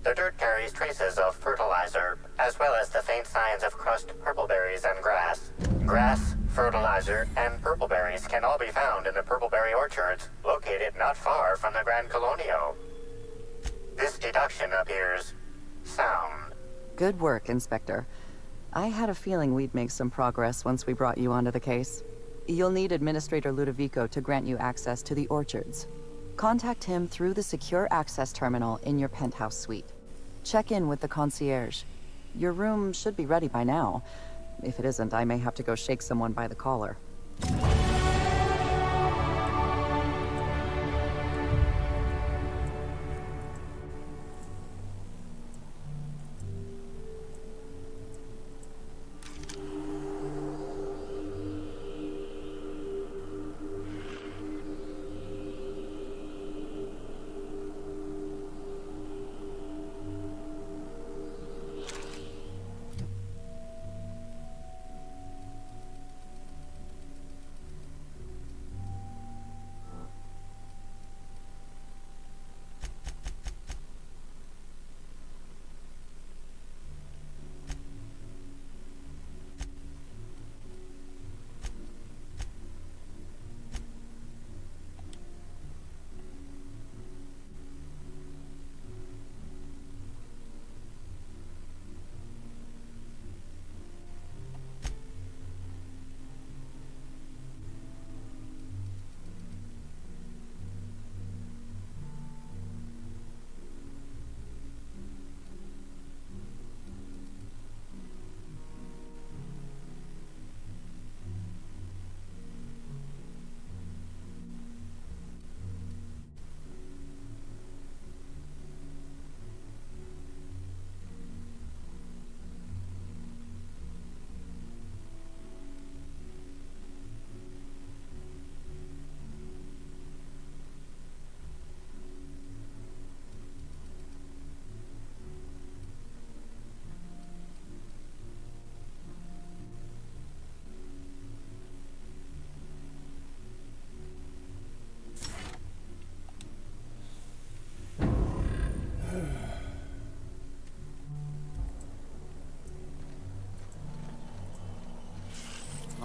G: The dirt carries traces of fertilizer, as well as the faint signs of crushed purpleberries and grass. Grass, fertilizer, and purpleberries can all be found in the purpleberry orchards, located not far from the Grand Colonio. This deduction appears sound.
V: Good work, Inspector. I had a feeling we'd make some progress once we brought you onto the case. You'll need Administrator Ludovico to grant you access to the orchards. Contact him through the secure access terminal in your penthouse suite. Check in with the concierge. Your room should be ready by now. If it isn't, I may have to go shake someone by the collar.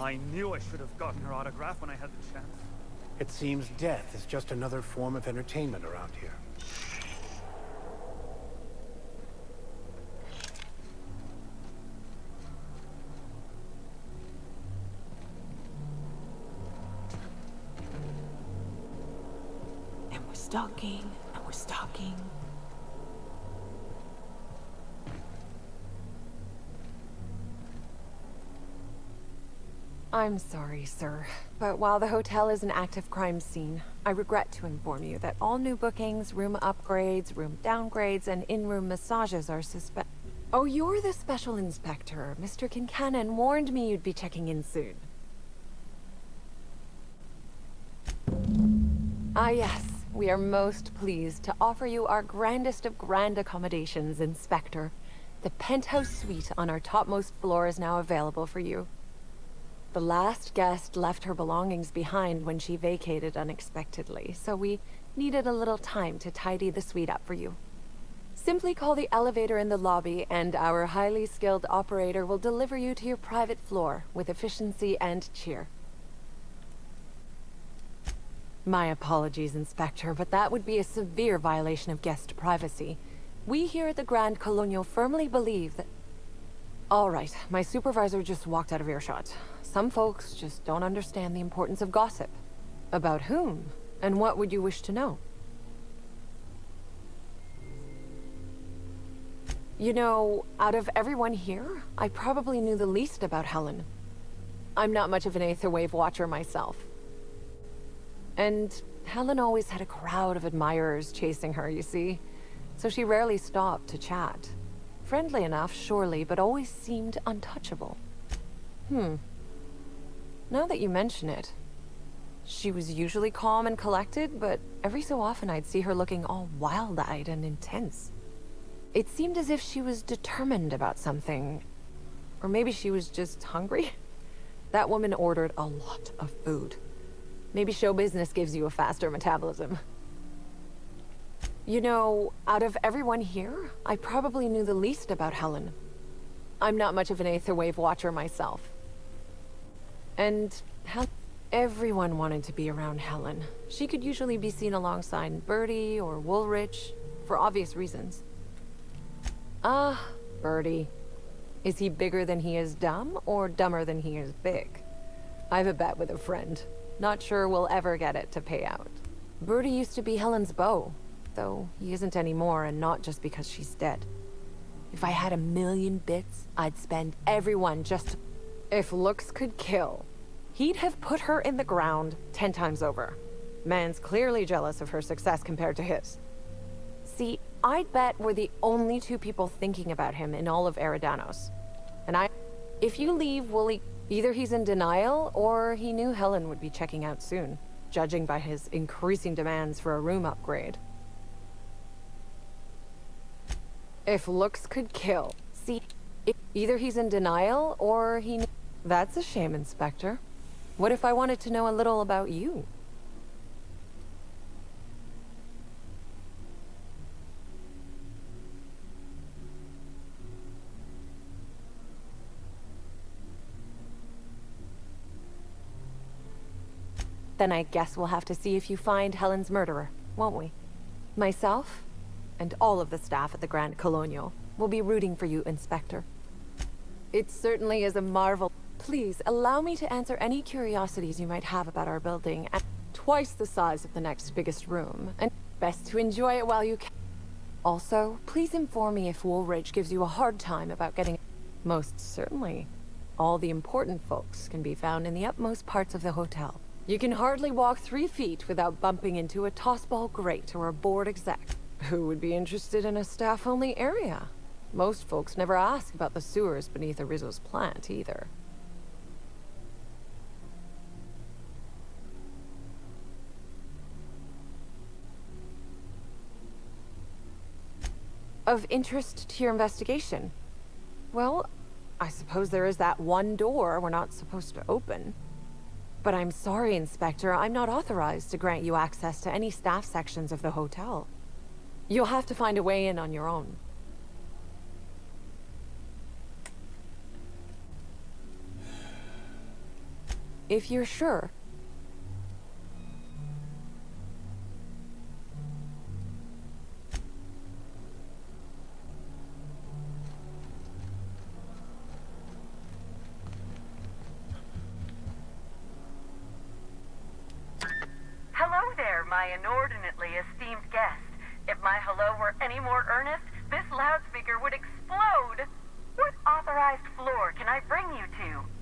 E: I knew I should have gotten her autograph when I had the chance.
N: It seems death is just another form of entertainment around here.
Q: And we're stalking, and we're stalking.
I: I'm sorry, sir, but while the hotel is an active crime scene, I regret to inform you that all new bookings, room upgrades, room downgrades, and in-room massages are suspended. Oh, you're the special inspector. Mr. Kincannon warned me you'd be checking in soon. Ah, yes. We are most pleased to offer you our grandest of grand accommodations, Inspector. The penthouse suite on our topmost floor is now available for you. The last guest left her belongings behind when she vacated unexpectedly, so we needed a little time to tidy the suite up for you. Simply call the elevator in the lobby, and our highly skilled operator will deliver you to your private floor with efficiency and cheer. My apologies, Inspector, but that would be a severe violation of guest privacy. We here at the Grand Colonial firmly believe that... All right, my supervisor just walked out of earshot. Some folks just don't understand the importance of gossip. About whom? And what would you wish to know? You know, out of everyone here, I probably knew the least about Helen. I'm not much of an Aetherwave watcher myself. And Helen always had a crowd of admirers chasing her, you see. So she rarely stopped to chat. Friendly enough, surely, but always seemed untouchable. Now that you mention it, she was usually calm and collected, but every so often I'd see her looking all wild-eyed and intense. It seemed as if she was determined about something. Or maybe she was just hungry. That woman ordered a lot of food. Maybe show business gives you a faster metabolism. You know, out of everyone here, I probably knew the least about Helen. I'm not much of an Aetherwave watcher myself. And everyone wanted to be around Helen. She could usually be seen alongside Bertie or Woolrich, for obvious reasons. Ah, Bertie. Is he bigger than he is dumb, or dumber than he is big? I have a bet with a friend. Not sure we'll ever get it to pay out. Bertie used to be Helen's beau, though he isn't anymore, and not just because she's dead. If I had 1,000,000 bits, I'd spend everyone just... If looks could kill, he'd have put her in the ground 10 times over. Man's clearly jealous of her success compared to his. See, I'd bet we're the only two people thinking about him in all of Eridanos. And if you leave Wooly, either he's in denial, or he knew Helen would be checking out soon, judging by his increasing demands for a room upgrade. If looks could kill, see, either he's in denial, or he knew... That's a shame, Inspector. What if I wanted to know a little about you? Then I guess we'll have to see if you find Helen's murderer, won't we? Myself, and all of the staff at the Grand Colonial, will be rooting for you, Inspector. It certainly is a marvel. Please, allow me to answer any curiosities you might have about our building, and twice the size of the next biggest room, and best to enjoy it while you can. Also, please inform me if Woolridge gives you a hard time about getting... Most certainly. All the important folks can be found in the utmost parts of the hotel. You can hardly walk 3 feet without bumping into a tossball grate or a bored exec. Who would be interested in a staff-only area? Most folks never ask about the sewers beneath Arizo's plant, either. Of interest to your investigation? Well, I suppose there is that one door we're not supposed to open. But I'm sorry, Inspector, I'm not authorized to grant you access to any staff sections of the hotel. You'll have to find a way in on your own. If you're sure.
J: Hello there, my inordinately esteemed guest. If my hello were any more earnest, this loudspeaker would explode. What authorized floor can I bring you to?